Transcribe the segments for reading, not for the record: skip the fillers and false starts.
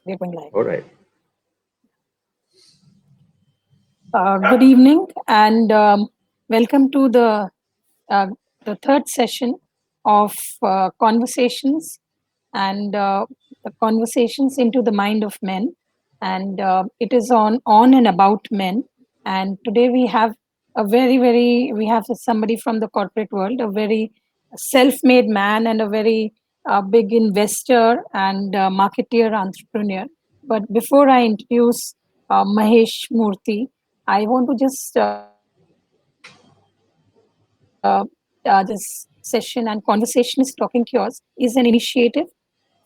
We're going live. All right. Good evening and welcome to uh, the third session of conversations and the conversations into the mind of men. And it is on and about men. And today we have we have somebody from the corporate world, a very self-made man and a very big investor and marketeer entrepreneur. But before I introduce Mahesh Murthy, I want to just this session and Conversationist Talking Cures is an initiative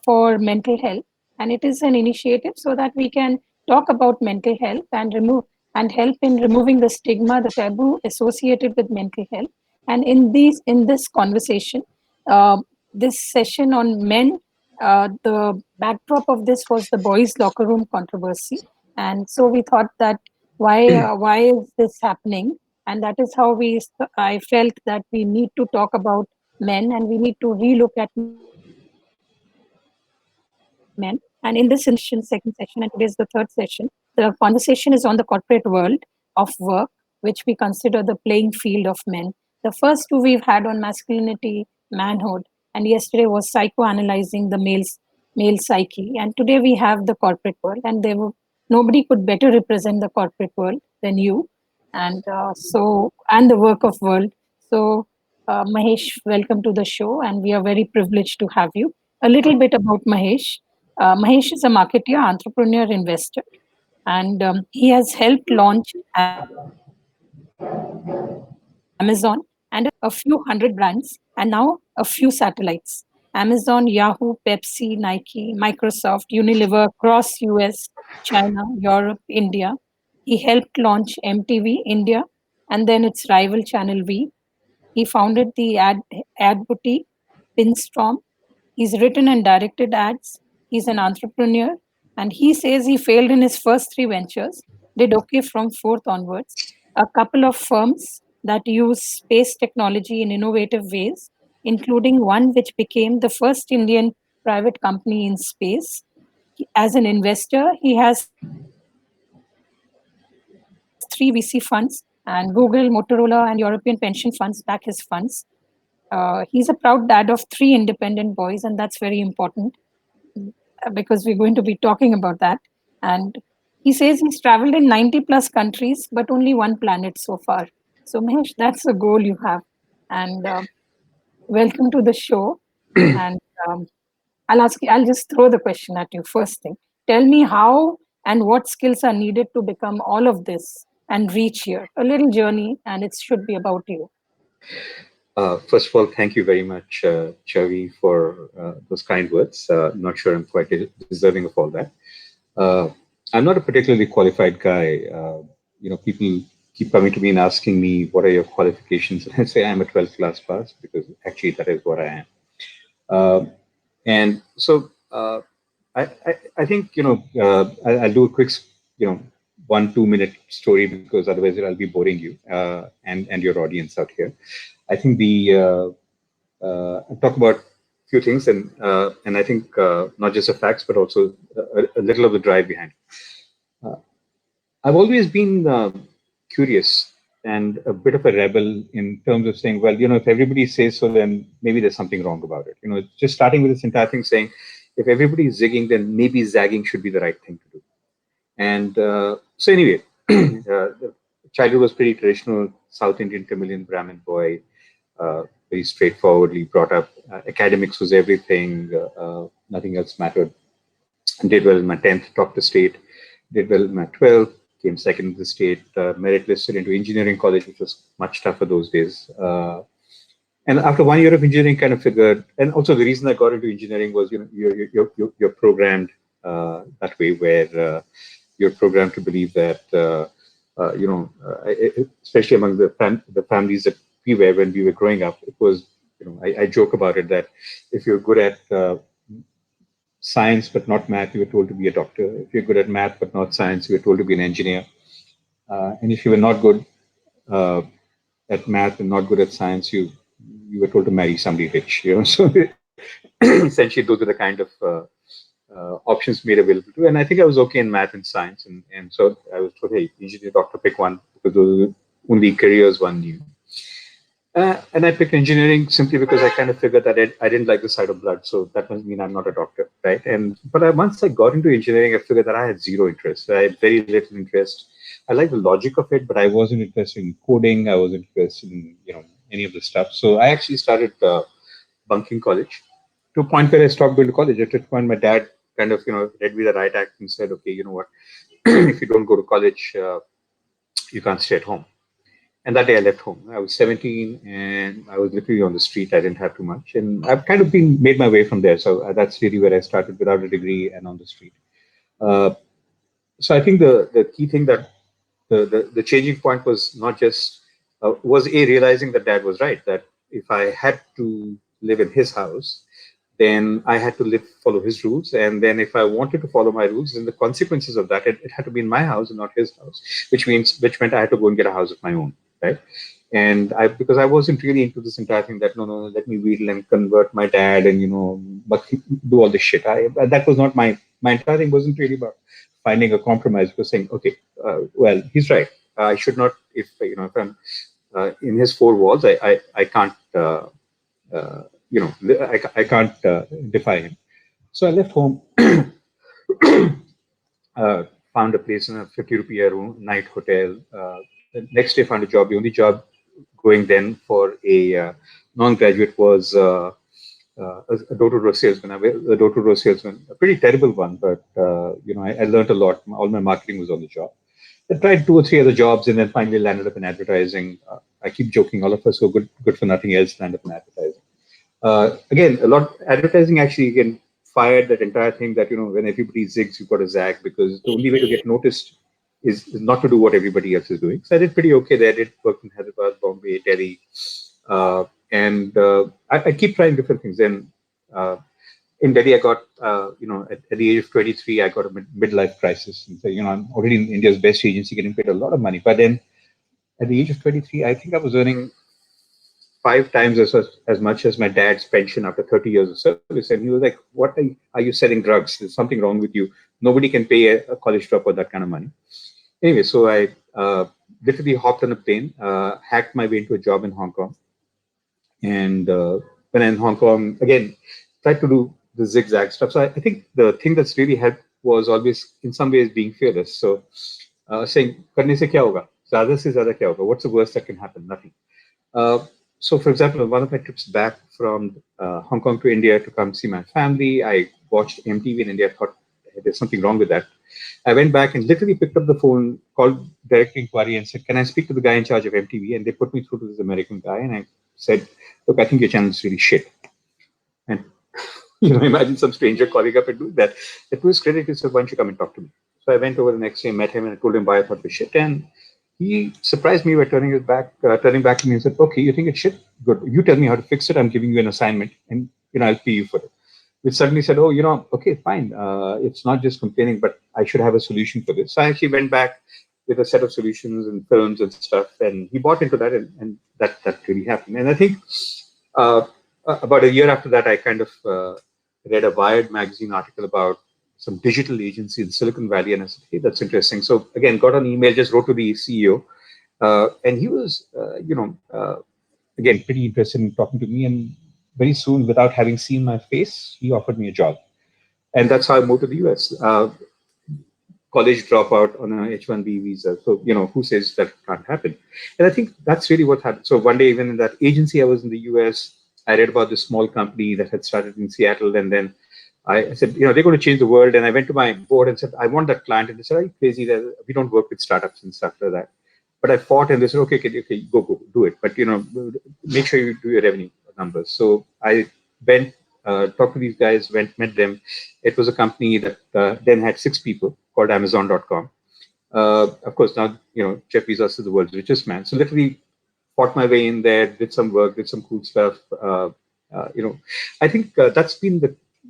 for mental health, and it is an initiative so that we can talk about mental health and help in removing the stigma, the taboo associated with mental health. And in this conversation, uh, this session on men, the backdrop of this was the boys' locker room controversy, and so we thought that why is this happening, and that is how I felt that we need to talk about men and we need to relook at men. And in this second session, and today is the third session, the conversation is on the corporate world of work, which we consider the playing field of men. The first two we've had on masculinity, manhood, and yesterday was psychoanalyzing the male psyche. And today we have the corporate world, and nobody could better represent the corporate world than you, and the work of world. So, Mahesh, welcome to the show, and we are very privileged to have you. A little bit about Mahesh. Mahesh is a marketer, entrepreneur, investor, and he has helped launch Amazon and a few hundred brands, and now a few satellites. Amazon, Yahoo, Pepsi, Nike, Microsoft, Unilever across US, China, Europe, India. He helped launch MTV India and then its rival Channel V. He founded the ad boutique Pinstorm. He's written and directed ads. He's an entrepreneur, and he says he failed in his first three ventures, did okay from fourth onwards. A couple of firms that use space technology in innovative ways, including one which became the first Indian private company in space. As an investor, he has three VC funds, and Google, Motorola, and European pension funds back his funds. He's a proud dad of three independent boys, and that's very important because we're going to be talking about that. And he says he's traveled in 90 plus countries, but only one planet so far. So, Mahesh, that's a goal you have. And welcome to the show. And I'll just throw the question at you first thing. Tell me how and what skills are needed to become all of this and reach here. A little journey, and it should be about you. First of all, thank you very much, Chavi, for those kind words. I'm not sure I'm quite deserving of all that. Uh, I'm not a particularly qualified guy. People keep coming to me and asking me, what are your qualifications? And I say I'm a 12th class pass because actually that is what I am. And so I think, I'll do a quick, you know, 1 2 minute story because otherwise I'll be boring you and your audience out here. I think I'll talk about a few things and I think not just the facts but also a little of the drive behind it. I've always been curious and a bit of a rebel in terms of saying, well, if everybody says so, then maybe there's something wrong about it. Just starting with this entire thing saying, if everybody is zigging, then maybe zagging should be the right thing to do. And so anyway, childhood was pretty traditional, South Indian Tamilian Brahmin boy, very straightforwardly brought up. Academics was everything. Nothing else mattered. Did well in my 10th, topped the state. Did well in my 12th, came second in the state, merit listed into engineering college, which was much tougher those days. And after 1 year of engineering, kind of figured, and also the reason I got into engineering was, you're programmed that way, where you're programmed to believe that, especially among the families that we were when we were growing up, it was, I joke about it that if you're good at science but not math, you were told to be a doctor. If you're good at math but not science, you were told to be an engineer. And if you were not good uh, at math and not good at science, you were told to marry somebody rich. So essentially, those are the kind of options made available to. And I think I was okay in math and science, and so I was told, hey, engineer, doctor, pick one because those are the only careers one knew. And I picked engineering simply because I kind of figured that I didn't like the sight of blood, so that must mean I'm not a doctor, right? Once I got into engineering, I figured that I had zero interest. I had very little interest. I like the logic of it, but I wasn't interested in coding. I wasn't interested in any of the stuff. So I actually started bunking college to a point where I stopped going to college. At that point, my dad kind of read me the right act and said, okay, you know what, if you don't go to college, you can't stay at home. And that day I left home. I was 17 and I was literally on the street. I didn't have too much. And I've kind of been made my way from there. So that's really where I started without a degree and on the street. Uh, so I think the key thing that the changing point was not just, was a realizing that dad was right, that if I had to live in his house, then I had to follow his rules. And then if I wanted to follow my rules, then the consequences of that, it had to be in my house and not his house, which meant I had to go and get a house of my own, right? And because I wasn't really into this entire thing that no, let me wheedle and convert my dad and but do all this shit. That was not my entire thing. Wasn't really about finding a compromise. It was saying, okay, well, he's right. I should not, if I'm in his four walls, I can't. Uh, I can't defy him. So I left home, uh, found a place in a 50 rupee a room, night hotel. The next day, found a job. The only job going then for a non-graduate was a door-to-door salesman. I was a door-to-door salesman, a pretty terrible one, but I learned a lot. All my marketing was on the job. I tried two or three other jobs, and then finally landed up in advertising. I keep joking, all of us who are good for nothing else land up in advertising. Again, a lot advertising actually again fired that entire thing that when everybody zigs, you've got to zag, because the only way to get noticed is not to do what everybody else is doing. So I did pretty okay there. I did work in Hyderabad, Bombay, Delhi, and I keep trying different things. Then in Delhi, I got at the age of 23, I got a midlife crisis, and so I'm already in India's best agency, getting paid a lot of money. But then at the age of 23, I think I was earning five times as much as my dad's pension after 30 years of service. And he was like, what are you selling drugs? There's something wrong with you. Nobody can pay a college dropout that kind of money. Anyway, so I literally hopped on a plane, hacked my way into a job in Hong Kong. And when I'm in Hong Kong, again, tried to do the zigzag stuff. So I think the thing that's really helped was always, in some ways, being fearless. So saying, करने से क्या होगा? ज़्यादा से ज़्यादा क्या होगा? What's the worst that can happen? Nothing. Uh, so, for example, on one of my trips back from Hong Kong to India to come see my family, I watched MTV in India. I thought, hey, there's something wrong with that. I went back and literally picked up the phone, called direct inquiry, and said, "Can I speak to the guy in charge of MTV?" And they put me through to this American guy, and I said, "Look, I think your channel is really shit." And imagine some stranger calling up and doing that. To his credit, he said, "Why don't you come and talk to me?" So I went over the next day, met him, and I told him why I thought it was shit. And he surprised me by turning back to me and said, "Okay, you think it's shit? Good. You tell me how to fix it. I'm giving you an assignment, and I'll pay you for it." Which suddenly said, "Oh, okay, fine. It's not just complaining, but I should have a solution for this." So I actually went back with a set of solutions and films and stuff, and he bought into that, and that really happened. And I think uh, about a year after that, I kind of read a Wired magazine article about some digital agency in Silicon Valley, and I said, "Hey, that's interesting." So again, got an email, just wrote to the CEO, and he was, again, pretty interested in talking to me. And very soon, without having seen my face, he offered me a job, and that's how I moved to the US. College dropout on a H-1B visa. So, who says that can't happen? And I think that's really what happened. So one day, even in that agency, I was in the US. I read about this small company that had started in Seattle. And then I said, they're going to change the world. And I went to my board and said, I want that client. And they said, are you crazy? We don't work with startups and stuff like that. But I fought and they said, okay, go, do it. But, make sure you do your revenue numbers. So I went, talked to these guys, met them. It was a company that then had six people, called Amazon.com. Of course, now, Jeff Bezos is the world's richest man. So literally fought my way in there, did some work, did some cool stuff. Uh, you know, I think that's been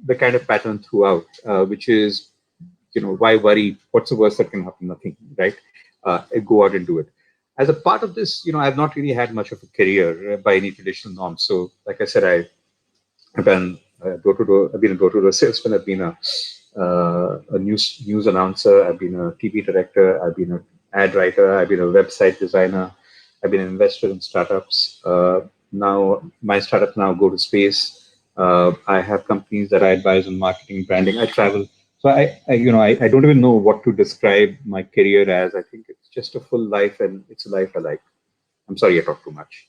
the kind of pattern throughout, which is, why worry? What's the worst that can happen? Nothing, right? Go out and do it. As a part of this, I've not really had much of a career by any traditional norms. So, like I said, I've been door to door. I've been a door to door salesman. I've been a a news announcer. I've been a TV director. I've been an ad writer. I've been a website designer. I've been an investor in startups. Now my startups now go to space. I have companies that I advise on marketing, branding. I travel. So I don't even know what to describe my career as. I think it's just a full life, and it's a life I like. I'm sorry I talk too much.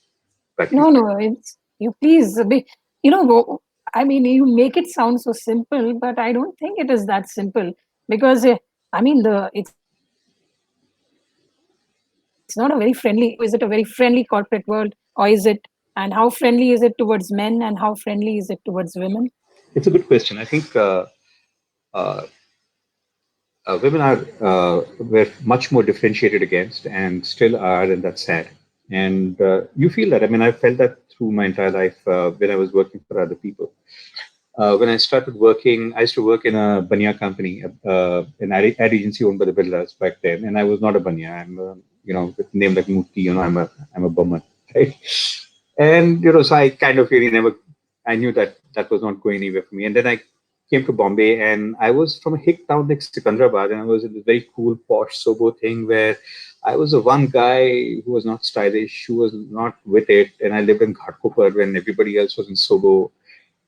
Back to you. No, no, it's you please be, I mean, you make it sound so simple, but I don't think it is that simple because I mean, the it's not a very friendly. Is it a very friendly corporate world, or is it? And how friendly is it towards men, and how friendly is it towards women? It's a good question. I think uh, women are were much more differentiated against and still are, and that's sad. And you feel that. I mean, I felt that through my entire life when I was working for other people. When I started working, I used to work in a banya company, an ad agency owned by the Birlas back then, and I was not a banya. I'm, with a name like Murthy. I'm a Burman, right? And so I kind of really never, I knew that that was not going anywhere for me. And then I came to Bombay, and I was from a hick town like Sikandrabad, and I was in this very cool, posh, sobo thing where I was the one guy who was not stylish, who was not with it, and I lived in Ghatkopar when everybody else was in sobo.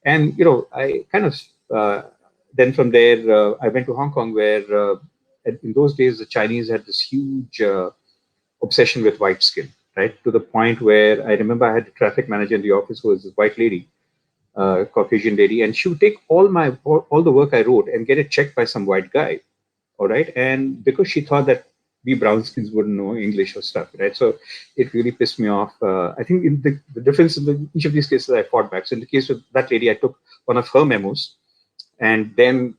And I kind of then from there I went to Hong Kong, where in those days the Chinese had this huge obsession with white skin, right? To the point where I remember I had a traffic manager in the office who was this white lady, Caucasian lady, and she would take all the work I wrote and get it checked by some white guy. All right, and because she thought that we brown skins wouldn't know English or stuff, right? So it really pissed me off. I think in the difference in each of these cases, I fought back. So in the case of that lady, I took one of her memos and then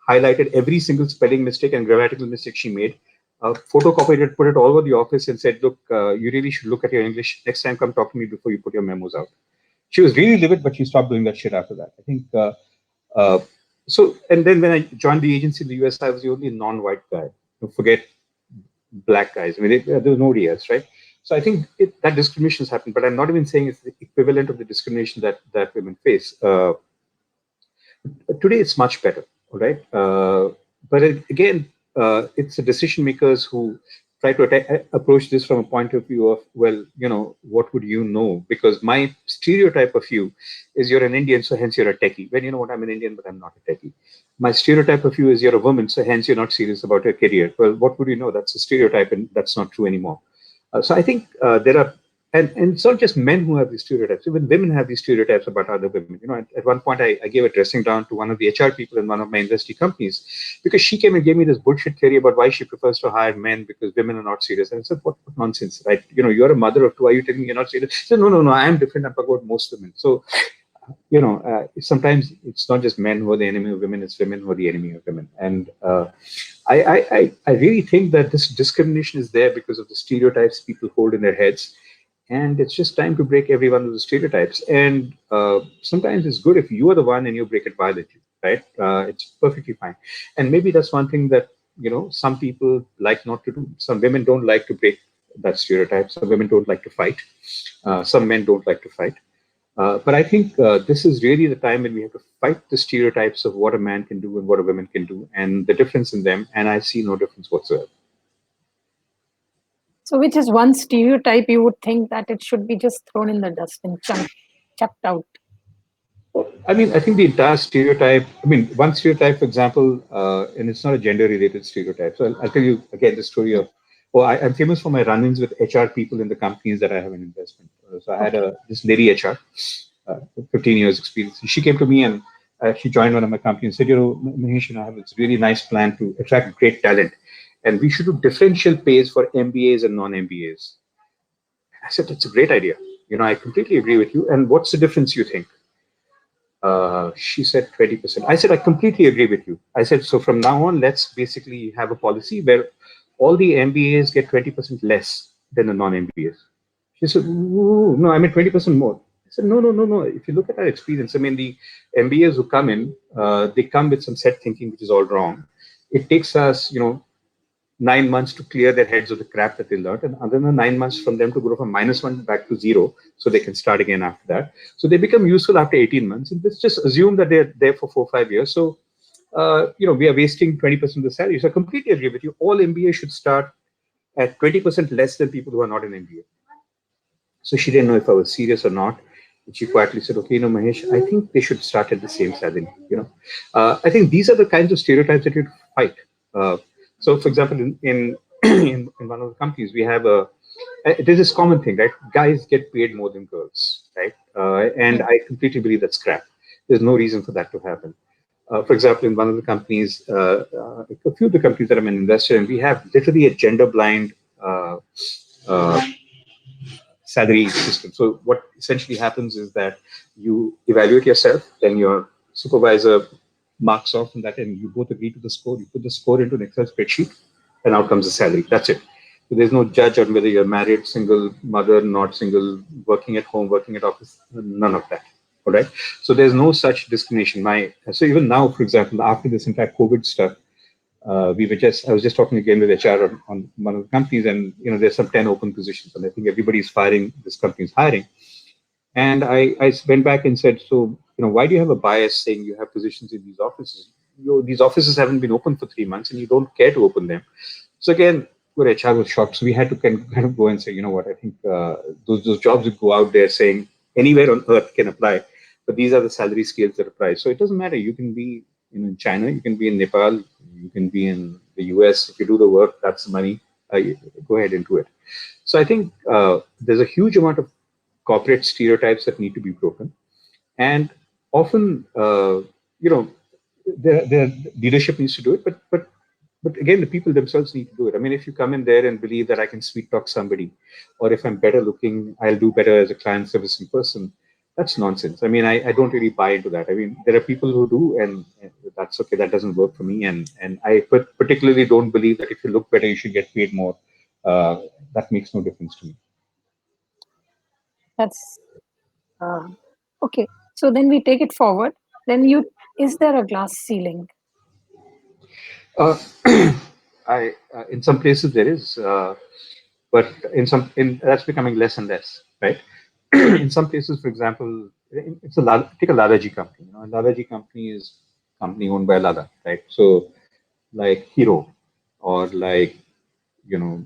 highlighted every single spelling mistake and grammatical mistake she made, photocopied it, put it all over the office, and said, "Look, you really should look at your English next time. Come talk to me before you put your memos out." She was really livid, but she stopped doing that shit after that. I think. Uh, and then when I joined the agency in the US, I was the only non-white guy. Forget black guys. I mean, there was nobody else, right? So I think that discrimination has happened, but I'm not even saying it's the equivalent of the discrimination that women face. Today it's much better, all right. But again, it's the decision makers who try to approach this from a point of view of, well, what would you know? Because my stereotype of you is you're an Indian, so hence you're a techie. When you know what, I'm an Indian, but I'm not a techie. My stereotype of you is you're a woman, so hence you're not serious about your career. Well, what would you know? That's a stereotype, and that's not true anymore. So I think there are, and it's not just men who have these stereotypes. Even women have these stereotypes about other women. At one point, I gave a dressing down to one of the HR people in one of my industry companies because she came and gave me this bullshit theory about why she prefers to hire men because women are not serious. And I said, what nonsense, right? You're a mother of two. Are you telling me you're not serious? She said, no, no, no. I am different. I'm talking about most women. So sometimes it's not just men who are the enemy of women; it's women who are the enemy of women. And I really think that this discrimination is there because of the stereotypes people hold in their heads, and it's just time to break every one of the stereotypes. And sometimes it's good if you are the one and you break it violently, right? It's perfectly fine. And maybe that's one thing that some people like not to do. Some women don't like to break that stereotype. Some women don't like to fight. Some men don't like to fight. But I think this is really the time when we have to fight the stereotypes of what a man can do and what a woman can do and the difference in them. And I see no difference whatsoever. So, which is one stereotype you would think that it should be just thrown in the dustbin, chucked out? I mean, I think the entire stereotype, I mean, one stereotype, for example, and it's not a gender related stereotype. So I'll tell you again the story of, I'm famous for my run ins with HR people in the companies that I have an investment. So I had Okay. this lady HR, 15 years experience. She came to me and she joined one of my companies and said, Mahesh, I have this really nice plan to attract great talent. And we should do differential pays for MBAs and non MBAs. I said, that's a great idea. I completely agree with you. And what's the difference you think? She said 20%. I said, I completely agree with you. I said, so from now on, let's basically have a policy where all the MBAs get 20% less than the non MBAs. She said, ooh, no, I mean 20% more. I said, no, no, no, no. If you look at our experience, I mean, the MBAs who come in, they come with some set thinking, which is all wrong. It takes us, 9 months to clear their heads of the crap that they learned, and another 9 months from them to go from -1 back to zero, so they can start again after that. So they become useful after 18 months, and let's just assume that they're there for 4 or 5 years. So we are wasting 20% of the salary. So I completely agree with you. All MBA should start at 20% less than people who are not in MBA. So she didn't know if I was serious or not. And she quietly said, okay, Mahesh, I think they should start at the same salary. I think these are the kinds of stereotypes that you fight. Uh, so, for example, in, in one of the companies, we have there's this common thing, right? Guys get paid more than girls, right? And I completely believe that's crap. There's no reason for that to happen. For example, in one of the companies, a few of the companies that I'm an investor in, we have literally a gender blind uh, uh, salary system. So what essentially happens is that you evaluate yourself, then your supervisor marks off on that, and you both agree to the score. You put the score into an Excel spreadsheet, and out comes the salary. That's it. So there's no judge on whether you're married, single, mother, not single, working at home, working at office. None of that. All right. So there's no such discrimination. So even now, for example, after this entire COVID stuff, I was just talking again with HR on one of the companies, and there's some 10 open positions, and I think everybody's firing. This company's hiring, and I went back and said, so why do you have a bias saying you have positions in these offices? These offices haven't been open for 3 months, and you don't care to open them. So again, our HR was shocked. So we had to kind of go and say, you know what, I think those jobs would go out there saying anywhere on earth can apply, but these are the salary scales that apply. So it doesn't matter. You can be in China, you can be in Nepal, you can be in the US. If you do the work, that's the money. Go ahead and do it. So I think there's a huge amount of corporate stereotypes that need to be broken, and often, their leadership needs to do it, but again, the people themselves need to do it. I mean, if you come in there and believe that I can sweet talk somebody, or if I'm better looking, I'll do better as a client servicing person, that's nonsense. I mean, I don't really buy into that. I mean, there are people who do, and that's okay. That doesn't work for me, and I particularly don't believe that if you look better, you should get paid more. That makes no difference to me. That's okay. So then we take it forward. Then is there a glass ceiling? Uh, in some places there is, but in that's becoming less and less, right? In some places, for example, take a Lada G company. A Lada G company is company owned by Lada, right? So like Hero, or like you know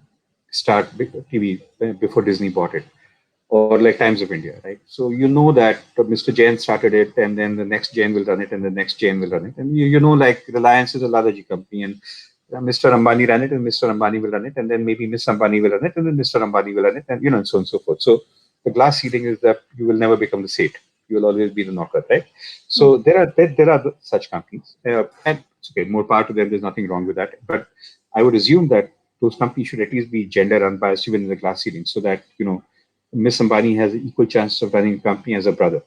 Start TV before Disney bought it, or like Times of India, right? So you know that Mr. Jain started it, and then the next Jain will run it, and the next Jain will run it, and like Reliance is a Ladaji company, and Mr. Ambani ran it, and Mr. Ambani will run it, and then maybe Miss Ambani will run it, and then Mr. Ambani will run it, and so on and so forth. So the glass ceiling is that you will never become the Seth. You will always be the knocker, right? Mm. So there are such companies, and it's okay. More power to them. There's nothing wrong with that. But I would assume that those companies should at least be gender unbiased even in the glass ceiling, so that Miss Ambani has an equal chance of running a company as a brother,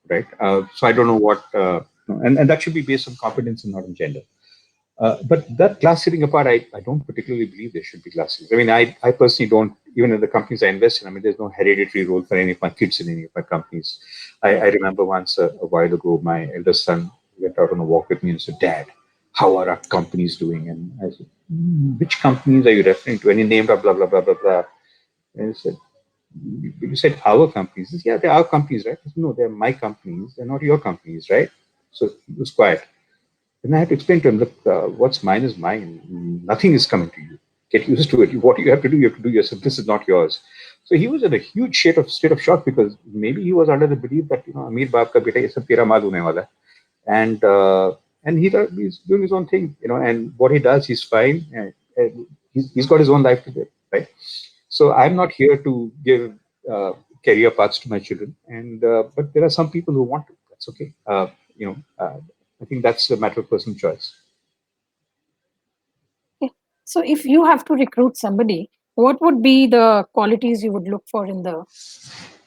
right? So I don't know what, and that should be based on competence and not on gender. But that glass ceiling apart, I don't particularly believe there should be glass ceilings. I mean, I personally don't, even in the companies I invest in, I mean, there's no hereditary role for any of my kids in any of my companies. I remember once a while ago, my eldest son went out on a walk with me and said, Dad, how are our companies doing? And I said, which companies are you referring to? And he named blah, blah, blah, blah, blah, blah. And he said, you said our companies. He said, yeah, they're our companies, right? I said, no, they're my companies. They're not your companies, right? So he was quiet. And I had to explain to him, look, what's mine is mine. Nothing is coming to you. Get used to it. What you have to do yourself. This is not yours. So he was in a huge state of shock, because maybe he was under the belief that Amir Baap ka beta ye sab tera maal hone wala hai. And he's doing his own thing, and what he does, he's fine. He's got his own life to live, right? So I'm not here to give career paths to my children, and but there are some people who want to. That's okay. I think that's a matter of personal choice. Okay. So if you have to recruit somebody, what would be the qualities you would look for in the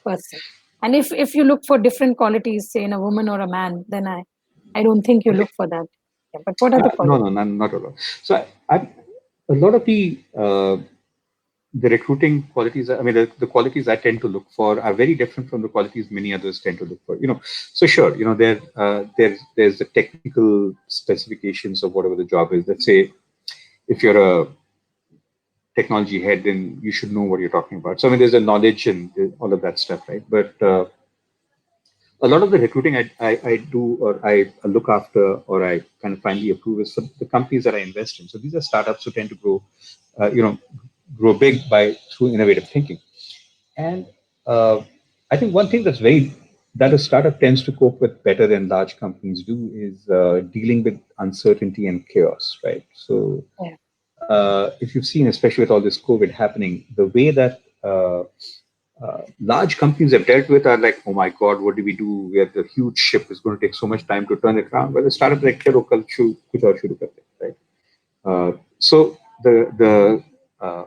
person? And if you look for different qualities, say in a woman or a man, then I don't think you Okay. look for that. Yeah, but what are the No, qualities? no, not at all. So a lot of the recruiting qualities, I mean, the qualities I tend to look for are very different from the qualities many others tend to look for. So sure, there's the technical specifications of whatever the job is. Let's say if you're a technology head, then you should know what you're talking about. So I mean, there's a knowledge and all of that stuff, right? But a lot of the recruiting I do or I look after or I kind of finally approve is for the companies that I invest in. So these are startups who tend to grow, you know, grow big by through innovative thinking. And I think one thing that a startup tends to cope with better than large companies do is dealing with uncertainty and chaos, right? So Yeah. if you've seen, especially with all this COVID happening, the way that large companies have dealt with are like, oh my God, what do we do? We have the huge ship is going to take so much time to turn it around. But the startup like, chalo kal kuch aur shuru karte, right? So uh,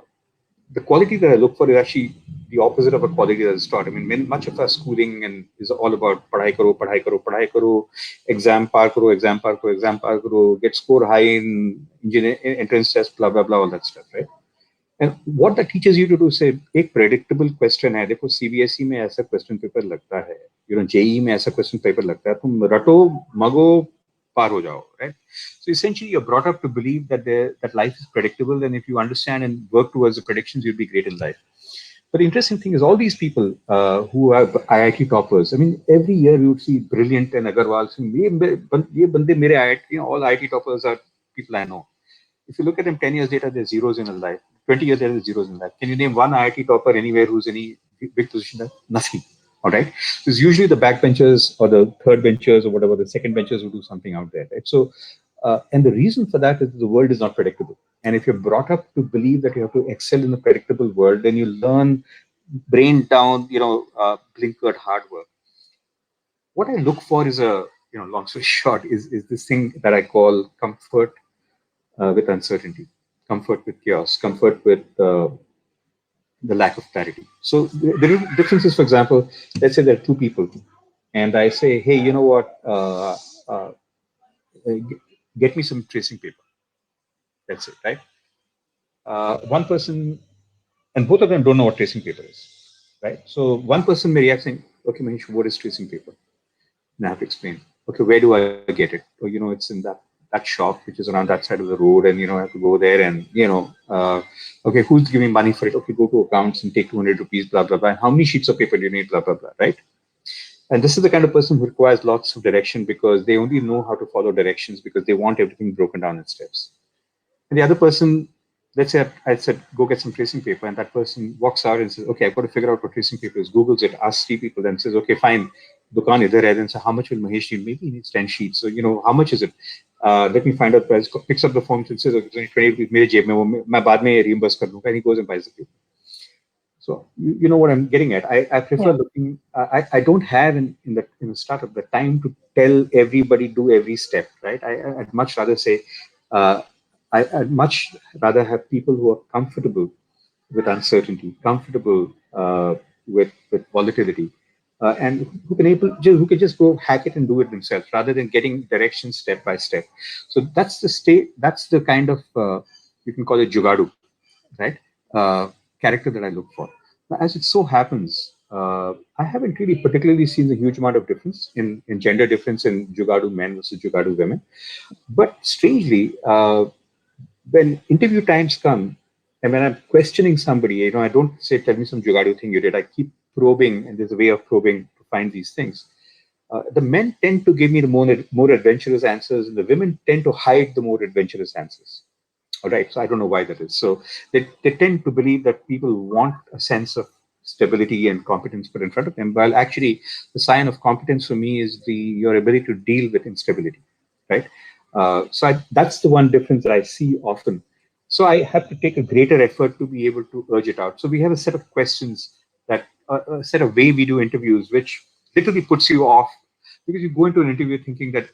the quality that I look for is actually the opposite of a quality that is taught. I mean, much of our schooling and is all about padhai karo, exam par karo, get score high in engineer entrance test, blah blah blah, all that stuff, right? And what that teaches you to do, say, एक predictable question है, देखो CBSE में ऐसा question paper लगता है, JEE में ऐसा question paper लगता है, तुम रटो मगो पार हो जाओ, right? So essentially, you're brought up to believe that life is predictable, and if you understand and work towards the predictions, you'll be great in life. But the interesting thing is, all these people who are IIT toppers, I mean, every year you would see Brilliant and Agarwal saying, ये बंदे मेरे IIT, all IIT toppers are people I know. If you look at them 10 years later, there's zeros in a life. 20 years later, there's zeros in life. Can you name one IIT topper anywhere who's any big position there? Nothing. All right. It's usually the backbenchers or the third benchers or whatever, the second benchers who do something out there. Right. So, and the reason for that is the world is not predictable. And if you're brought up to believe that you have to excel in the predictable world, then you learn brain down, blinkered hard work. What I look for is long story short, is this thing that I call comfort with uncertainty, comfort with chaos, comfort with the lack of clarity. So the difference is, for example, let's say there are two people, and I say, hey, you know what? Get me some tracing paper. That's it, right? One person, and both of them don't know what tracing paper is, right? So one person may react saying, okay, Mahesh, what is tracing paper? And I have to explain, okay, where do I get it? Or, it's in that shop, which is around that side of the road. And, I have to go there and, okay, who's giving money for it? Okay, go to accounts and take 200 rupees, blah, blah, blah. And how many sheets of paper do you need? Blah, blah, blah, right? And this is the kind of person who requires lots of direction because they only know how to follow directions because they want everything broken down in steps. And the other person, let's say I said, go get some tracing paper. And that person walks out and says, okay, I've got to figure out what tracing paper is. Googles it, asks three people, then says, okay, fine. Dukan idhar hai. Then say, how much will Mahesh need? Maybe he needs 10 sheets. So, how much is it? Let me find out price. Picks up the phone and says, okay, 20 rupees, mere jeb mein, main baad mein reimburse kar dunga. And he goes and buys the paper. So you know what I'm getting at. I prefer Yeah. looking. I don't have in the startup the time to tell everybody do every step. Right. I'd much rather say. Uh, I'd much rather have people who are comfortable with uncertainty, comfortable with volatility, and who can just go hack it and do it themselves rather than getting directions step by step. So that's the state. That's the kind of you can call it jugadu, right? Uh, Character that I look for. Now, as it so happens, I haven't really particularly seen a huge amount of difference in gender difference in Jugadu men versus Jugadu women. But strangely, when interview times come, and when I'm questioning somebody, I don't say, tell me some Jugadu thing you did. I keep probing, and there's a way of probing to find these things. The men tend to give me the more adventurous answers, and the women tend to hide the more adventurous answers. All right. So I don't know why that is. So they tend to believe that people want a sense of stability and competence put in front of them. While actually, the sign of competence for me is your ability to deal with instability, right? That's the one difference that I see often. So I have to take a greater effort to be able to urge it out. So we have a set of questions a set of way we do interviews, which literally puts you off because you go into an interview thinking that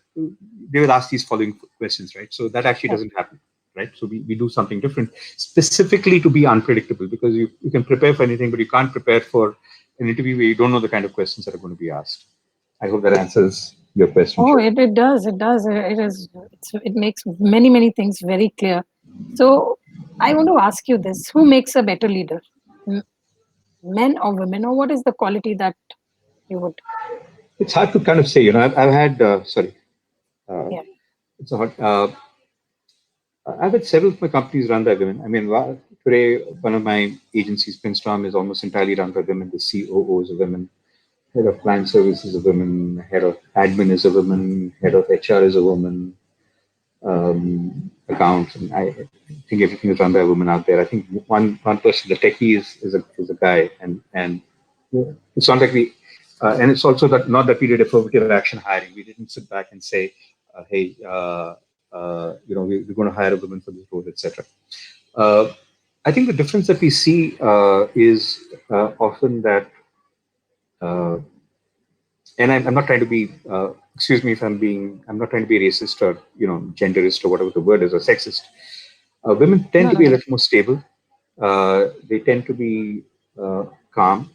they will ask these following questions, right? So that actually Yeah. doesn't happen, right? So we do something different specifically to be unpredictable because you can prepare for anything, but you can't prepare for an interview where you don't know the kind of questions that are going to be asked. I hope that answers your question, Oh, Shreya. it does. It does. It makes many, many things very clear. So I want to ask you this: who makes a better leader, M- men or women, or what is the quality that you would? It's hard to kind of say, I've had, sorry, uh, Yeah. it's a hard, I've had several of my companies run by women. I mean, today, one of my agencies, Pinstorm, is almost entirely run by women. The COOs are women. Head of client service is a woman, head of admin is a woman, head of HR is a woman, accounts, and I think everything is run by a woman out there. I think one person, the techie is a guy, and it's not like we, and it's also that not that we did affirmative action hiring. We didn't sit back and say, hey, we're going to hire a woman for this role, etc. Uh, I think the difference that we see is often that, uh, and I'm not trying to be, excuse me if I'm not trying to be racist or genderist or whatever the word is or sexist. Women tend No, to no, be a no. little more stable. They tend to be calm.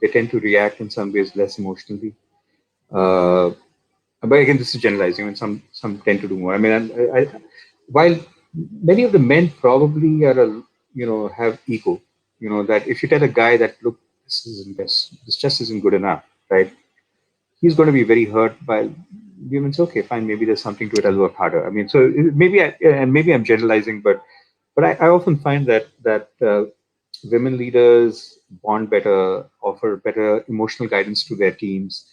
They tend to react in some ways less emotionally. Uh, but again, this is generalizing. I mean, some tend to do more. I mean, while many of the men probably are, have ego. That if you tell a guy that look, this just isn't good enough, right? He's going to be very hurt by women. Say, okay, fine, maybe there's something to it. I'll work harder. I mean, so maybe I'm generalizing, but I often find that women leaders bond better, offer better emotional guidance to their teams,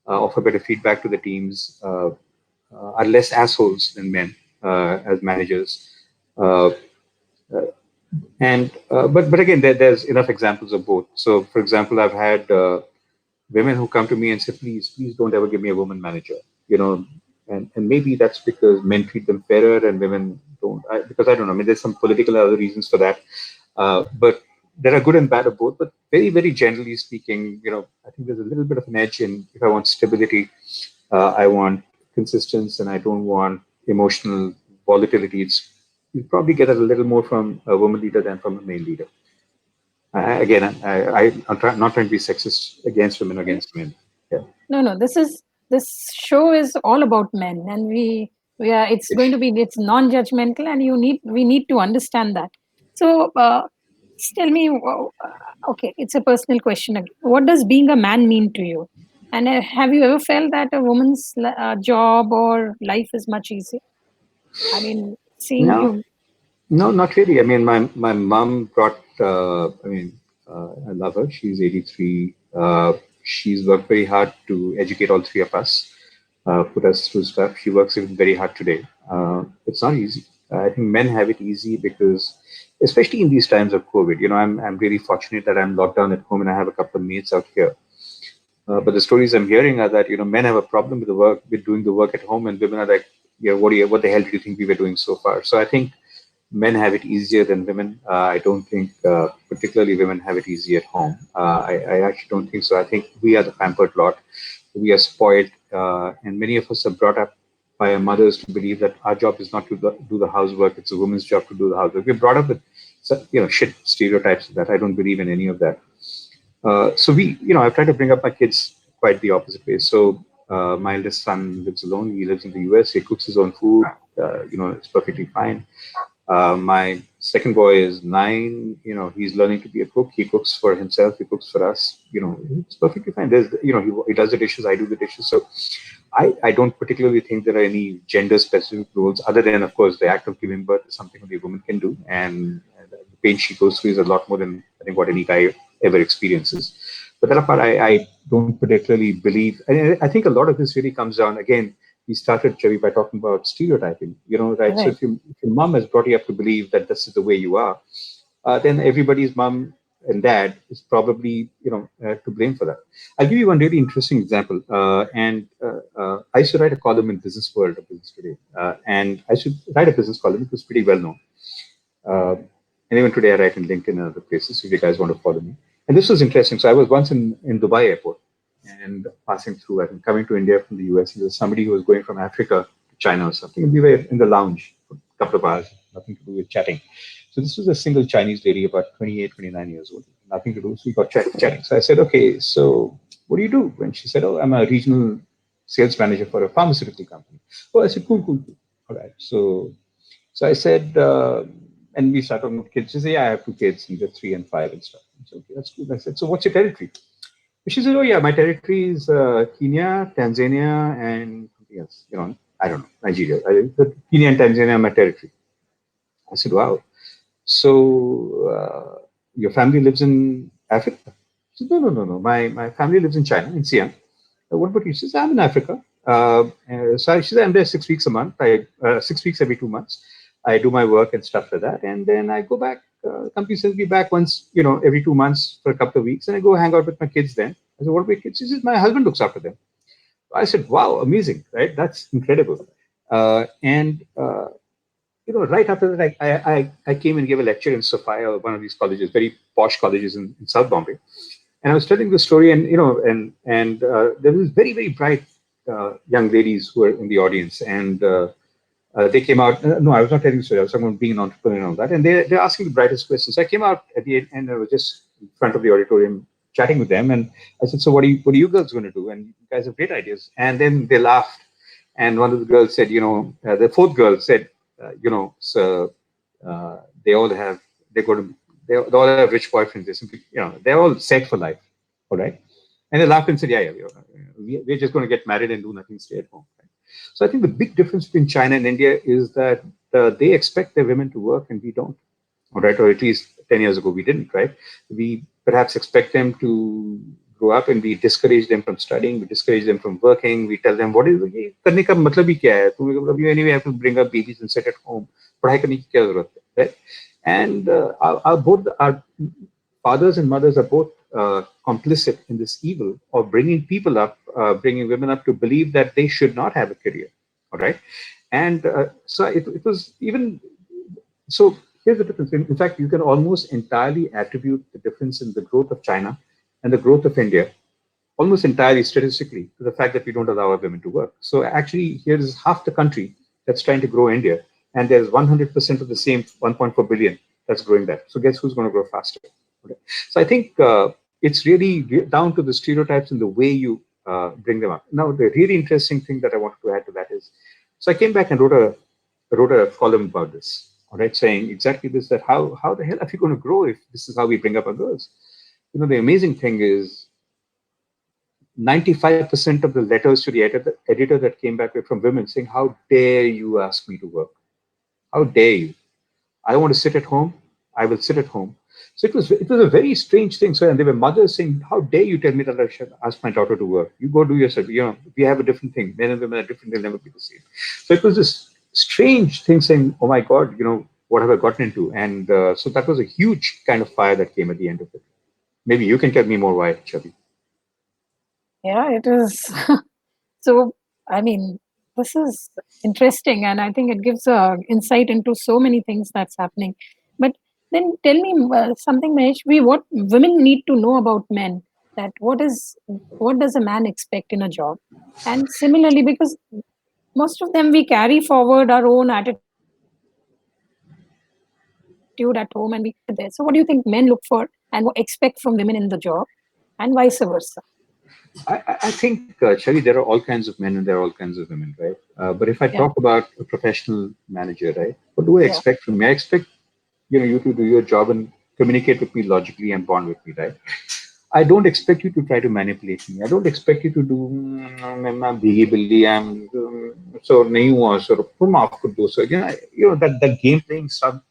offer better feedback to the teams, are less assholes than men as managers. Uh, but again, there's enough examples of both. So, for example, I've had women who come to me and say, please don't ever give me a woman manager. You know, and maybe that's because men treat them fairer and women don't. Because I don't know. I mean, there's some political and other reasons for that. But there are good and bad of both. But very, very generally speaking, I think there's a little bit of an edge in if I want stability, I want consistency, and I don't want emotional volatility. You probably get a little more from a woman leader than from a male leader. Again, not trying to be sexist against women or against men. Yeah, No, no. This show is all about men, and we are. It's going to be it's non-judgmental, and we need to understand that. So, just tell me. Okay, it's a personal question again. What does being a man mean to you? And have you ever felt that a woman's job or life is much easier? I mean, seeing no, you. no, not really. I mean, my mom brought. I love her. She's 83. She's worked very hard to educate all three of us, put us through stuff. She works even very hard today. It's not easy. I think men have it easy because, especially in these times of COVID, I'm really fortunate that I'm locked down at home and I have a couple of mates out here. But the stories I'm hearing are that men have a problem with the work, with doing the work at home, and women are like, what the hell do you think we were doing so far? So I think men have it easier than women. I don't think, particularly women have it easy at home. I actually don't think so. I think we are the pampered lot. We are spoiled, and many of us are brought up by our mothers to believe that our job is not to do the housework; it's a woman's job to do the housework. We're brought up with, shit stereotypes of that. I don't believe in any of that. So I've tried to bring up my kids quite the opposite way. So my eldest son lives alone. He lives in the US. He cooks his own food. It's perfectly fine. My second boy is 9. He's learning to be a cook. He cooks for himself. He cooks for us. It's perfectly fine. He does the dishes. I do the dishes. So I don't particularly think there are any gender specific rules other than, of course, the act of giving birth is something only a woman can do. And the pain she goes through is a lot more than I think what any guy ever experiences. But that apart, I don't particularly believe. I think a lot of this really comes down again. We started, Chavi, by talking about stereotyping. Right? So Right. if your mom has brought you up to believe that this is the way you are, then everybody's mom and dad is probably to blame for that. I'll give you one really interesting example. I used to write a column in Business World or Business Today, and I should write a business column. It was pretty well known. Uh, and even today, I write in LinkedIn and other places if you guys want to follow me. And this was interesting. So I was once in Dubai airport and passing through, I think, coming to India from the US. There was somebody who was going from Africa to China or something. And we were in the lounge for a couple of hours, nothing to do with chatting. So this was a single Chinese lady, about 28, 29 years old, nothing to do. So we got chatting. So I said, okay, so what do you do? And she said, oh, I'm a regional sales manager for a pharmaceutical company. Oh, I said, cool. All right. So I said, and we started talking about kids. She said, yeah, I have two kids, and they're 3 and 5 and stuff. I said, okay, that's cool. I said, so what's your territory? She said, oh, yeah, my territory is Kenya, Tanzania, and something else. I don't know, Nigeria. Kenya and Tanzania are my territory. I said, wow. So your family lives in Africa? said, no, no, no, no. My family lives in China, in Xi'an. What about you? She says, I'm in Africa. So she said, I'm there 6 weeks a month. 6 weeks every 2 months. I do my work and stuff like that. And then I go back. Company sends me back once, every 2 months for a couple of weeks. And I go hang out with my kids then. I said, what about your kids? She says, my husband looks after them. I said, wow, amazing, right? That's incredible. And right after that, I came and gave a lecture in Sophia, one of these colleges, very posh colleges in South Bombay. And I was telling the story, and there was very very bright young ladies who were in the audience, and they came out. No, I was not telling the story. I was talking about being an entrepreneur and all that, and they're asking the brightest questions. So I came out at the end, and I was just in front of the auditorium chatting with them, and I said, "So what are you girls going to do? And you guys have great ideas." And then they laughed, and one of the girls said, the fourth girl said, "So they all have they go to they all have rich boyfriends. They simply, they're all set for life, all right." And they laughed and said, "Yeah, yeah, we're just going to get married and do nothing, stay at home." Right? So I think the big difference between China and India is that they expect their women to work and we don't, all right? Or at least 10 years ago we didn't, right? We perhaps expect them to grow up and we discourage them from studying, we discourage them from working, we tell them what is ये करने का मतलब ही क्या है? You anyway have to bring up babies and sit at home. पढ़ाई करने की क्या जरूरत है, right? And both our fathers and mothers are both complicit in this evil of bringing people up, bringing women up to believe that they should not have a career. All right. And so it was even so. Here's the difference. In fact, you can almost entirely attribute the difference in the growth of China and the growth of India almost entirely statistically to the fact that we don't allow our women to work. So actually, here is half the country that's trying to grow India, and there's 100% of the same 1.4 billion that's growing that. So guess who's going to grow faster? Okay. So I think it's really down to the stereotypes and the way you bring them up. Now, the really interesting thing that I wanted to add to that is, so I came back and wrote a column about this. All right, saying exactly this: that how the hell are we going to grow if this is how we bring up our girls? The amazing thing is 95% of the letters to the editor that came back were from women saying, "How dare you ask me to work? How dare you? I want to sit at home. I will sit at home." So it was a very strange thing. So and there were mothers saying, "How dare you tell me that I should ask my daughter to work? You go do yourself. We have a different thing. Men and women are different. They'll never be the same." So it was this strange thing saying, "Oh my God, what have I gotten into?" And so that was a huge kind of fire that came at the end of it. Maybe you can tell me more why, Chavi. Yeah, it is. So, I mean, this is interesting, and I think it gives a insight into so many things that's happening. But then, tell me something, Mahesh. What women need to know about men? That what does a man expect in a job? And similarly, because most of them we carry forward our own attitude at home, and we there. So, what do you think men look for and expect from women in the job, and vice versa? I think, Chavi, there are all kinds of men and there are all kinds of women, right? But if I Yeah, talk about a professional manager, right, what do I yeah, expect from me? I expect you to do your job and communicate with me logically and bond with me, right? I don't expect you to try to manipulate me. I don't expect you to do मैं भीगी बिल्ली I'm so नहीं हुआ so तुम माफ कर दो so that game playing stuff,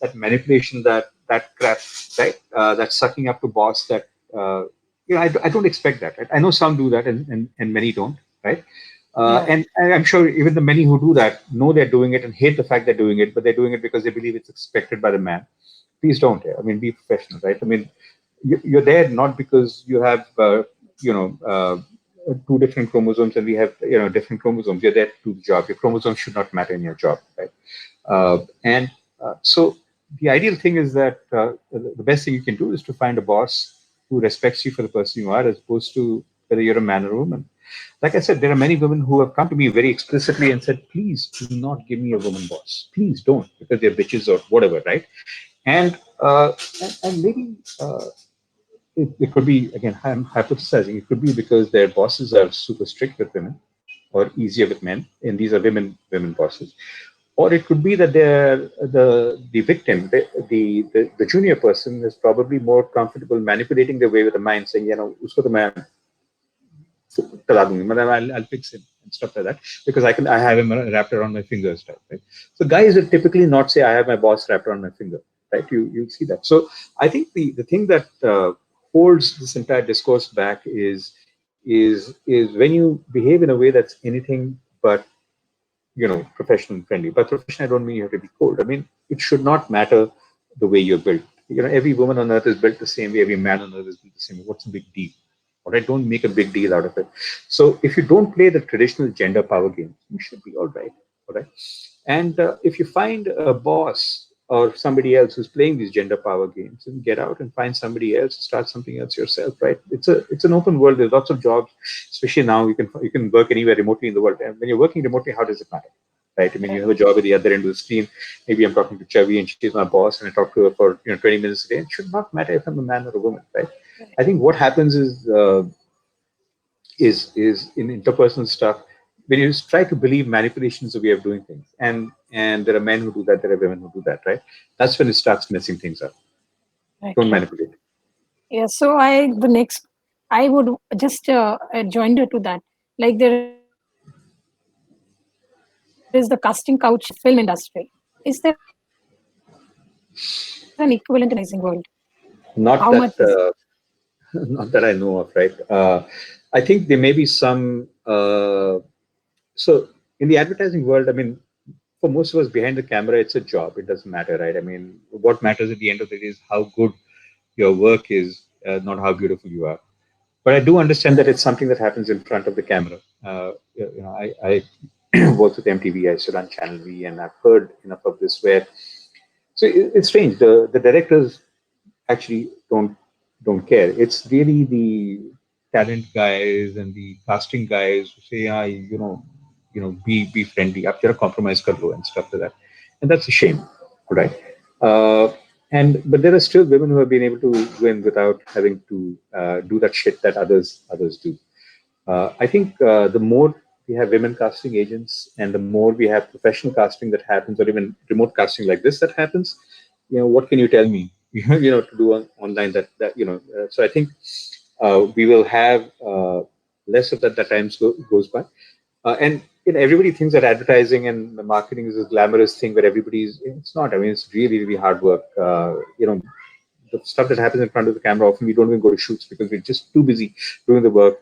that manipulation, that crap, right? That sucking up to boss, that I don't expect that. Right? I know some do that and many don't, right? yeah, And I'm sure even the many who do that know they're doing it and hate the fact they're doing it, but they're doing it because they believe it's expected by the man. Please don't. I mean, be professional, right? I mean, you're there not because you have you know uh, two different chromosomes and we have different chromosomes. You're there to do the job. Your chromosomes should not matter in your job, right? And so the ideal thing is that the best thing you can do is to find a boss who respects you for the person you are, as opposed to whether you're a man or a woman. Like I said, there are many women who have come to me very explicitly and said, "Please do not give me a woman boss. Please don't, because they're bitches or whatever," right? And and maybe it could be, again, I'm hypothesizing, it could be because their bosses are super strict with women or easier with men, and these are women bosses. Or it could be that they're the victim, the junior person is probably more comfortable manipulating their way with the mind, saying, usko to main kara dungi, I'll fix him and stuff like that, because I have him wrapped around my fingers, type, right? So guys will typically not say I have my boss wrapped around my finger, right? You see that. So I think the thing that holds this entire discourse back is when you behave in a way that's anything but professional and friendly. By professional, I don't mean you have to be cold. I mean it should not matter the way you're built. Every woman on earth is built the same way. Every man on earth is built the same way. What's the big deal? All right, don't make a big deal out of it. So if you don't play the traditional gender power game, you should be all right. All right. And if you find a boss or somebody else who's playing these gender power games, then get out and find somebody else, start something else yourself, right? It's an open world. There's lots of jobs, especially now. You can work anywhere remotely in the world. And when you're working remotely, how does it matter? Right? I mean, you have a job at the other end of the screen. Maybe I'm talking to Chavi and she's my boss, and I talk to her for 20 minutes a day. It should not matter if I'm a man or a woman, right? I think what happens is in interpersonal stuff when you try to believe manipulation is a way of doing things, and there are men who do that, there are women who do that, right? That's when it starts messing things up. Right, Don't right. manipulate. Yeah. So I would just join her to that. Like there is the casting couch film industry. Is there an equivalent in the advertising world? How Not much that is it? not that I know of, right? I think there may be some. So in the advertising world, I mean, for most of us behind the camera, it's a job. It doesn't matter, right? I mean, what matters at the end of the day is how good your work is, not how beautiful you are. But I do understand that it's something that happens in front of the camera. I worked with MTV, I used to run Channel V, and I've heard enough of this where so it's strange. The directors actually don't care. It's really the talent guys and the casting guys who say, "Yeah, be friendly. Up here, compromise kar lo," and stuff like that. And that's a shame, right? Uh, and but there are still women who have been able to win without having to do that shit that others do. I think the more we have women casting agents and the more we have professional casting that happens, or even remote casting like this that happens, what can you tell me? To do online that. So I think we will have less of that times goes by. And everybody thinks that advertising and marketing is a glamorous thing where everybody's. It's not. I mean, it's really, really hard work. The stuff that happens in front of the camera, often we don't even go to shoots because we're just too busy doing the work.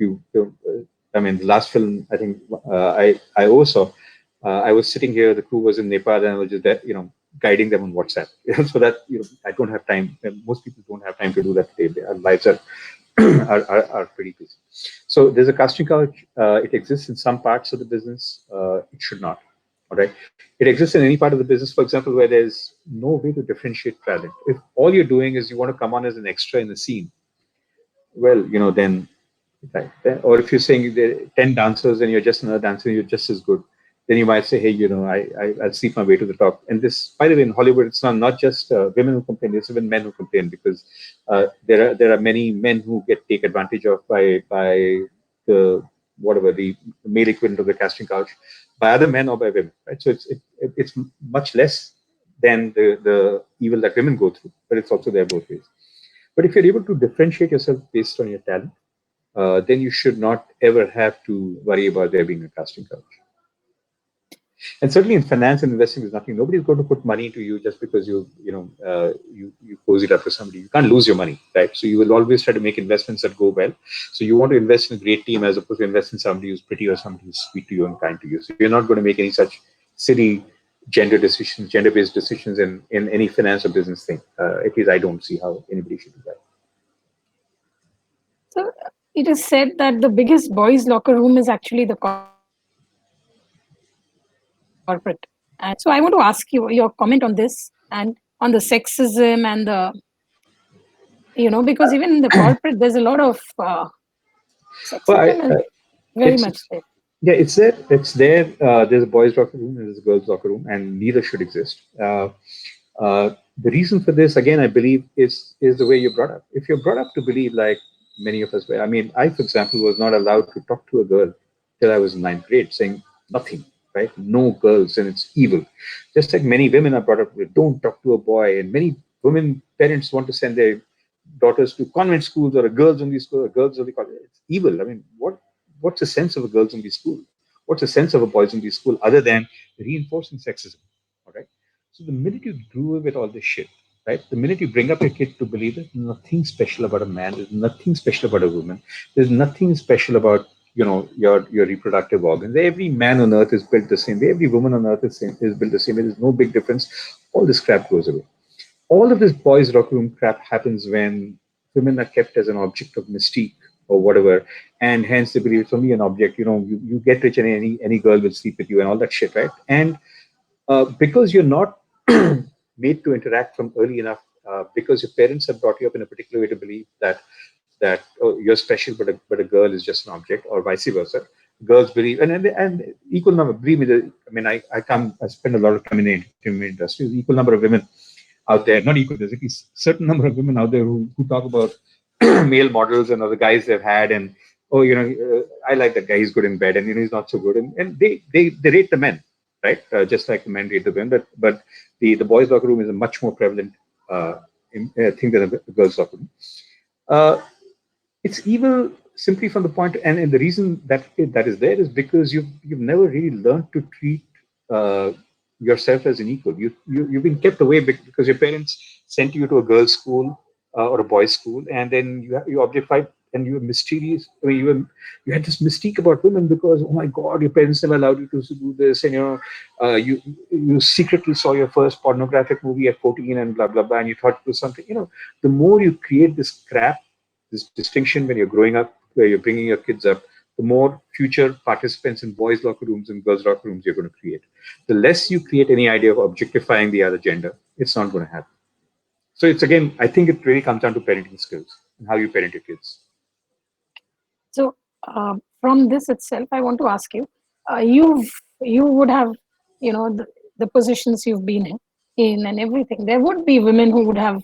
I mean, the last film I think I oversaw, I was sitting here, the crew was in Nepal, and I was just there, guiding them on WhatsApp. So that I don't have time. And most people don't have time to do that today. Our lives are are pretty busy. So there's a casting couch. It exists in some parts of the business. It should not. All right. It exists in any part of the business, for example, where there's no way to differentiate talent. If all you're doing is you want to come on as an extra in the scene, well, then right. Or if you're saying there are 10 dancers and you're just another dancer, you're just as good, then you might say, hey, I'll sleep my way to the top. And this, by the way, in Hollywood, it's not just women who complain, it's even men who complain because there are many men who get take advantage of by the whatever the male equivalent of the casting couch by other men or by women, right? So it's much less than the evil that women go through, but it's also there both ways. But if you're able to differentiate yourself based on your talent, then you should not ever have to worry about there being a casting couch. And certainly in finance and investing, there's nothing. Nobody's going to put money into you just because you pose it up to somebody. You can't lose your money, right? So you will always try to make investments that go well. So you want to invest in a great team as opposed to invest in somebody who's pretty or somebody who's sweet to you and kind to you. So you're not going to make any such silly gender-based decisions in any finance or business thing. At least I don't see how anybody should do that. So it is said that the biggest boys' locker room is actually the corporate. And so I want to ask you your comment on this and on the sexism and because even in the corporate, there's a lot of Well, sexism is very it's much it's there. yeah, it's there. It's there. There's a boys' locker room and there's a girls' locker room, and neither should exist. The reason for this, again, I believe, is the way you're brought up. If you're brought up to believe like many of us were, I mean, I, for example, was not allowed to talk to a girl till I was in ninth grade, saying nothing, right? No girls, and it's evil. Just like many women are brought up with, don't talk to a boy, and many women parents want to send their daughters to convent schools or a girls only school or girls only college. It's evil. I mean, what's the sense of a girls only school? What's the sense of a boys only school other than reinforcing sexism? All right. So the minute you grew with all this shit, right? The minute you bring up your kid to believe there's nothing special about a man, there's nothing special about a woman, there's nothing special about your reproductive organs. Every man on earth is built the same way. Every woman on earth is built the same way. There's no big difference. All this crap goes away. All of this boys' locker room crap happens when women are kept as an object of mystique or whatever, and hence they believe it's only an object. You get rich and any girl will sleep with you and all that shit, right? And because you're not made to interact from early enough, because your parents have brought you up in a particular way to believe that oh, you're special, but a girl is just an object, or vice versa. Girls believe, and equal number. Believe me, I mean, I spend a lot of time in the entertainment industry. There's equal number of women out there. Not equal. There's at least certain number of women out there who talk about male models and other guys they've had, and oh, I like that guy. He's good in bed, and he's not so good, and they rate the men, right? Just like the men rate the women, but the boys' locker room is a much more prevalent thing than the girls' locker room. Uh, it's evil simply from the point, and the reason that is there is because you've never really learned to treat uh, yourself as an equal. You've been kept away because your parents sent you to a girls' school or a boys' school, and then you objectified and you were mysterious. I mean, you had this mystique about women because oh my god, your parents never allowed you to do this, and you secretly saw your first pornographic movie at 14 and blah blah blah, and you thought it was something. The more you create this crap, this distinction when you're growing up, where you're bringing your kids up, the more future participants in boys' locker rooms and girls' locker rooms you're going to create. The less you create any idea of objectifying the other gender, it's not going to happen. So it's again, I think it really comes down to parenting skills and how you parent your kids. So, from this itself, I want to ask you: you would have, the positions you've been in and everything. There would be women who would have,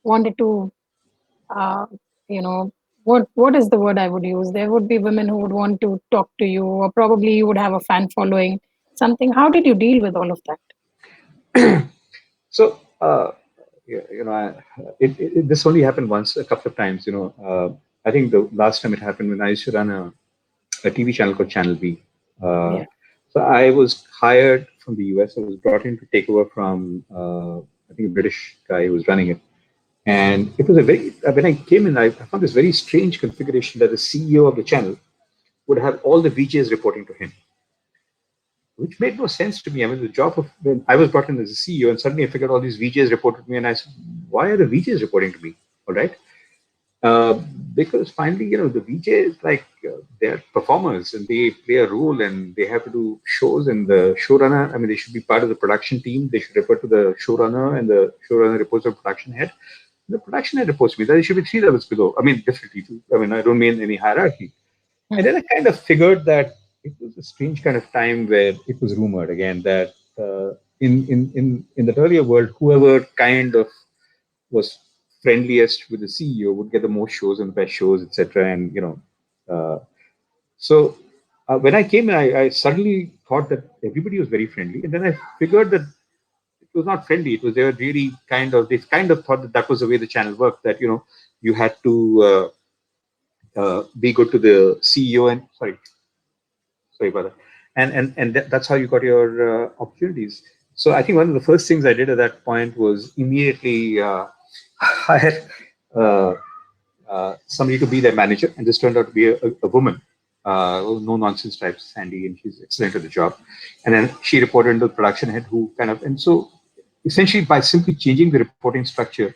wanted to, uh, you know, what is the word I would use? There would be women who would want to talk to you, or probably you would have a fan following. Something. How did you deal with all of that? So, this only happened once, a couple of times. I think the last time it happened when I used to run a TV channel called Channel B. Uh, Yeah. so I was hired from the US. I was brought in to take over from, I think, a British guy who was running it. And it was when I came in, I found this very strange configuration that the CEO of the channel would have all the VJs reporting to him, which made no sense to me. I mean, the job of when I was brought in as a CEO, and suddenly I figured all these VJs reported to me, and I said, "Why are the VJs reporting to me?" All right, uh, because finally, the VJs they're performers and they play a role and they have to do shows. And the showrunner, I mean, they should be part of the production team. They should report to the showrunner, and the showrunner reports to the production head. The production head reports to me. There should be three levels below. I mean, definitely. I mean, I don't mean any hierarchy. And Hmm. then I kind of figured that it was a strange kind of time where it was rumored again that in that earlier world, whoever kind of was friendliest with the CEO would get the most shows and the best shows, etc. And uh, so when I came in, I suddenly thought that everybody was very friendly, and then I figured that it was not friendly. It was they were really they kind of thought that that was the way the channel worked. That you had to be good to the CEO and sorry about that. And that's how you got your opportunities. So I think one of the first things I did at that point was immediately hire uh, somebody to be their manager, and this turned out to be a woman, no nonsense type, Sandy, and she's excellent at the job. And then she reported into the production head, who kind of, and so essentially by simply changing the reporting structure,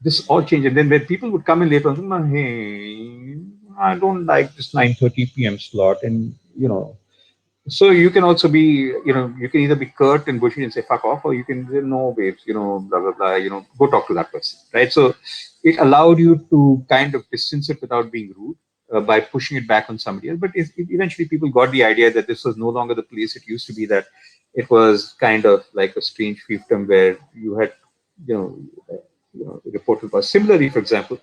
this all changed. And then when people would come in later on, hey, I don't like this 9:30 p.m. slot, and so you can also be, you can either be curt and bushy and say fuck off, or you can say no, babes, blah blah blah, go talk to that person, right? So it allowed you to kind of distance it without being rude by pushing it back on somebody else. But eventually, people got the idea that this was no longer the place it used to be. That it was kind of like a strange fiefdom where you had, you know, reported. Similarly, for example,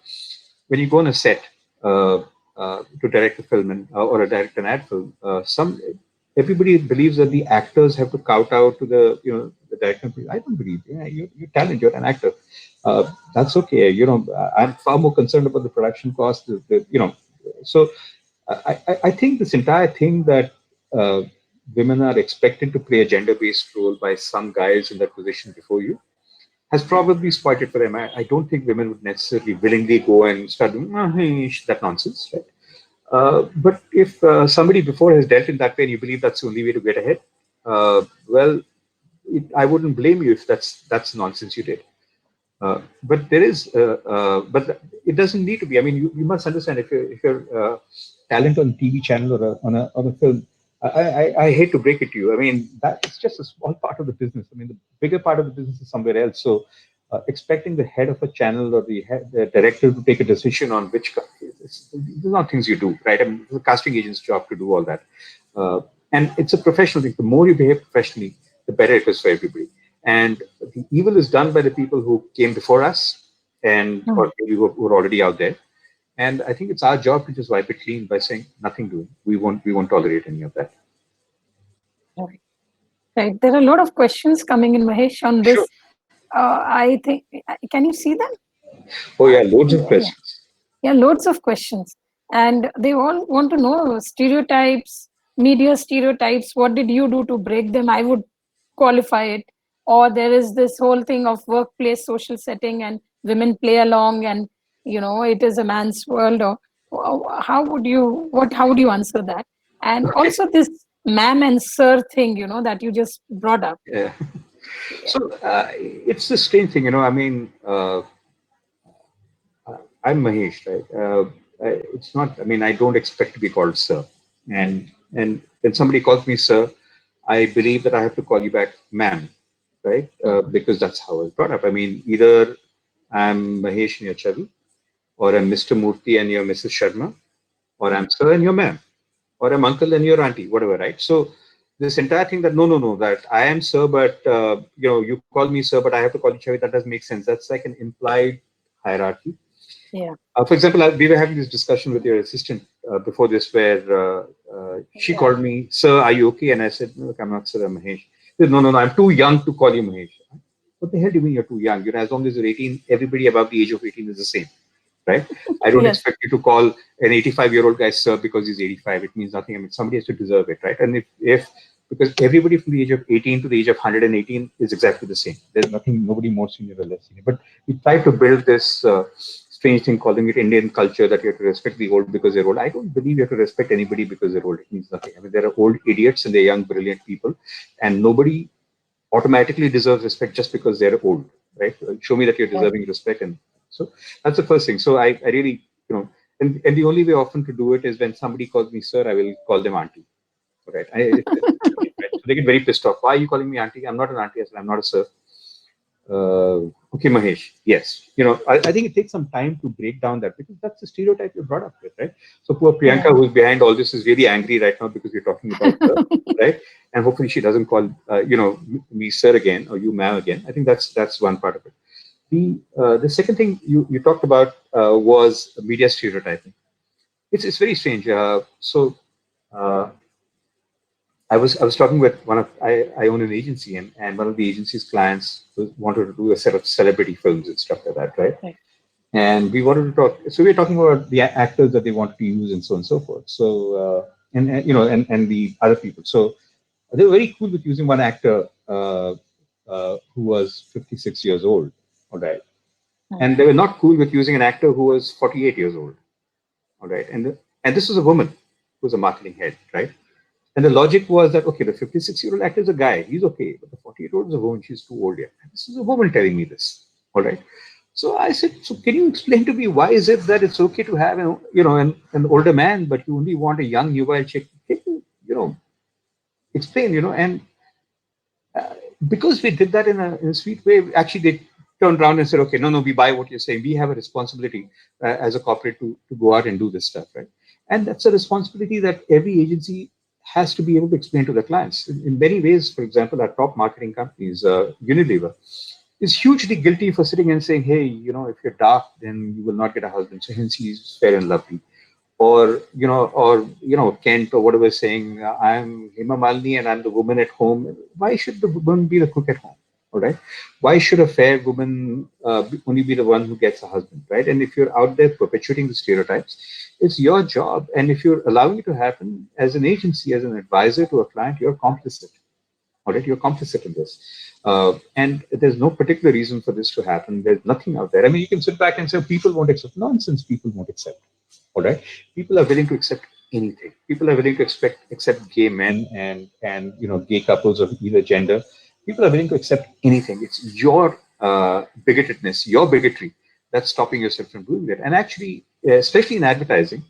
when you go on a set to direct a film or a direct an ad film, some everybody believes that the actors have to kowtow to the director. I don't believe. Yeah, you're talent. You're an actor. That's okay. I'm far more concerned about the production cost. So I think this entire thing that uh, women are expected to play a gender-based role by some guys in that position before you has probably spoiled it for them. I don't think women would necessarily willingly go and start doing that nonsense, right? But if somebody before has dealt in that way and you believe that's the only way to get ahead, well, I wouldn't blame you if that's nonsense you did. But there is, but it doesn't need to be. I mean, you must understand if you're talent on TV channel or on a film. I hate to break it to you. I mean, that is just a small part of the business. I mean, the bigger part of the business is somewhere else. So, expecting the head of a channel or the director to take a decision on which these are not things you do, right? I mean, it's a casting agent's job to do all that, uh, and it's a professional thing. The more you behave professionally, the better it is for everybody. And the evil is done by the people who came before us, and Mm. or maybe who are already out there. And I think it's our job to just wipe it clean by saying nothing doing. We won't tolerate any of that. Right. Right. There are a lot of questions coming in, Mahesh, on Sure. this. I think, can you see them? Oh yeah, loads of Yeah, questions. yeah, loads of questions. And they all want to know stereotypes, media stereotypes. What did you do to break them? I would qualify it. Or there is this whole thing of workplace social setting and women play along, and it is a man's world. Or how would you answer that? And Okay. also this ma'am and sir thing, that you just brought up. Yeah. Yeah. So it's the strange thing, I mean, I'm Mahesh, right? It's not. I mean, I don't expect to be called sir, and when somebody calls me sir, I believe that I have to call you back, ma'am, right? Because that's how I was brought up. I mean, either I'm Mahesh and you're Chavi, or I'm Mr. Murthy and you're Mrs. Sharma, or I'm sir and you're ma'am, or I'm uncle and you're auntie, whatever, right? So this entire thing that no, that I am sir, but you call me sir, but I have to call you Chavi. That doesn't make sense. That's like an implied hierarchy. Yeah. For example, we were having this discussion with your assistant before this, where she Yeah. called me, "Sir, are you okay?" And I said, "Look, I'm not Sir, I'm Mahesh." She said, no, I'm too young to call you Mahesh. What the hell do you mean you're too young? As long as you're 18, everybody above the age of 18 is the same, right? I don't Yes. expect you to call an 85-year-old guy sir because he's 85. It means nothing. I mean, somebody has to deserve it, right? And if because everybody from the age of 18 to the age of 118 is exactly the same. There's nothing, nobody more senior or less senior. But we try to build this strange thing, calling it Indian culture, that you have to respect the old because they're old. I don't believe you have to respect anybody because they're old. It means nothing. I mean, there are old idiots and they're young, brilliant people, and nobody automatically deserves respect just because they're old, right? Show me that you're Right. deserving respect. And so that's the first thing. So I really, and the only way often to do it is when somebody calls me sir, I will call them auntie, right? Right? So they get very pissed off. Why are you calling me auntie? I'm not an auntie. I said, I'm not a sir. Okay, Mahesh. Yes. I think it takes some time to break down that, because that's the stereotype you're brought up with, right? So poor Priyanka, Yeah. who's behind all this, is really angry right now because we're talking about her, right? And hopefully she doesn't call, me sir again or you ma'am again. I think that's one part of it. The second thing you talked about was media stereotyping. It's very strange. Uh, I was talking with I own an agency, and one of the agency's clients wanted to do a set of celebrity films and stuff like that, right? Right. And we wanted to talk. So we were talking about the actors that they wanted to use and so on and so forth. So and the other people. So they were very cool with using one actor who was 56 years old, all right, and they were not cool with using an actor who was 48 years old, all right, and this was a woman who was a marketing head, right? And the logic was that, okay, the 56-year-old actor is a guy, he's okay, but the 48-year-old is a woman, she's too old yet. And this is a woman telling me this, all right? So I said, so can you explain to me why is it that it's okay to have an older man, but you only want a young nubile chick? Can you, explain, and because we did that in a sweet way, actually they turned around and said, okay, no, we buy what you're saying. We have a responsibility as a corporate to go out and do this stuff, right? And that's a responsibility that every agency has to be able to explain to their clients. In many ways, for example, our top marketing companies, Unilever, is hugely guilty for sitting and saying, hey, if you're dark, then you will not get a husband. So hence he's fair and lovely. Or Kent or whatever, saying I'm Hema Malini and I'm the woman at home. Why should the woman be the cook at home? All right. Why should a fair woman only be the one who gets a husband? Right. And if you're out there perpetuating the stereotypes, it's your job. And if you're allowing it to happen as an agency, as an advisor to a client, you're complicit. All right, you're complicit in this. And there's no particular reason for this to happen. There's nothing out there. I mean, you can sit back and say people won't accept nonsense. People won't accept. All right, people are willing to accept anything. People are willing to accept gay men and gay couples of either gender. People are willing to accept anything. It's your bigotedness, your bigotry that's stopping yourself from doing that. And actually, especially in advertising,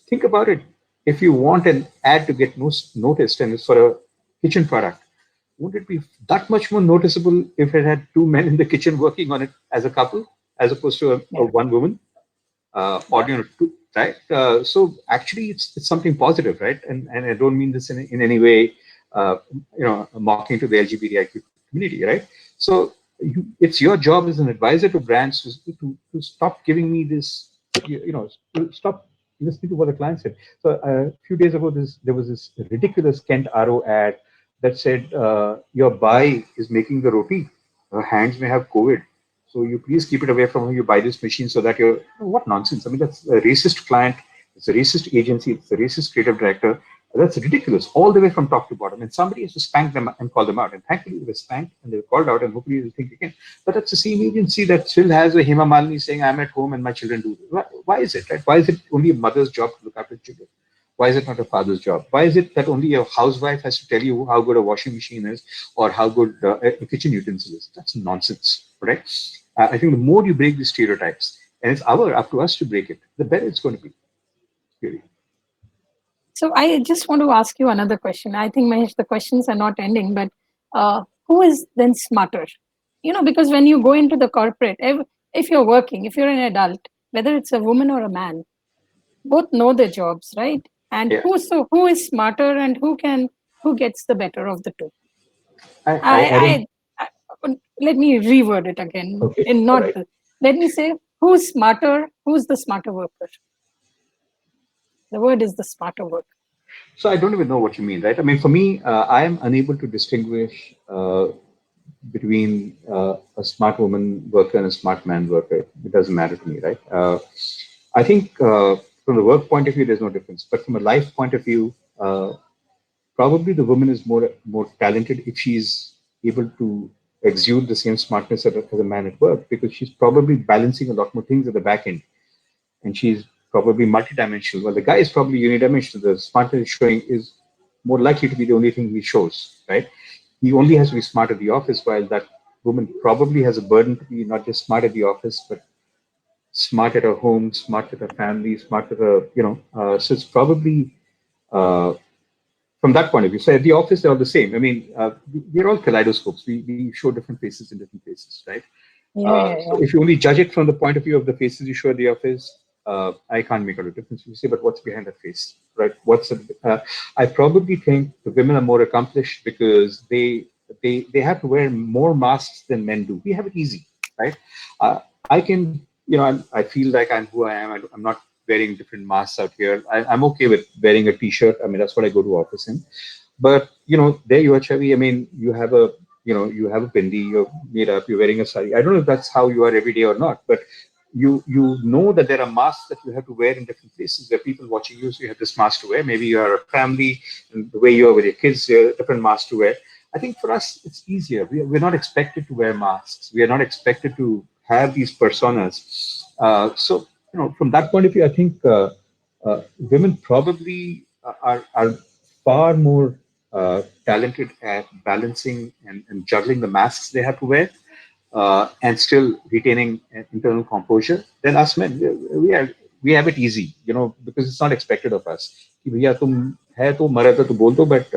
think about it. If you want an ad to get noticed and it's for a kitchen product, would it be that much more noticeable if it had two men in the kitchen working on it as a couple, as opposed to a Yeah. one woman? Yeah. Audio two, right? So actually, it's something positive, right? And I don't mean this in any way, mocking to the LGBTIQ community, right? So it's your job as an advisor to brands to stop giving me this, to stop listening to what the client said. So a few days ago, there was this ridiculous Kent RO ad that said, "Your bai is making the roti. Her hands may have COVID. So you please keep it away from her. You buy this machine so that you're what nonsense. I mean, that's a racist client. It's a racist agency. It's a racist creative director. That's ridiculous, all the way from top to bottom. And somebody has to spank them and call them out. And thankfully, they were spanked and they were called out, and hopefully they'll think again. But that's the same agency that still has a Hema Malini saying, "I'm at home and my children do this." Why is it, right? Why is it only a mother's job to look after children? Why is it not a father's job? Why is it that only a housewife has to tell you how good a washing machine is or how good a kitchen utensil is? That's nonsense, right? I think the more you break these stereotypes, and it's up to us to break it, the better it's going to be. Really. So I just want to ask you another question. I think, Mahesh, the questions are not ending, but who is then smarter? Because when you go into the corporate, if you're working, if you're an adult, whether it's a woman or a man, both know their jobs, right? And Yeah. who is smarter and who gets the better of the two? I don't. Let me reword it again. Okay. In All not right. the, let me say who's smarter, who's the smarter worker. The word is the smarter worker. So I don't even know what you mean, right? I mean, for me, I am unable to distinguish between a smart woman worker and a smart man worker. It doesn't matter to me, right? I think from the work point of view, there's no difference. But from a life point of view, probably the woman is more talented if she's able to exude the same smartness as a man at work, because she's probably balancing a lot more things at the back end, and she's probably multidimensional. Well, the guy is probably unidimensional. The smartness he's showing is more likely to be the only thing he shows, right? He only has to be smart at the office, while that woman probably has a burden to be not just smart at the office, but smart at her home, smart at her family, smart at her, so it's probably uh, from that point of view. So at the office, they're all the same. I mean, we're all kaleidoscopes. We show different faces in different places, right? Yeah, yeah, So yeah. if you only judge it from the point of view of the faces you show at the office, I can't make out a difference. You say, but what's behind that face, right? I probably think the women are more accomplished because they have to wear more masks than men do. We have it easy, right? I can, I feel like I'm who I am. I'm not wearing different masks out here. I'm okay with wearing a t-shirt. I mean, that's what I go to office in. But there you are, Chavi. I mean, you have a bindi, you're made up, you're wearing a sari. I don't know if that's how you are every day or not, but you know that there are masks that you have to wear in different places. There are people watching you, so you have this mask to wear. Maybe you are a family, and the way you are with your kids, you have a different mask to wear. I think for us, it's easier. We're not expected to wear masks. We are not expected to have these personas. So, from that point of view, I think women probably are far more talented at balancing and juggling the masks they have to wear, and still retaining an internal composure than us men. We have it easy, because it's not expected of us. कि भैया तुम है तो मरा था तो बोल दो, but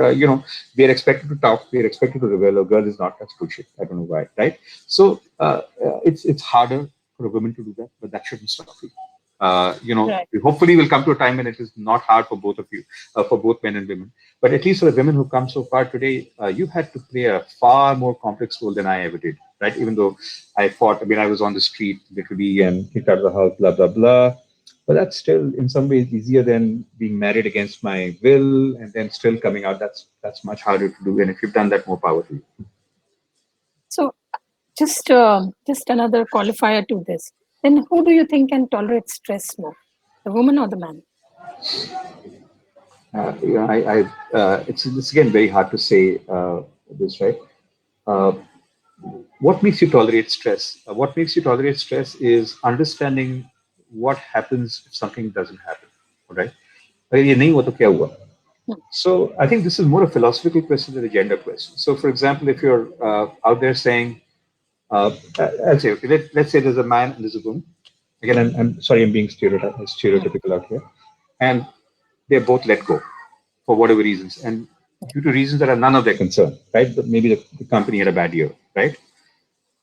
we are expected to talk, we are expected to rebel. A girl is not. That's bullshit. I don't know why, right? So it's harder for a woman to do that, but that shouldn't stop you. Right. We hopefully will come to a time when it is not hard for both of you, for both men and women. But at least for the women who come so far today, you had to play a far more complex role than I ever did, right? Even though I fought, I mean, I was on the street literally and kicked out of the house, blah, blah, blah. But that's still in some ways easier than being married against my will and then still coming out. That's much harder to do. And if you've done that, more power to you. So just another qualifier to this. Then who do you think can tolerate stress more, the woman or the man? It's again very hard to say. this, right? Uh, what makes you tolerate stress? What makes you tolerate stress is understanding what happens if something doesn't happen, right? ये नहीं हुआ तो क्या हुआ? So I think this is more a philosophical question than a gender question. So, for example, if you're out there saying, I'll say, okay, let's say there's a man and there's a woman. Again, I'm sorry, I'm being stereotypical out here, and they're both let go for whatever reasons, and due to reasons that are none of their concern, right? But maybe the company had a bad year, right?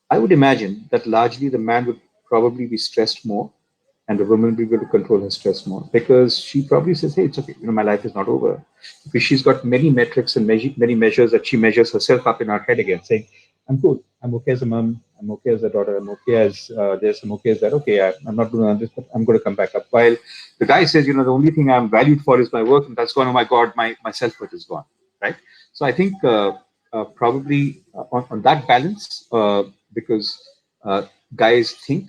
I would imagine that largely the man would probably be stressed more and the woman will be able to control her stress more because she probably says, hey, it's okay, my life is not over. Because she's got many metrics and many measures that she measures herself up in her head again, saying, I'm good. I'm okay as a mom. I'm okay as a daughter. I'm okay as this. I'm okay as that. Okay, I'm not doing this, but I'm going to come back up. While the guy says, the only thing I'm valued for is my work, and that's gone. Oh my God, my self worth is gone. Right. So I think probably on that balance, because guys think,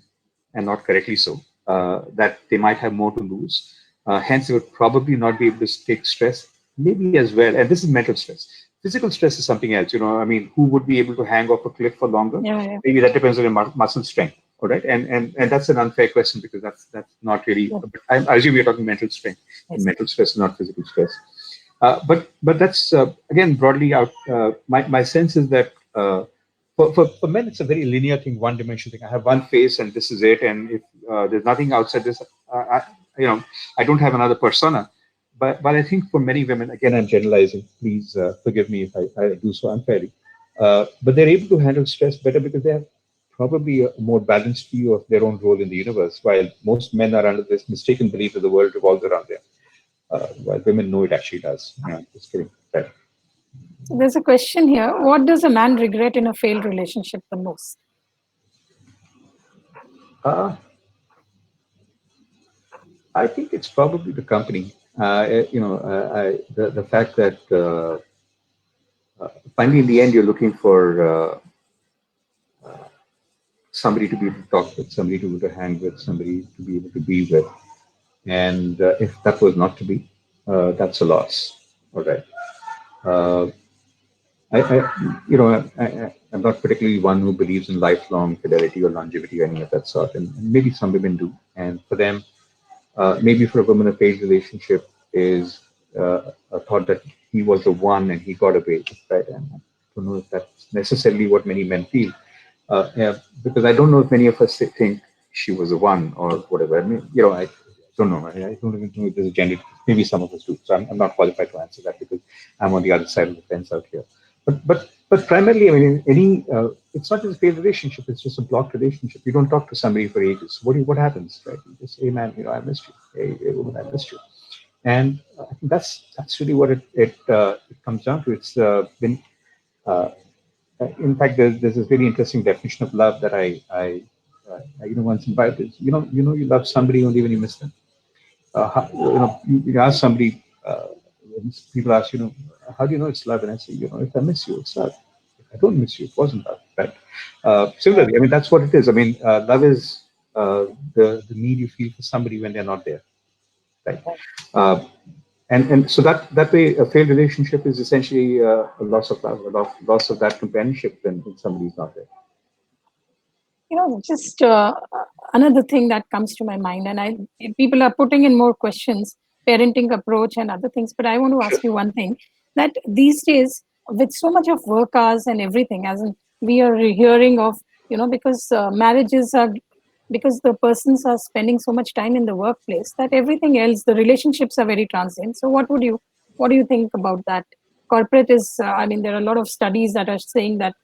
and not correctly so, that they might have more to lose. Hence, they would probably not be able to take stress, maybe as well. And this is mental stress. Physical stress is something else. I mean, who would be able to hang off a cliff for longer? Yeah, yeah. Maybe that depends on your muscle strength. All right, and that's an unfair question because that's not really. Yeah. I assume you're talking mental strength and Yes. mental stress, not physical stress. But that's again broadly out. My sense is that for men it's a very linear thing, one dimensional thing. I have one face and this is it, and if there's nothing outside this, you know, I don't have another persona. But I think for many women, again, I'm generalizing. Please forgive me if I do so unfairly. But they're able to handle stress better because they have probably a more balanced view of their own role in the universe, while most men are under this mistaken belief that the world revolves around them, while women know it actually does. Just kidding. Right. So there's a question here. What does a man regret in a failed relationship the most? Uh, I think it's probably the company. The fact that finally in the end you're looking for somebody to be able to talk with, somebody to be able to hang with, somebody to be able to be with, and if that was not to be, that's a loss. All right. Uh, I'm not particularly one who believes in lifelong fidelity or longevity or any of that sort, and maybe some women do. And for them, maybe for a woman, a failed relationship is a thought that he was the one and he got away, right? And I don't know if that's necessarily what many men feel, yeah, because I don't know if many of us think she was the one or whatever. I mean, I don't know. I don't even know if there's a gender. Maybe some of us do. So I'm not qualified to answer that because I'm on the other side of the fence out here. But primarily, I mean, it's not just a failed relationship. It's just a blocked relationship. You don't talk to somebody for ages. What happens, right? You just say, hey, man, I missed you. Hey, woman, I missed you. And I think that's really what it comes down to. It's been uh, in fact, there's this really interesting definition of love that I once invited. You love somebody only when you miss them. You ask somebody, when people ask, how do you know it's love? And I say, if I miss you, it's love. If I don't miss you, it wasn't love, right? Similarly, I mean, that's what it is. I mean, love is the need you feel for somebody when they're not there, right? Uh, and so that way, a failed relationship is essentially a loss of love, loss of that companionship when somebody's not there. Just another thing that comes to my mind, and people are putting in more questions, parenting approach and other things, but I want to Sure. ask you one thing, that these days with so much of work hours and everything, as in we are hearing of, because marriages are, because the persons are spending so much time in the workplace, that everything else, the relationships are very transient. So what do you think about that? Corporate is, I mean, there are a lot of studies that are saying that,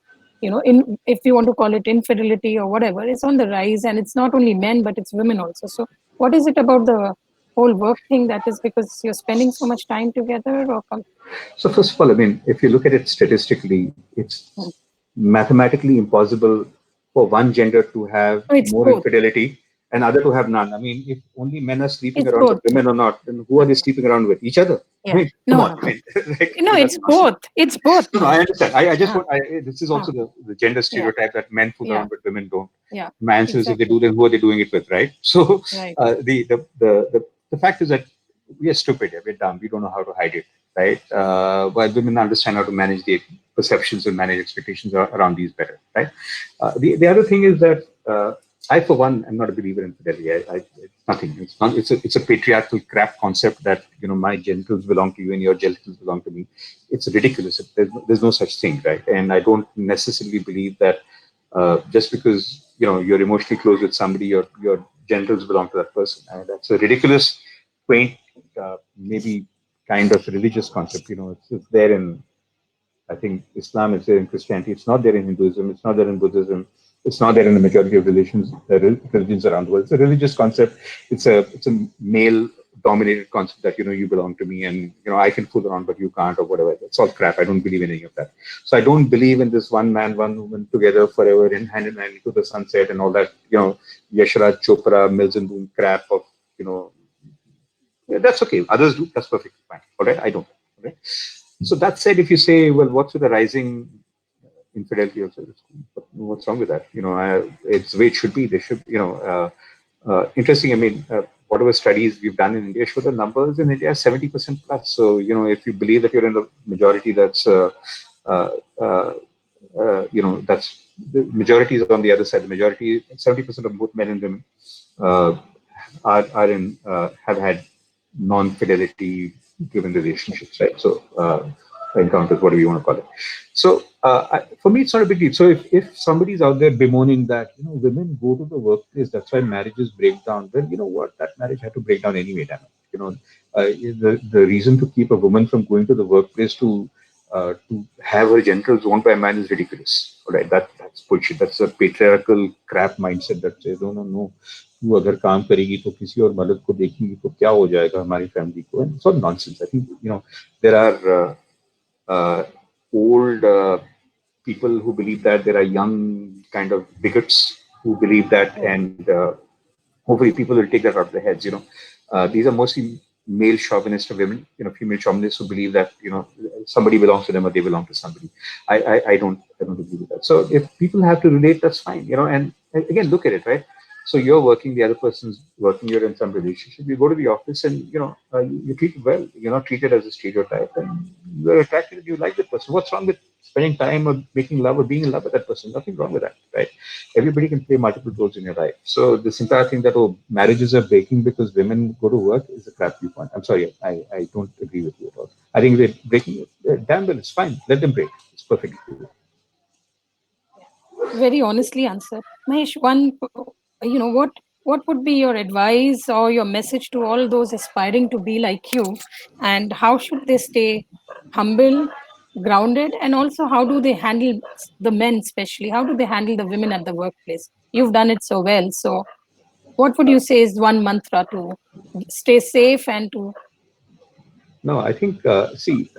in, if you want to call it infidelity or whatever, it's on the rise, and it's not only men but it's women also. So what is it about the whole work thing, that is because you're spending so much time together, or So first of all, I mean, if you look at it statistically, it's mathematically impossible for one gender to have no, it's more both. infidelity and other to have none. I mean, if only men are sleeping It's around both. with women or not, then who are they sleeping around with? Each other. I Yeah. mean, come No, on. no, I mean, like, no, it's that's nonsense. both. It's both, No, I Mahesh. understand. I just Ah, want. This is ah, also the gender yeah, stereotype that men fool yeah, around with women don't. yeah, My answer is if they exactly. do, then who are they doing it with, right? So Right. the fact is that we are stupid. We're dumb. We don't know how to hide it, right? While women understand how to manage it. perceptions and manage expectations around these better, right? The other thing is that I, for one, am not a believer in fidelity. It's nothing. It's not. It's a patriarchal crap concept that my genitals belong to you and your genitals belong to me. It's ridiculous. There's no such thing, right? And I don't necessarily believe that just because you're emotionally close with somebody, your genitals belong to that person. And that's a ridiculous, quaint, maybe kind of religious concept. It's there in, I think, Islam, is there in Christianity. It's not there in Hinduism. It's not there in Buddhism. It's not there in the majority of religions around the world. It's a religious concept. It's a male dominated concept that you belong to me, and I can fool around but you can't, or whatever. It's all crap. I don't believe in any of that. So I don't believe in this one man, one woman together forever in hand into the sunset and all that. Yashraj Chopra, Mills and Boone crap of you know yeah, that's okay. Others do. That's perfectly fine. All right. I don't. All right. So that said, if you say, well, what's with the rising infidelity of service? What's wrong with that? It's the way it should be. They should, interesting. I mean, whatever studies we've done in India show the numbers in India are 70% plus. So, if you believe that you're in the majority, uh, uh, that's the majority is on the other side. The majority, 70% of both men and women, uh, are in have had non-fidelity driven relationships, right? So encounters, whatever you want to call it. So for me, it's not a big deal. So if somebody's out there bemoaning that women go to the workplace, that's why marriages break down. Well, you know what? That marriage had to break down anyway. Damn it. The reason to keep a woman from going to the workplace to have her genitals owned by a man is ridiculous. All right, that's bullshit. That's a patriarchal crap mindset that says, no, no, no. तू अगर काम करेगी तो किसी और मर्द को देखेंगी तो क्या हो जाएगा हमारी फैमिली को and it's all nonsense. I think there are old people who believe that, there are young kind of bigots who believe that, Right. and hopefully people will take that out of their heads. These are mostly male chauvinists of women, female chauvinists who believe that somebody belongs to them or they belong to somebody. I don't agree with that. So if people have to relate, that's fine. And again, look at it, right? So you're working, the other person's working, you're in some relationship. You go to the office and you're treated well. You're not treated as a stereotype, and you're attracted and you like that person. What's wrong with spending time or making love or being in love with that person? Nothing wrong with that, right? Everybody can play multiple roles in your life. So this entire thing that marriages are breaking because women go to work is a crap viewpoint. I'm sorry, I don't agree with you at all. I think they're breaking. Damn well, it's fine. Let them break. It's perfectly cool. Very honestly answered. Mahesh, what would be your advice or your message to all those aspiring to be like you, and how should they stay humble, grounded, and also how do they handle the men, especially? How do they handle the women at the workplace? You've done it so well. So, what would you say is one mantra to stay safe and to No, I think see.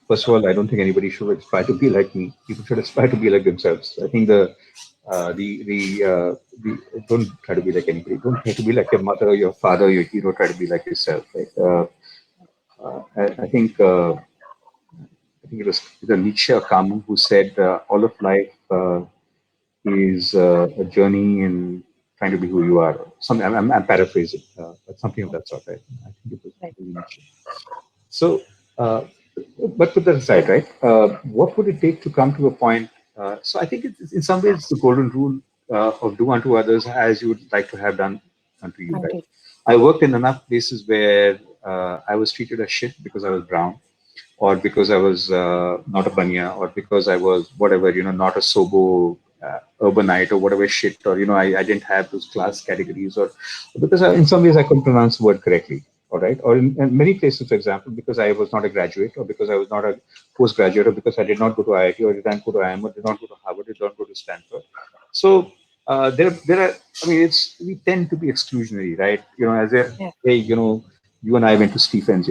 First of all, I don't think anybody should aspire to be like me. People should aspire to be like themselves. I think the don't try to be like anybody. Don't try to be like your mother, your father, your hero. Try to be like yourself. Right? I think it was either Nietzsche or Camus who said all of life is a journey in trying to be who you are. Something I'm paraphrasing, but something of that sort. Right? I think it was right, Nietzsche. So, but put that aside, right? What would it take to come to a point? So, I think it's in some ways the golden rule of do unto others as you would like to have done unto you, right? until I worked in enough places where I was treated as shit because I was brown, or because I was not a banya, or because I was whatever, not a sobo urbanite or whatever shit, or I didn't have those class categories, or because in some ways I couldn't pronounce the word correctly. All right, or in many places, for example, because I was not a graduate, or because I was not a postgraduate, or because I did not go to IIT, or did not go to IIM, or did not go to Harvard, did not go to Stanford. So there are. I mean, we tend to be exclusionary, right? As a yeah, hey, you and I went to Stephens,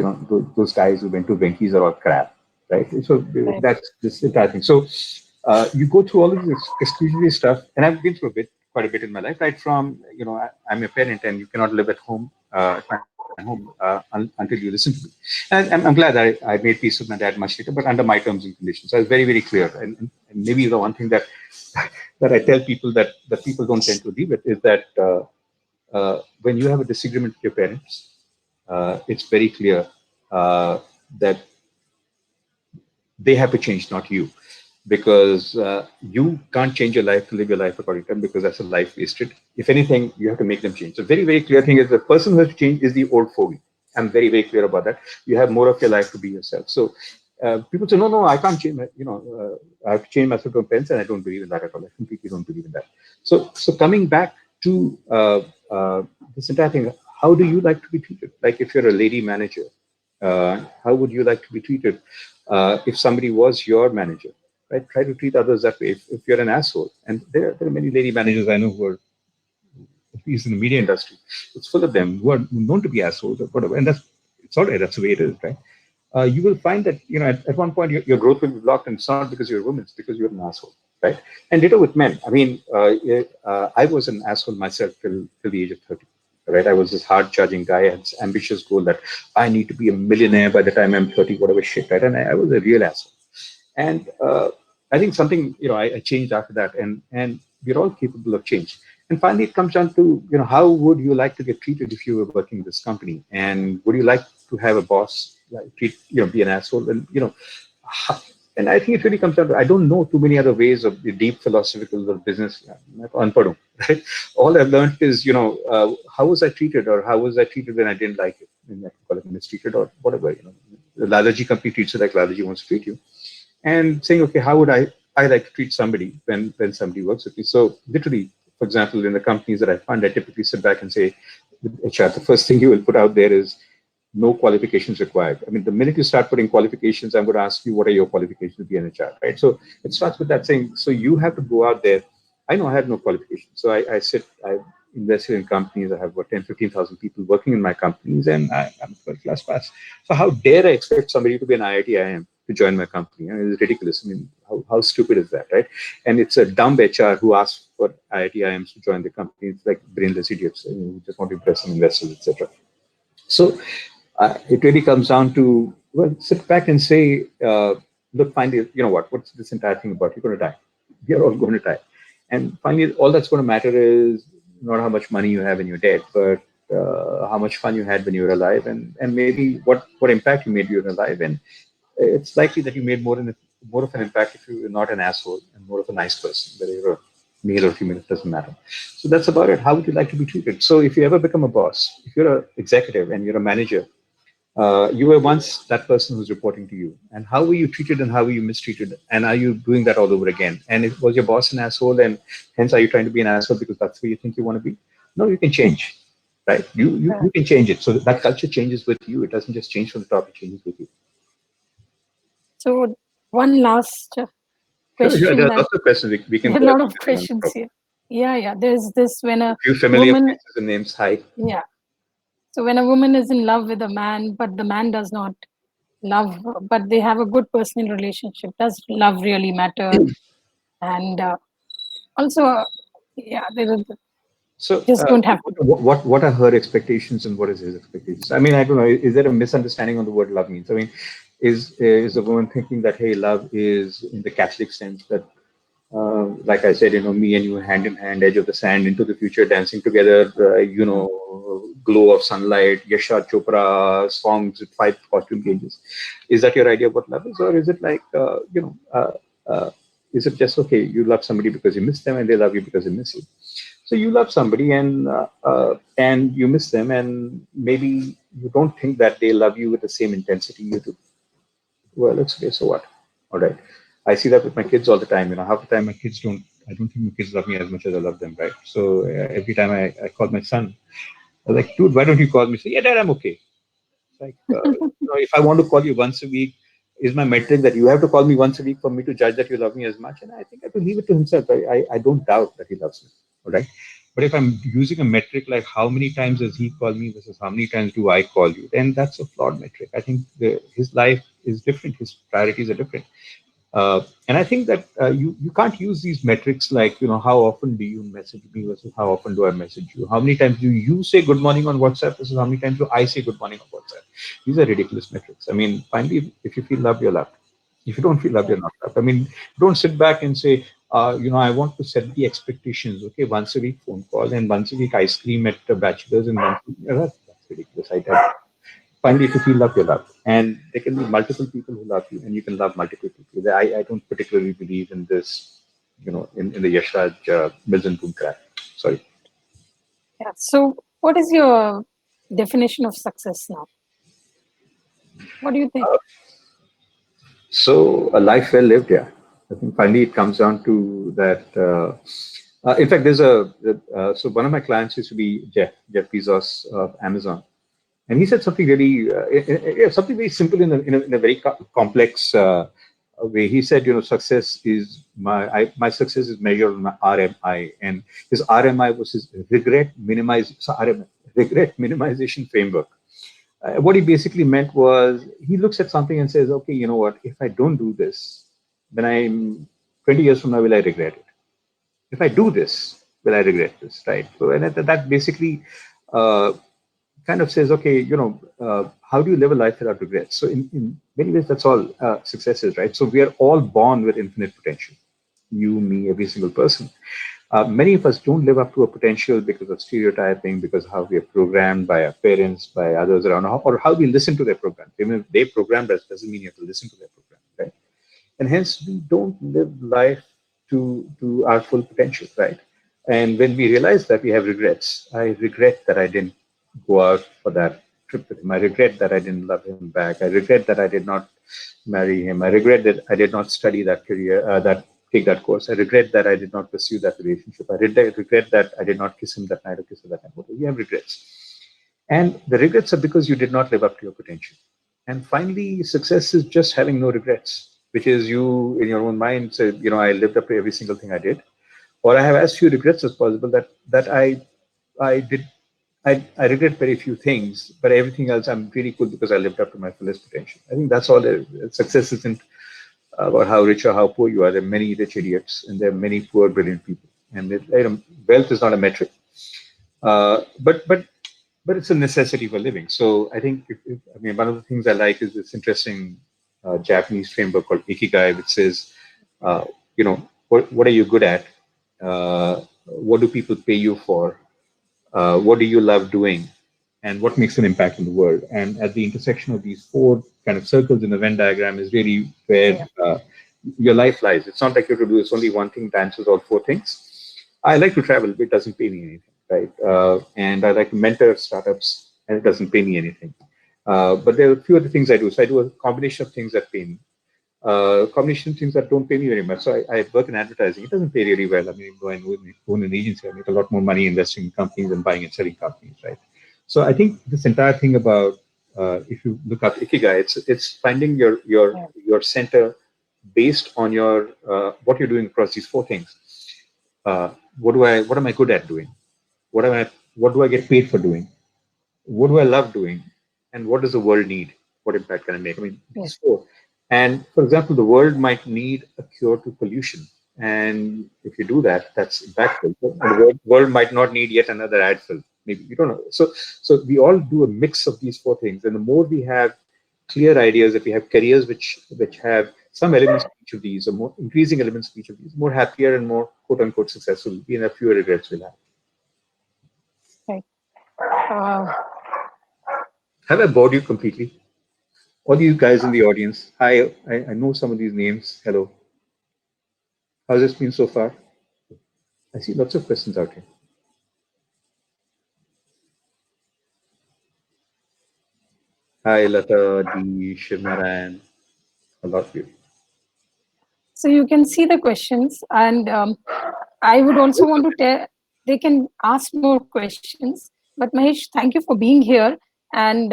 those guys who went to Venki's are all crap, right? So right, that's this entire thing. So you go through all of this exclusionary stuff, and I've been through quite a bit in my life, right? From, I'm a parent and you cannot live at home, at my home, until you listen to me. And I'm glad I made peace with my dad much later, but under my terms and conditions. So I was very, very clear. And maybe the one thing that that I tell people that people don't tend to agree with is that when you have a disagreement with your parents, it's very clear that they have to change, not you, because you can't change your life to live your life according to them, because that's a life wasted. If anything, you have to make them change. So very, very clear thing is the person who has to change is the old fogey. I'm very, very clear about that. You have more of your life to be yourself. So people say, no, no, I can't change. I have to change myself to a pence, and I don't believe in that at all. I completely don't believe in that. So coming back to this entire thing, how do you like to be treated? Like if you're a lady manager, how would you like to be treated if somebody was your manager? Right? Try to treat others that way. If you're an asshole, and there are many lady managers I know who are, at least in the media industry, it's full of them who are known to be assholes or whatever, and that's it's all right. That's the way it is, right? You will find that at one point your growth will be blocked, and it's not because you're a woman; it's because you're an asshole, right? And ditto with men. I mean, I was an asshole myself till the age of 30. Right, I was this hard-charging guy. I had this ambitious goal that I need to be a millionaire by the time I'm 30, whatever shit, right? And I was a real asshole. And I think something I changed after that, and we're all capable of change. And finally, it comes down to how would you like to get treated if you were working in this company, and would you like to have a boss like treat be an asshole, and how- and I think it really comes down to I don't know too many other ways of the deep philosophical or business. Unpadu, right? All I've learned is how was I treated, or how was I treated when I didn't like it, and I can call it mistreated or whatever. The Lalaji company treats you like Lalaji wants to treat you, and saying, okay, how would I like to treat somebody when somebody works with me? So literally, for example, in the companies that I fund, I typically sit back and say, with HR, the first thing you will put out there is no qualifications required. I mean, the minute you start putting qualifications, I'm going to ask you, what are your qualifications to be an HR, right? So it starts with that saying, so you have to go out there. I know I have no qualifications. So I invested in companies. I have about 10, 15,000 people working in my companies, and I'm a first class pass. So how dare I expect somebody to be an IIT IIM to join my company? I mean, it's ridiculous. I mean, how stupid is that, right? And it's a dumb HR who asks for IIT IIMs to join the company. It's like brainless idiots who just want to impress some investors, etc. So it really comes down to, well, sit back and say, look, finally, you know what? What's this entire thing about? You're going to die. We're all going to die. And finally, all that's going to matter is not how much money you have when you're dead, but how much fun you had when you were alive, and maybe what impact you made when you were alive. And it's likely that you made more of an impact if you're not an asshole and more of a nice person, whether you're a male or female, it doesn't matter. So that's about it. How would you like to be treated? So if you ever become a boss, if you're an executive and you're a manager, you were once that person who's reporting to you. And how were you treated and how were you mistreated? And are you doing that all over again? And if was your boss an asshole, and hence are you trying to be an asshole because that's where you think you want to be? No, you can change, right? You can change it. So that culture changes with you. It doesn't just change from the top, it changes with you. So one last Sure, sure. There question are that lots of questions. We can there are go a ahead lot with of this one. questions here. Yeah. There's this when A a few familiar woman, faces and names. Hi. yeah. So when a woman is in love with a man, but the man does not love her, but they have a good personal relationship, does love really matter? And also, yeah, they So, just don't have to. what are her expectations and what is his expectations? I mean, I don't know. Is there a misunderstanding on the word love means? I mean, is the woman thinking that, hey, love is in the Catholic sense that, like I said, me and you hand in hand, edge of the sand, into the future, dancing together, glow of sunlight, Yasha Chopra songs with 5 costume changes. Is that your idea of what love is, or is it like, is it just okay? You love somebody because you miss them, and they love you because they miss you. So you love somebody, and you miss them, and maybe you don't think that they love you with the same intensity you do. Well, it's okay. So what? All right. I see that with my kids all the time. Half the time my kids don't. I don't think my kids love me as much as I love them, right? So every time I call my son, I was like, dude, why don't you call me? Say, yeah, dad, I'm okay. It's like, if I want to call you once a week, is my metric that you have to call me once a week for me to judge that you love me as much? And I think I have to leave it to himself. I don't doubt that he loves me. All right. But if I'm using a metric like how many times does he call me versus how many times do I call you, then that's a flawed metric. I think his life is different. His priorities are different. And I think that you can't use these metrics like, how often do you message me versus how often do I message you? How many times do you say good morning on WhatsApp versus how many times do I say good morning on WhatsApp? These are ridiculous metrics. I mean, finally, if you feel loved, you're loved. If you don't feel loved, Yeah. you're not loved. I mean, don't sit back and say, I want to set the expectations. Okay, once a week phone call and once a week ice cream at the bachelor's and once a week, that's ridiculous. I finally, if you feel love, you're loved. And there can be multiple people who love you, and you can love multiple people. I don't particularly believe in this, in the Yashraj Mills and Boon crap. Sorry. Yeah. So, what is your definition of success now? What do you think? So a life well lived, yeah. I think finally it comes down to that. In fact, so one of my clients used to be Jeff Bezos of Amazon, and he said something really, something very simple in a very complex way. He said, success is my success is measured on my RMI, and his RMI was his regret minimization framework. What he basically meant was he looks at something and says, okay, you know what? If I don't do this, then I'm 20 years from now, will I regret it? If I do this, will I regret this? Right. So, and that basically uh, kind of says, okay, how do you live a life without regrets? So, in many ways, that's all success is, right? So, we are all born with infinite potential. You, me, every single person. Many of us don't live up to a potential because of stereotyping, because how we are programmed by our parents, by others around, or how we listen to their program. Even if they programmed us, doesn't mean you have to listen to their program, right? And hence we don't live life to our full potential, right? And when we realize that, we have regrets. I regret that I didn't go out for that trip with him. I regret that I didn't love him back. I regret that I did not marry him. I regret that I did not study that career, that take that course. I regret that I did not pursue that relationship. I regret that I did not kiss him that night or kiss her that night. We have regrets. And the regrets are because you did not live up to your potential. And finally, success is just having no regrets, which is you in your own mind say, I lived up to every single thing I did, or I have as few regrets as possible that I did. I regret very few things, but everything else I'm really cool because I lived up to my fullest potential. I think that's all. Success isn't about how rich or how poor you are. There are many rich idiots, and there are many poor, brilliant people. And wealth is not a metric. But it's a necessity for living. So I think I mean one of the things I like is this interesting Japanese framework called Ikigai, which says, uh, what are you good at? What do people pay you for? What do you love doing? And what makes an impact in the world? And at the intersection of these four kind of circles in the Venn diagram is really where Yeah. your life lies. It's not like you have to do this only one thing that answers all four things. I like to travel, but it doesn't pay me anything, right? And I like to mentor startups, and it doesn't pay me anything. But there are a few other things I do. So I do a combination of things that pay me, combination of things that don't pay me very much. So I work in advertising. It doesn't pay really well. I mean, go and own an agency. I make a lot more money investing in companies and buying and selling companies, right? So I think this entire thing about if you look up Ikigai, it's finding Yeah. your center based on your what you're doing across these four things. What am I good at doing? What do I get paid for doing? What do I love doing? And what does the world need? What impact can I make? I mean, Yeah. these four. And for example, the world might need a cure to pollution. And if you do that, that's impactful. But the world might not need yet another ad film. Maybe you don't know. So we all do a mix of these four things. And the more we have clear ideas, if we have careers which have some elements of each of these, or more increasing elements of each of these, more happier and more quote unquote successful, we have fewer regrets we'll have. Right. Uh, Have I bored you completely? All you guys in the audience, hi, I know some of these names. Hello. How's this been so far? I see lots of questions out here. Hi, Lata, D, Shivnaran, a lot of you. so you can see the questions, and I would also want to tell they can ask more questions. But Mahesh, thank you for being here. And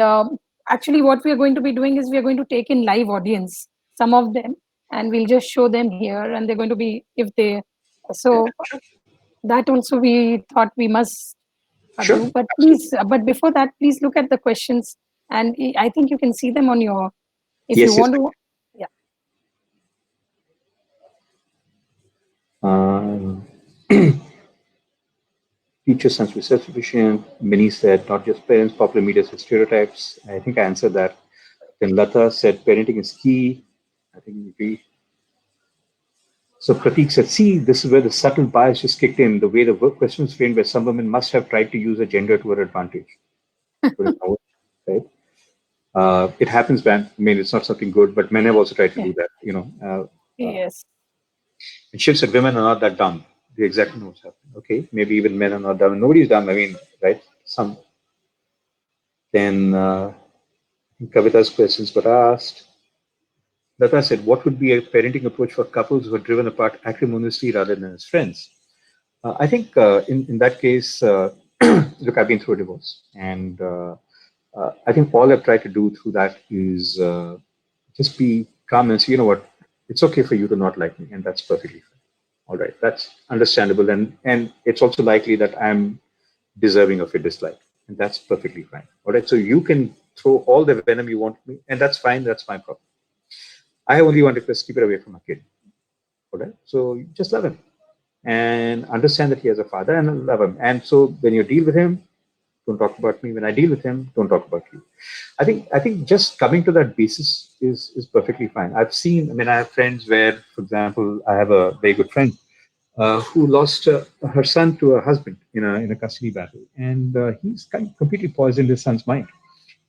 actually, what we are going to be doing is we are going to take in live audience, some of them, and we'll just show them here. And they're going to be if they Yeah, so sure. that also we thought we must Sure. do. But Absolutely. please, but before that, please look at the questions, and I think you can see them on your. If you Yes, yes. want to, yeah. Um, teacher sounds to be self-sufficient. Many said not just parents, popular media said stereotypes. I think I answered that. Then Lata said parenting is key. I think we agree. So Pratik said, see, this is where the subtle bias just kicked in. The way the work question was framed, where some women must have tried to use a gender to her advantage. Right? It happens, man. I mean, it's not something good, but men have also tried to Yeah. do that. Yes. And Shiv said women are not that dumb. They exactly know what's happening. Okay, maybe even men are not dumb. Nobody's dumb. I mean, right? Some. Then Kavita's questions were asked. Lata said, "What would be a parenting approach for couples who are driven apart acrimoniously rather than as friends?" I think in that case, look, I've been through a divorce, and I think all I've tried to do through that is just be calm and say, you know what, it's okay for you to not like me, and that's perfectly fine. All right, that's understandable, and it's also likely that I'm deserving of a dislike, and that's perfectly fine. All right, so you can throw all the venom you want me, and that's fine. That's my problem. I have only one request: keep it away from my kid. All right, so just love him and understand that he has a father and love him. And so when you deal with him, don't talk about me. When I deal with him, don't talk about you. I think just coming to that basis is perfectly fine. I've seen. I mean, I have friends where, for example, I have a very good friend who lost her son to a husband in a custody battle, and he's completely poisoned his son's mind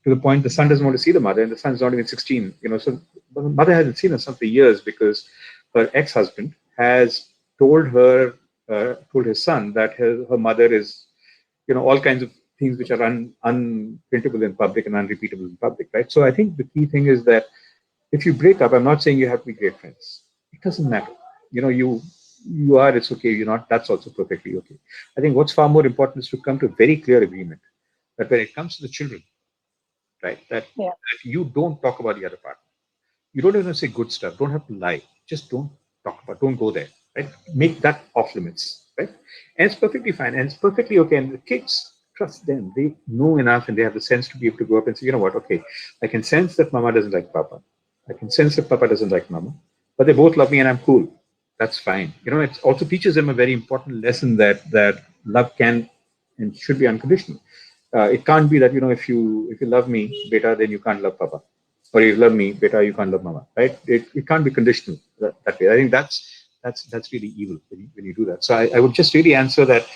to the point the son doesn't want to see the mother, and the son's not even 16. So the mother hasn't seen her son for years because her ex-husband has told his son that her mother is, all kinds of things which are unprintable in public and unrepeatable in public, right? So I think the key thing is that if you break up, I'm not saying you have to be great friends. It doesn't matter. You are, it's okay. You're not, that's also perfectly okay. I think what's far more important is to come to a very clear agreement that when it comes to the children, right, Yeah. that you don't talk about the other part. You don't even say good stuff. Don't have to lie. Just don't talk about. Don't go there. Right? Make that off limits. Right? And it's perfectly fine. And it's perfectly okay. And the kids trust them. They know enough, and they have the sense to be able to go up and say, you know what? Okay, I can sense that Mama doesn't like Papa. I can sense that Papa doesn't like Mama. But they both love me, and I'm cool. That's fine. It also teaches them a very important lesson that love can and should be unconditional. It can't be that if you love me, beta, then you can't love Papa, or you love me, beta, you can't love mama, right? It can't be conditional that way. I think that's really evil when you do that. So I would just really answer that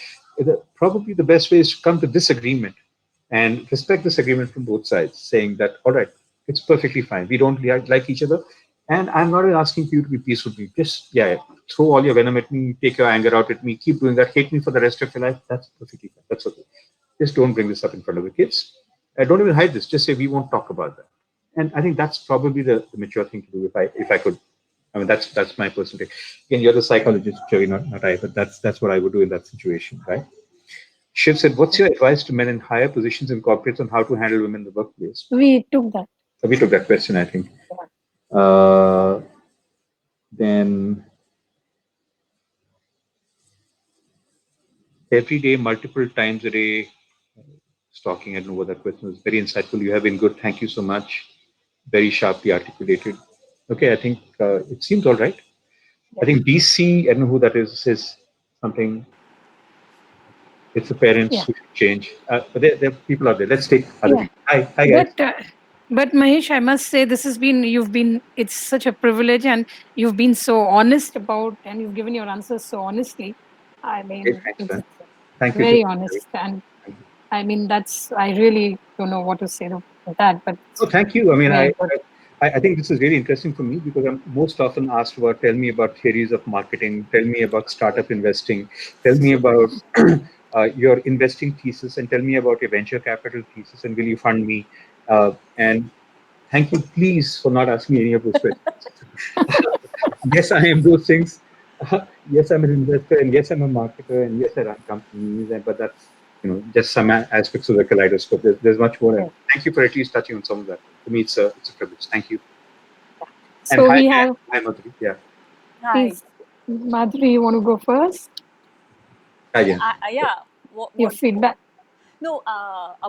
probably the best way is to come to this agreement and respect this agreement from both sides, saying that, all right, it's perfectly fine. We don't like each other. And I'm not asking for you to be peaceful with me. Just, yeah, throw all your venom at me, take your anger out at me, keep doing that, hate me for the rest of your life. That's perfectly fine. That's okay. Just don't bring this up in front of the kids. Don't even hide this. Just say we won't talk about that. And I think that's probably the mature thing to do. If I could, I mean that's my personal take. Again, you're the psychologist, Jerry, not I, but that's what I would do in that situation, right? Shiv said, "What's your advice to men in higher positions in corporates on how to handle women in the workplace?" We took that. We took that question, I think. Yeah. Uh, then every day, multiple times a day, stalking. I don't know what that question was. Very insightful. You have been good. Thank you so much. Very sharply articulated. Okay, I think it seems all right. I Yeah. think DC, I don't know who that is, says something. It's the parents Yeah. who should change. But there are people out there. Let's take other Yeah. people. Hi guys. But Mahesh, I must say this has been you've been it's such a privilege, and you've been so honest about, and you've given your answers so honestly. I Hey, mean, thanks, it's man. Thank you so very much. honest, and Thank you. I mean that's I really don't know what to say to that, but Oh, thank you. I mean, very good. I think this is really interesting for me because I'm most often asked about tell me about theories of marketing, tell me about startup investing, tell me about your investing thesis, and tell me about your venture capital thesis, and will you fund me? And thank you, please, for not asking me any of those questions. Yes, I am those things. Yes, I'm an investor, and yes, I'm a marketer, and yes, I run companies. But that's just some aspects of the kaleidoscope. There's much more. And Yeah. thank you for at least touching on some of that. For me, it's a privilege. Thank you. And So hi, we Jen. have Hi, Madhuri. Yeah, Hi. please, Madhuri, you want to go first? hi, Jen. Yeah. What? Your What? feedback. No.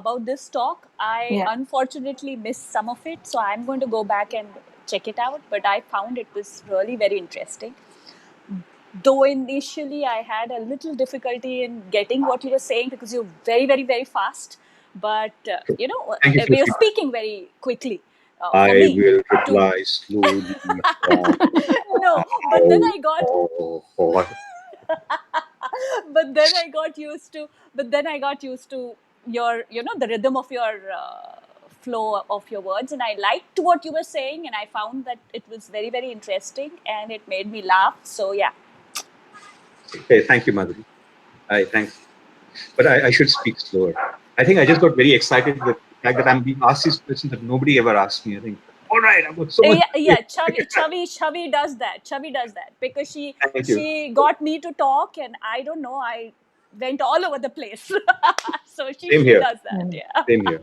About this talk, I Yeah. unfortunately missed some of it, so I'm going to go back and check it out. But I found it was really very interesting. Though initially I had a little difficulty in getting what you were saying because you're very, very, very fast. But Thank you for the we are feedback. speaking very quickly. For I me, will to reply slowly from no. But then out I got of but then I got used to your the rhythm of your flow of your words, and I liked what you were saying, and I found that it was very, very interesting, and it made me laugh. So yeah. Okay, thank you, Madhuri. Thanks. But I should speak slower. I think I just got very excited with the fact that I'm being asked these questions that nobody ever asked me. I think, all right, I've got so much. Yeah, yeah. Chavi does that. Chavi does that because Thank you. she got me to talk, and I don't know, I went all over the place. So Same she here. does that. Mm. Yeah. Same here.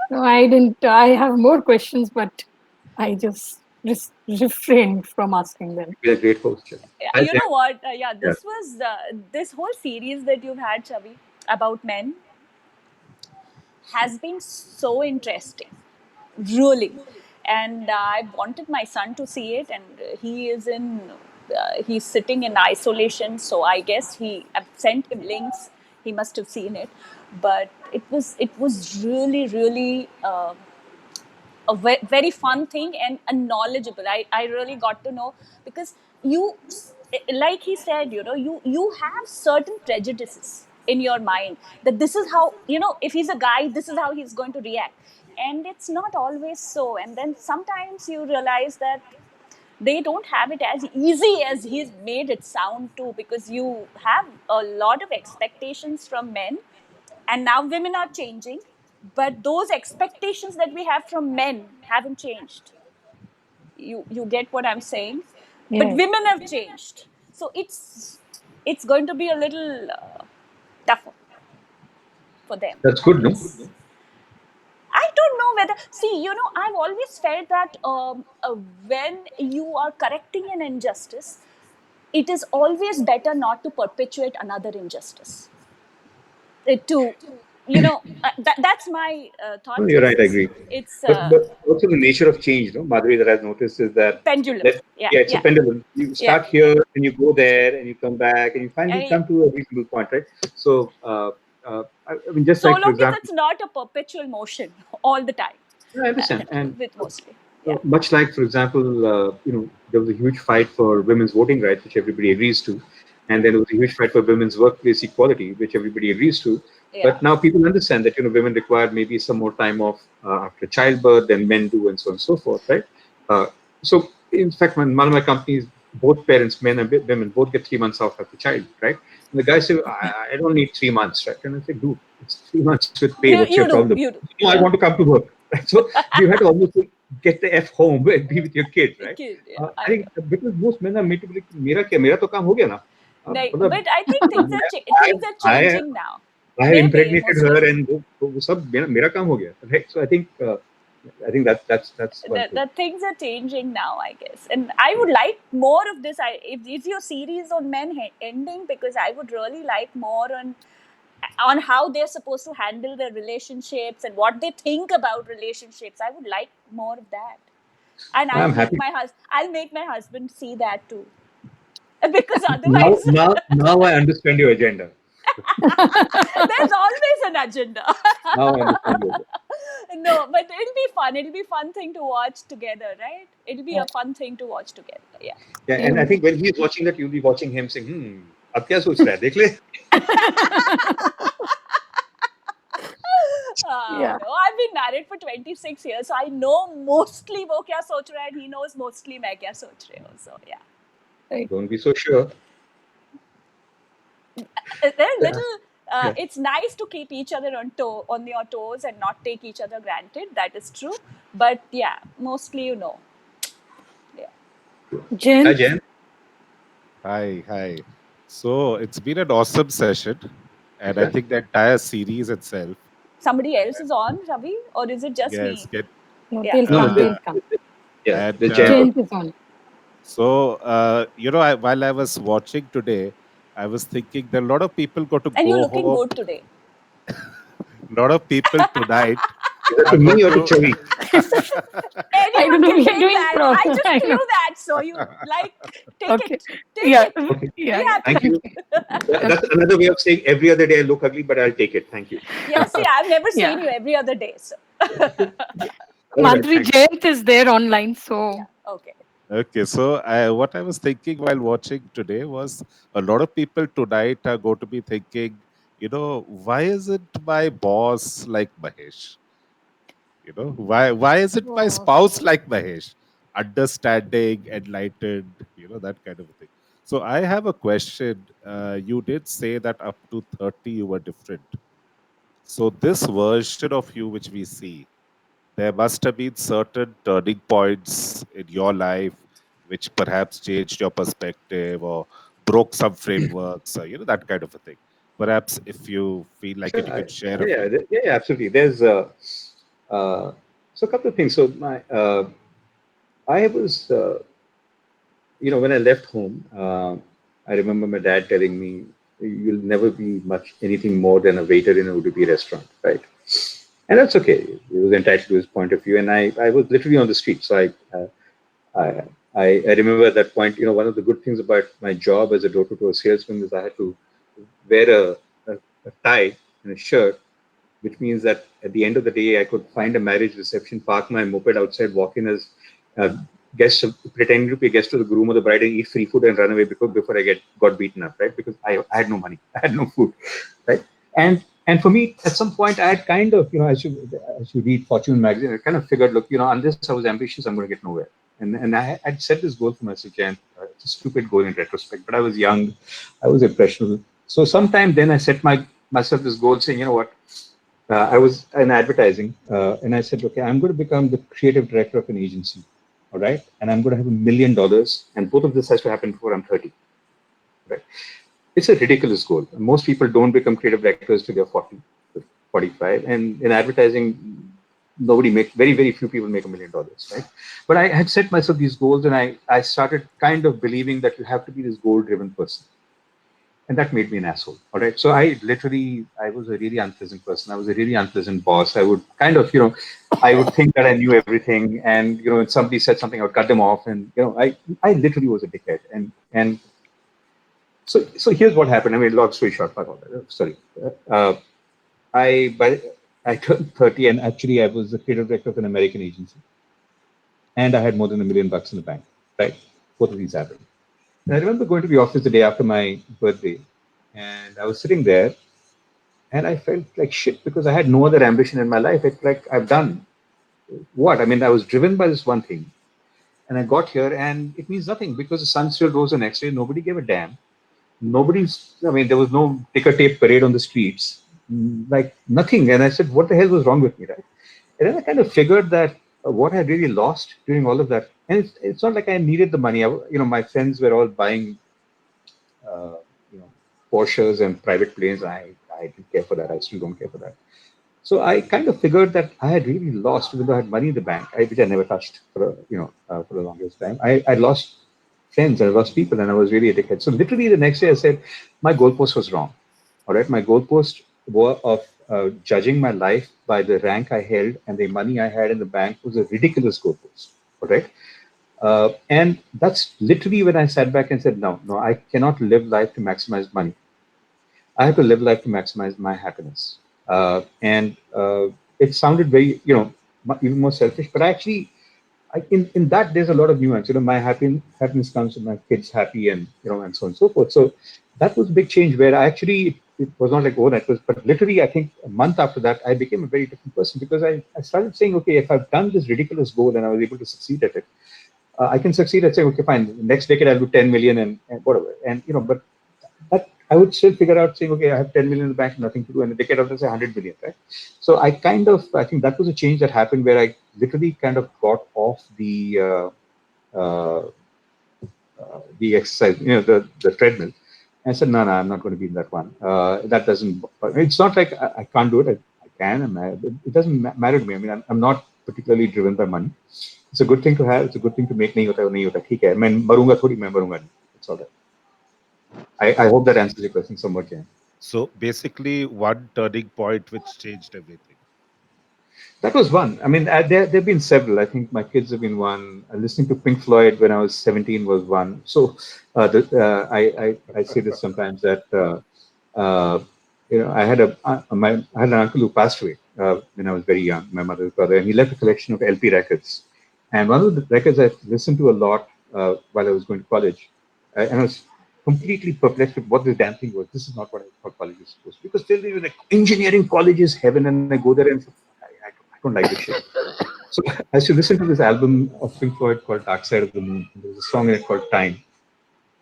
No, I didn't. I have more questions, but I just refrained from asking them. You've been a great host, Chavi. Yeah, Hi, you Jen. know what? Yeah, Yeah. this was this whole series that you've had, Chavi, about men has been so interesting, really. And I wanted my son to see it, and he is in. He's sitting in isolation, so I guess I've sent him links. He must have seen it, but it was really, really a very fun thing, and knowledgeable. I really got to know, because you, like he said, you have certain prejudices in your mind, that this is how, if he's a guy, this is how he's going to react, and it's not always so. And then sometimes you realize that they don't have it as easy as he's made it sound too, because you have a lot of expectations from men, and now women are changing, but those expectations that we have from men haven't changed. You get what I'm saying? But Yes. women have changed, so it's going to be a little tougher for them, That's I good, no? guess. I don't know whether, see, I've always felt that when you are correcting an injustice, it is always better not to perpetuate another injustice. To, that's my No, thought you're right. I process. agree. It's But also the nature of change, no, Madhuri, that I've noticed is that pendulum. let Yeah, yeah, it's a yeah, pendulum. You yeah. start here and you go there and you come back and you finally I, come to a reasonable point, right? So, I mean, just so like for long as example, it's not a perpetual motion all the time, I understand, and with mostly. Yeah, much like, for example, there was a huge fight for women's voting rights, which everybody agrees to, and then there was a huge fight for women's workplace equality, which everybody agrees to. yeah. But now people understand that women require maybe some more time off after childbirth than men do, and so on and so forth, right? Uh, so, in fact, when one of my companies, both parents, men and women, both get 3 months off after child, right? And the guy said, I don't need 3 months, right? And I said, dude, it's 3 months with pay. What's your You do, problem? you do. No, I Yeah. want to come to work. Right? So you had to almost get the f home and be with your kids, right? Kid, yeah, I I think know. because most men are made to be like, मेरा क्या मेरा तो काम हो गया ना. Like, मतलब but I think I things are I changing now. I have Maybe impregnated mostly. her and वो सब मेरा काम हो गया, right? So I think that's one thing. The things are changing now, I guess, and I would like more of this. If your series on men ending, because I would really like more on how they're supposed to handle their relationships and what they think about relationships. I would like more of that, and I'm happy. I'll make my husband see that too, because Now otherwise now now I understand your agenda. there's always an agenda. Now I understand your agenda. No, but it'll be fun. It'll be a fun thing to watch together, right? It'll be Yeah. a fun thing to watch together. Yeah. Yeah, and I You. think when he's watching that, you'll be watching him saying, अब क्या सोच रहा है देख ले. Yeah. No, I've been married for 26 years, so I know mostly वो क्या सोच रहा है, and he knows mostly मैं क्या सोच रही हूँ. So yeah, Right. Don't be so sure. they're Yeah. little. Yeah. It's nice to keep each other on your toes and not take each other granted. That is true. But yeah, mostly Yeah. Hi, Jen. Jen. Hi, hi. So it's been an awesome session, and I Okay. think the entire series itself. Somebody else is on, Ravi, or is it just Yes, me? get No, Yeah. they'll No, come. uh, They'll come. yeah, and the Jen. Jen is on. so while I was watching today, I was thinking that a lot of people got to And you're go looking home. good today. A lot of people tonight Is that are to going me or to to. Chavi? I don't Anyone know. can We are take doing that. pro. I just I threw know. that, so you like take Okay. it. Take Yeah. it. Okay. Be Yeah. Yeah. happy. Thank you. Okay. That's Okay. another way of saying every other day I look ugly, but I'll take it. Thank you. Yeah, see, I've never seen Yeah. you every other day. So All right. Madhuri Thank you. Jayant is there online. So yeah, okay. Okay, so what I was thinking while watching today was a lot of people tonight are going to be thinking, why isn't my boss like Mahesh? You know, why isn't my Oh, spouse like Mahesh? Understanding, enlightened, that kind of a thing. So I have a question. You did say that up to 30 you were different. So this version of you which we see, there must have been certain turning points in your life which perhaps changed your perspective or broke some frameworks, or, that kind of a thing. Perhaps if you feel like Sure. it, you can share a Yeah, few. yeah, absolutely. There's so a couple of things. So I was when I left home, I remember my dad telling me, "You'll never be much anything more than a waiter in a Udupi restaurant, right?" And that's okay. He was entitled to his point of view, and I was literally on the street. So I, I remember at that point, one of the good things about my job as a door-to-door salesman is I had to wear a tie and a shirt, which means that at the end of the day, I could find a marriage reception, park my moped outside, walk in as a guest, pretending to be a guest of the groom or the bride, and eat free food and run away before I got beaten up, right? Because I had no money, I had no food, right? And for me, at some point, I had kind of, as you read Fortune magazine, I kind of figured, look, unless I was ambitious, I'm going to get nowhere. And I'd set this goal for myself, and it's a stupid goal in retrospect, but I was young, I was impressionable. So sometime then I set myself this goal saying, you know what, I was in advertising, and I said, okay, I'm going to become the creative director of an agency, all right? And I'm going to have $1 million, and both of this has to happen before I'm 30, right? It's a ridiculous goal. Most people don't become creative directors till they're 40, 45, and in advertising, very, very few people make $1 million, right? But I had set myself these goals, and I started kind of believing that you have to be this goal-driven person, and that made me an asshole. All right. So I was a really unpleasant person. I was a really unpleasant boss. I would kind of, I would think that I knew everything. And, when somebody said something, I would cut them off. And, I literally was a dickhead. And so here's what happened. I mean, long story short, sorry. Uh, by I turned 30, and actually I was the creative director of an American agency. And I had more than $1 million in the bank, right? Both of these happened. And I remember going to the office the day after my birthday, and I was sitting there, and I felt like shit because I had no other ambition in my life. It's like I've done what? I mean, I was driven by this one thing, and I got here, and it means nothing because the sun still rose the next day. Nobody gave a damn. I mean, there was no ticker tape parade on the streets, like nothing. And I said, what the hell was wrong with me, right? And then I kind of figured that what I really lost during all of that, and it's not like I needed the money. My friends were all buying, uh, you know, Porsches and private planes. I didn't care for that. I still don't care for that. So I kind of figured that I had really lost, even though I had money in the bank, which I never touched for the longest time. I lost friends, I lost people, and I was really a dickhead. So literally the next day, I said my goalpost was wrong. All right, my goalpost were of judging my life by the rank I held and the money I had in the bank was a ridiculous goalpost. All right, and that's literally when I sat back and said, no, no, I cannot live life to maximize money. I have to live life to maximize my happiness. And it sounded very, even more selfish, but actually, in that there's a lot of nuance. My happiness comes from my kids happy, and and so on and so forth. So that was a big change where it was not like overnight, but literally I think a month after that I became a very different person because I started saying, okay, if I've done this ridiculous goal and I was able to succeed at it, I can succeed at saying, okay, fine, next decade I'll do 10 million and whatever. And, but I would still figure out saying, okay, I have 10 million in the bank, nothing to do. And the decade after, say 100 million, right? So I think that was a change that happened where I literally kind of got off uh, the exercise, the treadmill. And I said, no, no, I'm not going to be in that one. That doesn't, it's not like I can't do it. I can, it doesn't matter to me. I mean, I'm not particularly driven by money. It's a good thing to have. It's a good thing to make नहीं होता है नहीं होता ठीक है मैं मरूंगा थोड़ी मैं मरूंगा नहीं. It's all right. I hope that answers your question somewhat, Jan. So basically, one turning point which changed everything. That was one. I mean, there've been several. I think my kids have been one. Listening to Pink Floyd when I was 17 was one. So I say this sometimes that I had an uncle who passed away when I was very young, my mother's brother, and he left a collection of LP records. And one of the records I listened to a lot while I was going to college, and I was completely perplexed with what this damn thing was. This is not what I thought college was supposed to be. Because still, like, engineering college is heaven, and I go there and Don't like this shit. So I used to listen to this album of Pink Floyd called Dark Side of the Moon. There's a song in it called Time,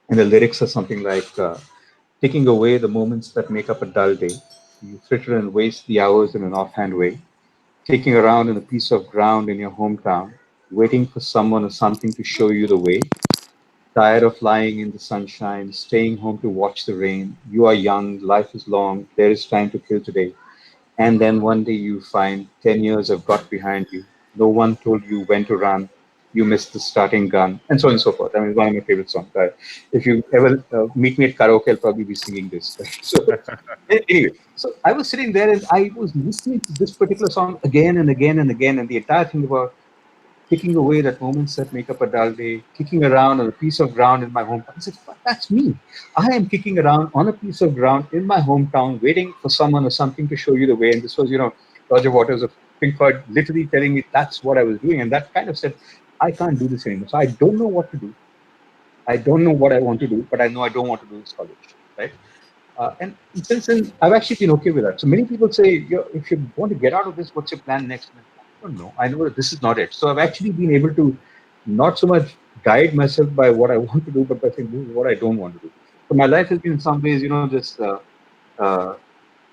and the lyrics are something like, taking away the moments that make up a dull day. You fritter and waste the hours in an offhand way, kicking around in a piece of ground in your hometown, waiting for someone or something to show you the way. Tired of lying in the sunshine, staying home to watch the rain. You are young, life is long, there is time to kill today. And then one day you find 10 years have got behind you. No one told you when to run. You missed the starting gun, and so on and so forth. I mean, it's one of my favorite songs. If you ever meet me at karaoke, I'll probably be singing this. So, anyway, so I was sitting there and I was listening to this particular song again and again and again, and the entire thing about kicking away that moments that make up a dull day, kicking around on a piece of ground in my hometown. I said, "Fuck, that's me. I am kicking around on a piece of ground in my hometown, waiting for someone or something to show you the way." And this was, Roger Waters of Pink Floyd literally telling me that's what I was doing. And that kind of said, I can't do this anymore. So I don't know what to do. I don't know what I want to do, but I know I don't want to do this college, right? And since then, I've actually been okay with that. So many people say, if you want to get out of this, what's your plan next? And I don't know. I know that this is not it. So I've actually been able to not so much guide myself by what I want to do, but by saying, this is what I don't want to do. So my life has been in some ways, just uh,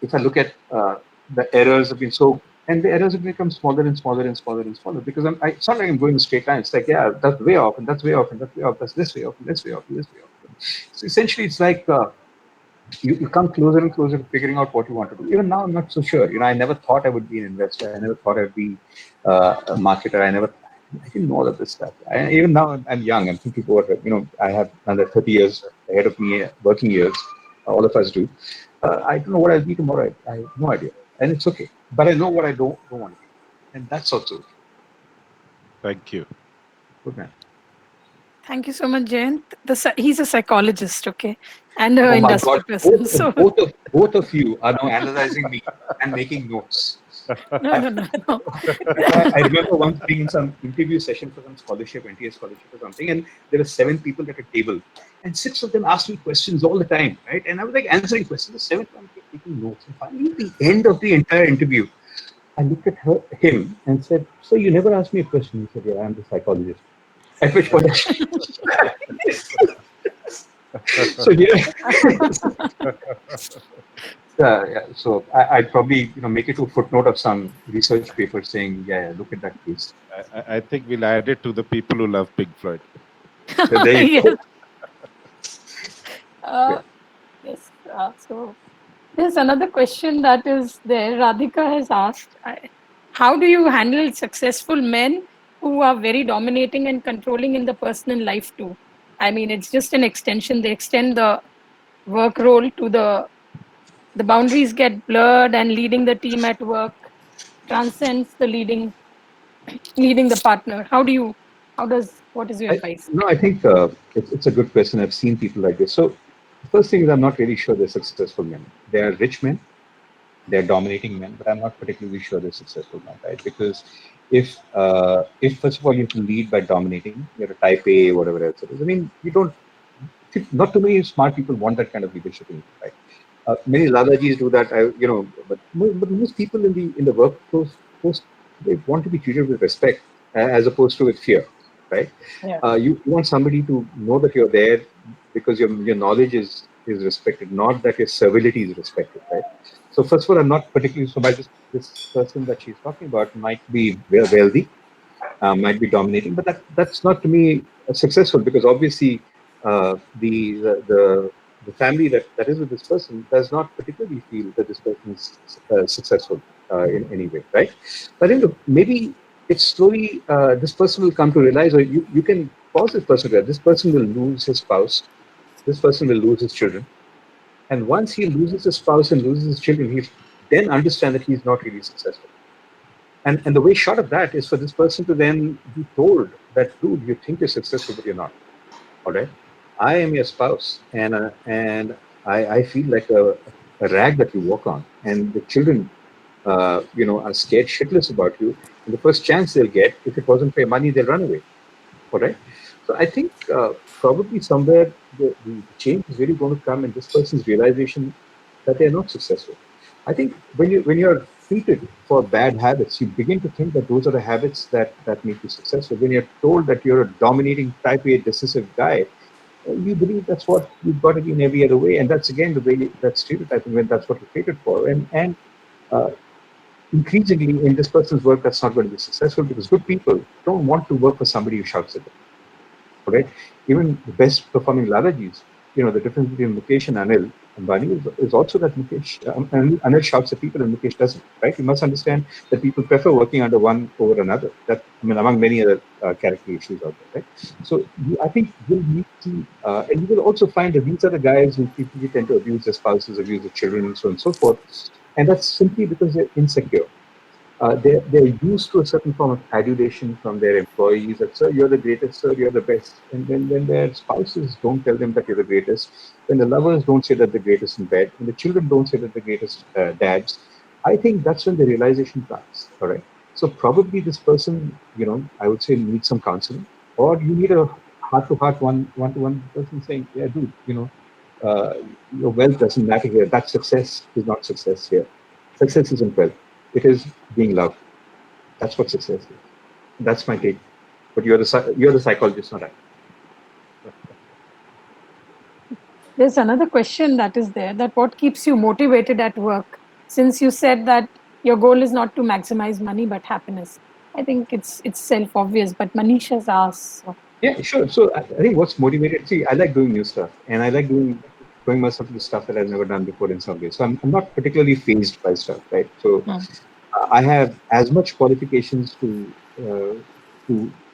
if I look at the errors have been so, and the errors have become smaller and smaller and smaller and smaller because it's not like I'm going in a straight line. It's like, yeah, that's way off, and that's way off, and that's way off, that's this way off, and this way off, and this way off. So essentially, it's like, you come closer and closer to figuring out what you want to do. Even now, I'm not so sure. I never thought I would be an investor. I never thought I'd be a marketer. I didn't know all of this stuff. Even now, I'm young. I'm thinking about it. I have another 30 years ahead of me, working years. All of us do. I don't know what I'll be tomorrow. I have no idea. And it's okay. But I know what I don't want to be. And that's also okay. Thank you. Good man. Thank you so much, Jayant. He's a psychologist, okay, and Oh an my God! industry person. So Both of you are now analyzing me and making notes. no, I, no, no, no. I remember once being in some interview session for some scholarship, NTA scholarship or something, and there were 7 people at a table, and 6 of them asked me questions all the time, right? And I was like answering questions. The seventh one kept taking notes, and finally, at the end of the entire interview, I looked at him, and said, "So you never asked me a question?" He said, "Yeah, I'm the psychologist." At which point, so yeah, yeah. So I'd probably make it to a footnote of some research paper saying, "Yeah, look at that case." I think we'll add it to the people who love Pink Floyd. So there you Yes. go. Uh, Yeah. yes. So there's another question that is there. Radhika has asked, how do you handle successful men who are very dominating and controlling in the personal life too? I mean, it's just an extension. They extend the work role to the boundaries get blurred, and leading the team at work transcends the leading the partner. What is your advice? No, I think it's a good question. I've seen people like this. So the first thing is I'm not really sure they're successful men. They are rich men, they're dominating men, but I'm not particularly sure they're successful men, right? Because if first of all you have to lead by dominating, you're a type A, whatever else it is. I mean, you don't. Not too many smart people want that kind of leadership in, right? Many Ladajis do that, but most people in the workforce, they want to be treated with respect as opposed to with fear, right? Yeah. You want somebody to know that you're there because your knowledge is respected, not that your servility is respected, right? So first of all, I'm not particularly so by this person that she's talking about might be wealthy, might be dominating, but that's not to me successful because obviously the family that is with this person does not particularly feel that this person is successful in any way, right? But I think maybe it's slowly this person will come to realize, or you can cause this person to, this person will lose his spouse, this person will lose his children, and once he loses his spouse and loses his children, he then understand that he's not really successful. And the way short of that is for this person to then be told that, dude, you think you're successful, but you're not. All right. I am your spouse, and I feel like a rag that you walk on, and the children, are scared shitless about you. And the first chance they'll get, if it wasn't for your money, they'll run away. All right. So I think probably somewhere the change is really going to come in this person's realization that they're not successful. I think when you're treated for bad habits, you begin to think that those are the habits that make you successful. When you're told that you're a dominating type A decisive guy, you believe that's what you've got to be in every other way. And that's again the way that stereotyping, when that's what you're treated for. And uh, increasingly in this person's work, that's not going to be successful because good people don't want to work for somebody who shouts at them. Right? Even the best performing Lalajis, the difference between Mukesh and Anil Ambani is also that Anil shouts at people and Mukesh doesn't. Right? You must understand that people prefer working under one over another. That I mean, among many other character issues out there. Right? So I think you'll meet and you will also find that these are the guys who frequently tend to abuse their spouses, abuse their children, and so on and so forth. And that's simply because they're insecure. They're used to a certain form of adulation from their employees that, sir, you're the greatest, sir, you're the best. And when their spouses don't tell them that you're the greatest, when the lovers don't say that they're greatest in bed, when the children don't say that they're greatest dads, I think that's when the realization comes. All right. So probably this person, I would say needs some counseling, or you need a heart to heart, one to one person saying, yeah, dude, uh, your wealth doesn't matter here. That success is not success here. Success isn't wealth. It is being loved. That's what success is. That's my take. But you're the psychologist, not I. There's another question that is there, that what keeps you motivated at work? Since you said that your goal is not to maximize money but happiness. I think it's self obvious, but Manish has asked. So, Yeah, sure. So I think what's motivated. See, I like doing new stuff, and I like throwing myself into stuff that I've never done before in some ways. So I'm not particularly phased by stuff, right? So hmm, I have as much qualifications to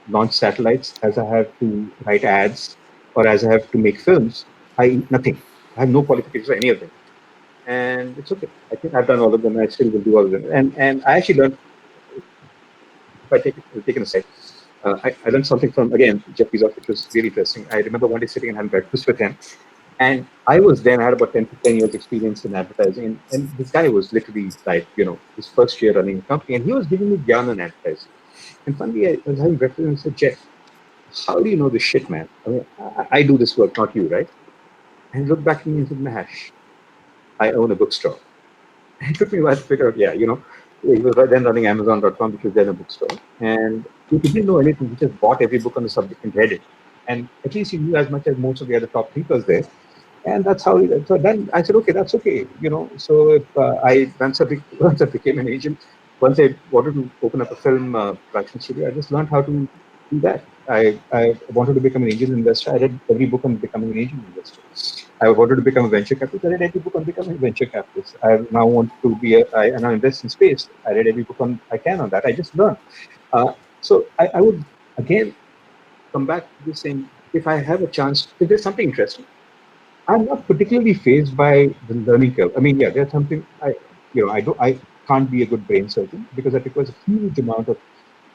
launch satellites as I have to write ads or as I have to make films. I nothing. I have no qualifications for any of them, and it's okay. I think I've done all of them. I still will do all of them, and I actually learned. If I take an aside, I learned something from again Jeff Bezos, which was really interesting. I remember one day sitting and having breakfast with him, and I was then I had about 10 experience in advertising, and this guy was literally like his first year running a company, and he was giving me gyan on advertising. And finally, I was having breakfast and I said, Jeff, how do you know this shit, man? I mean, I do this work, not you, right? And he looked back at me and said, Mahesh, I own a bookstore. It took me a while to figure out, he was then running Amazon.com, which was then a bookstore. And he didn't know anything. He just bought every book on the subject and read it. And at least he knew as much as most of the other top thinkers there. And that's how. So then I said, okay, that's okay. So if once I became an agent, once I wanted to open up a film production studio, I just learned how to do that. I wanted to become an angel investor. I read every book on becoming an angel investor. I wanted to become a venture capitalist. I read every book on becoming a venture capitalist. I now want to be I now invest in space. I read every book I can on that. I just learned. So I would again come back to the same. If I have a chance, if there's something interesting, I'm not particularly phased by the learning curve. I mean, yeah, there's something I can't be a good brain surgeon because that requires a huge amount of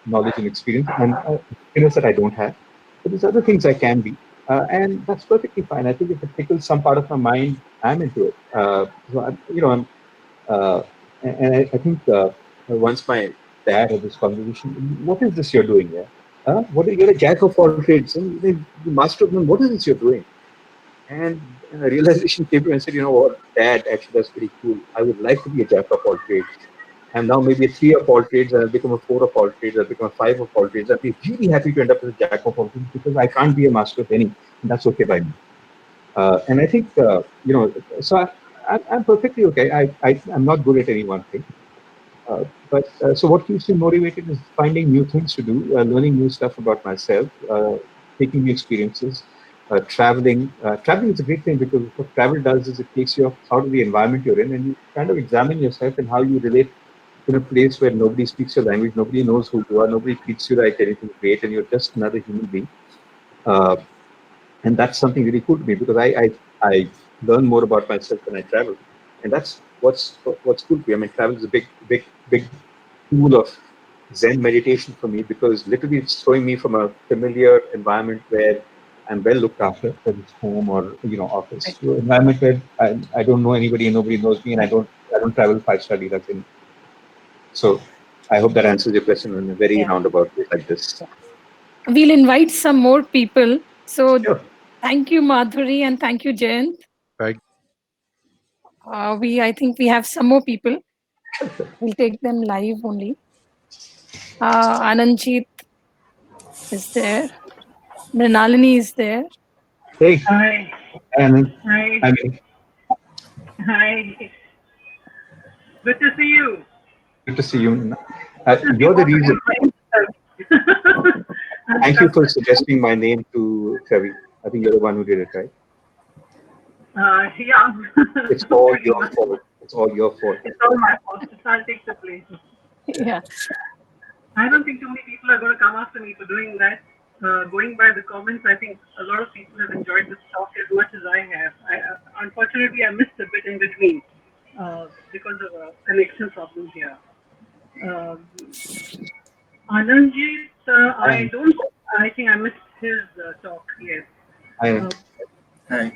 knowledge and experience and skills that I don't have. But there's other things I can be, and that's perfectly fine. I think if it tickles some part of my mind, I'm into it. So I'm, uh, I think once my dad had this conversation, what is this you're doing here? You're a jack of all trades, and the master of none. What is this you're doing? And a realization came to me and said, you know what, Dad, actually, that's pretty cool. I would like to be a jack of all trades. And now maybe a three of all trades, and I'll become a four of all trades, I'll become a five of all trades. I'll be really happy to end up as a jack of all trades because I can't be a master of any, and that's okay by me. And I think, so I'm perfectly okay. I'm not good at any one thing. But so what keeps me motivated is finding new things to do, learning new stuff about myself, taking new experiences, traveling. Traveling is a great thing because what travel does is it takes you out of the environment you're in and you kind of examine yourself and how you relate in a place where nobody speaks your language, nobody knows who you are, nobody treats you like anything great, and you're just another human being. Uh, and that's something really cool to me because I learn more about myself when I travel, and that's what's cool to me. I mean, travel is a big tool of Zen meditation for me because literally it's throwing me from a familiar environment where I'm well looked after, whether it's home or office, right. to an environment where I don't know anybody and nobody knows me, and I don't travel five-star deluxe in. So I hope that answers your question in a very Yeah. roundabout way like this. We'll invite some more people. So Sure. thank you, Madhuri, and thank you, Jayant. Thank I think we have some more people. We'll take them live only. Ananjit is there. Mrinalini is there. Hey, Hi, and hi, I mean, hi. Good to see you. good to see you. Good to see You're the both of reason. your friends. Thank you for suggesting my name to Chavi. I think you're the one who did it, right? Yeah, It's all pretty your much. fault. It's all your fault. It's all my fault. I'll take the place. Yeah. I don't think too many people are going to come after me for doing that. Going by the comments, I think a lot of people have enjoyed this talk as much as I have. Unfortunately, I missed a bit in between because of a connection problem here. Uh, Anandjit, I I am. don't. I think I missed his talk. Yes. I am. Uh, Hi.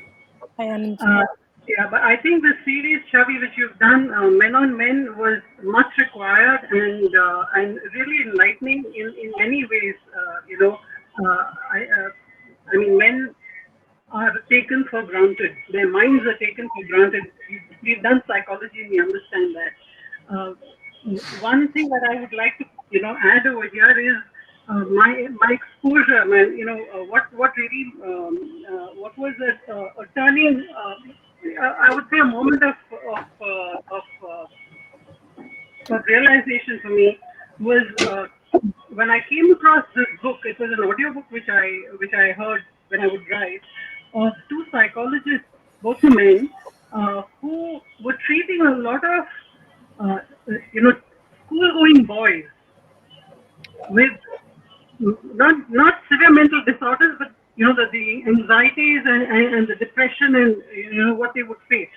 Hi, Ananjit. uh, yeah, but I think the series, Chavi, which you've done, Men on Men, was much required and really enlightening in many ways. I mean, men are taken for granted. Their minds are taken for granted. We've done psychology and we understand that. Uh, One thing that I would like to, add over here is my exposure, man. What really, what was a turning, I would say a moment of realization for me was when I came across this book. It was an audiobook which I heard when I would drive of two psychologists, both men, who were treating a lot of uh, school-going boys with not severe mental disorders, but the anxieties and the depression and what they would face.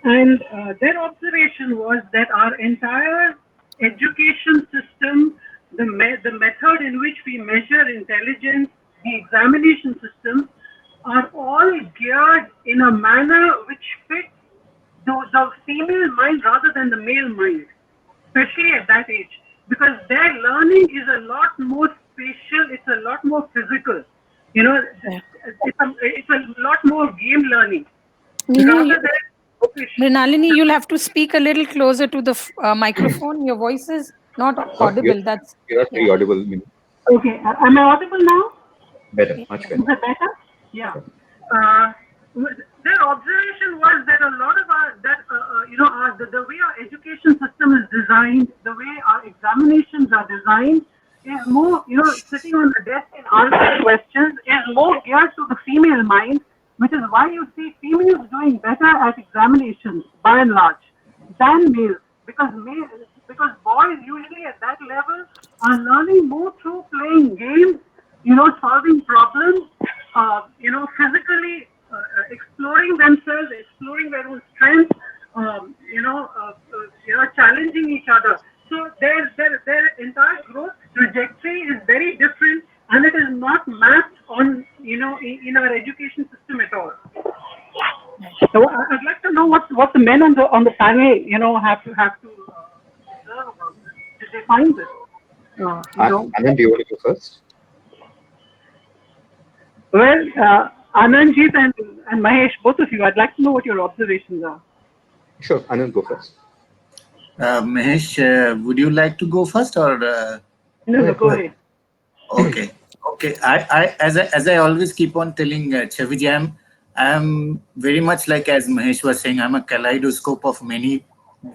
And their observation was that our entire education system, the method in which we measure intelligence, the examination systems, are all geared in a manner which fits the female mind rather than the male mind, especially at that age, because their learning is a lot more spatial, it's a lot more physical. You know, Yeah. it's a lot more game learning Nini, rather than bookish. Mrinalini, you'll have to speak a little closer to the microphone. Your voice is not No, audible. That's, you're not yeah. very audible. I mean, Okay, am I audible now? better, Yeah. much Is better. it better? Yeah. Uh, their observation was that a lot of the way our education system is designed, the way our examinations are designed, is more, sitting on the desk and answering questions is more geared to the female mind, which is why you see females doing better at examinations by and large than males, because boys usually at that level are learning more through playing games, solving problems, physically exploring themselves, exploring their own strengths, challenging each other. So their entire growth trajectory is very different, and it is not mapped on, in our education system at all. So I'd like to know what the men on the panel, have to observe about this. Did they find this? Anand, do you want to go first? Well, Anandjit and Mahesh, both of you, I'd like to know what your observations are. Sure, Anand, go first. Mahesh, would you like to go first or? No, go ahead. Okay. Okay. As I always keep on telling Chavi, I'm very much like as Mahesh was saying, I'm a kaleidoscope of many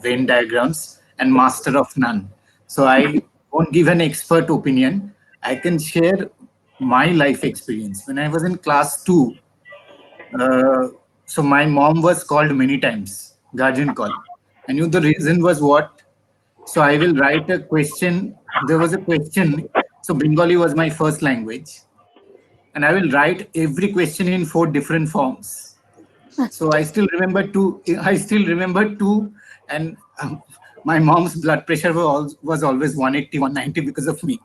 Venn diagrams and master of none. So I won't give an expert opinion. I can share my life experience. When I was in class 2, uh, so my mom was called many times, guardian call. I knew the reason was what. So I will write a question. There was a question. So Bengali was my first language, and I will write every question in 4 different forms. So I still remember two. I still remember two, and my mom's blood pressure was always 180, 190 because of me.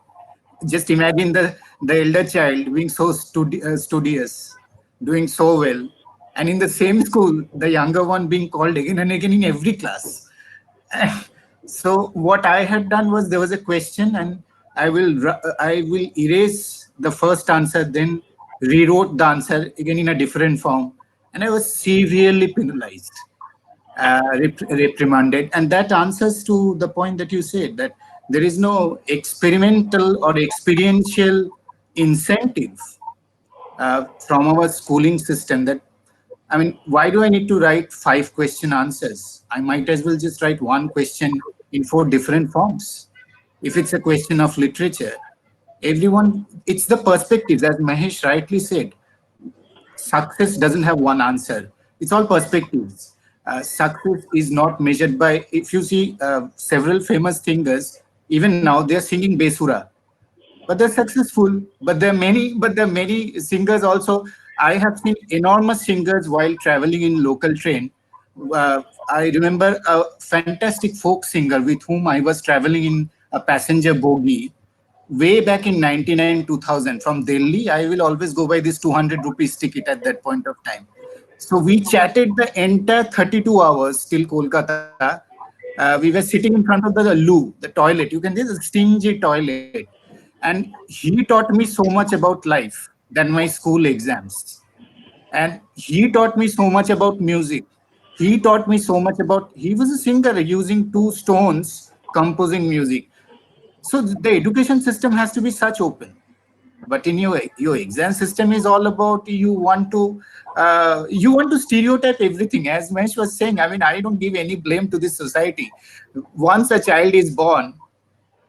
Just imagine the elder child being so studious, doing so well, and in the same school, the younger one being called again and again in every class. So what I had done was there was a question, and I will erase the first answer, then rewrote the answer again in a different form, and I was severely penalized. reprimanded. And that answers to the point that you said, that there is no experimental or experiential incentive from our schooling system. That, I mean, why do I need to write 5 question answers? I might as well just write one question in 4 different forms. If it's a question of literature, everyone, it's the perspectives, as Mahesh rightly said. Success doesn't have one answer. It's all perspectives. Success is not measured by, if you see several famous singers, even now they're singing Besura, but they're successful. But there are many singers also. I have seen enormous singers while traveling in local train. I remember a fantastic folk singer with whom I was traveling in a passenger bogie way back in 99 2000 from Delhi. I will always go by this 200 rupees ticket at that point of time. So we chatted the entire 32 hours till Kolkata. We were sitting in front of the loo, the toilet. You can see the stingy toilet. And he taught me so much about life than my school exams. And he taught me so much about music. He taught me so much about, he was a singer using two stones composing music. So the education system has to be such open. But in your exam system is all about, you want to stereotype everything. As Mesh was saying, I mean, I don't give any blame to this society. Once a child is born,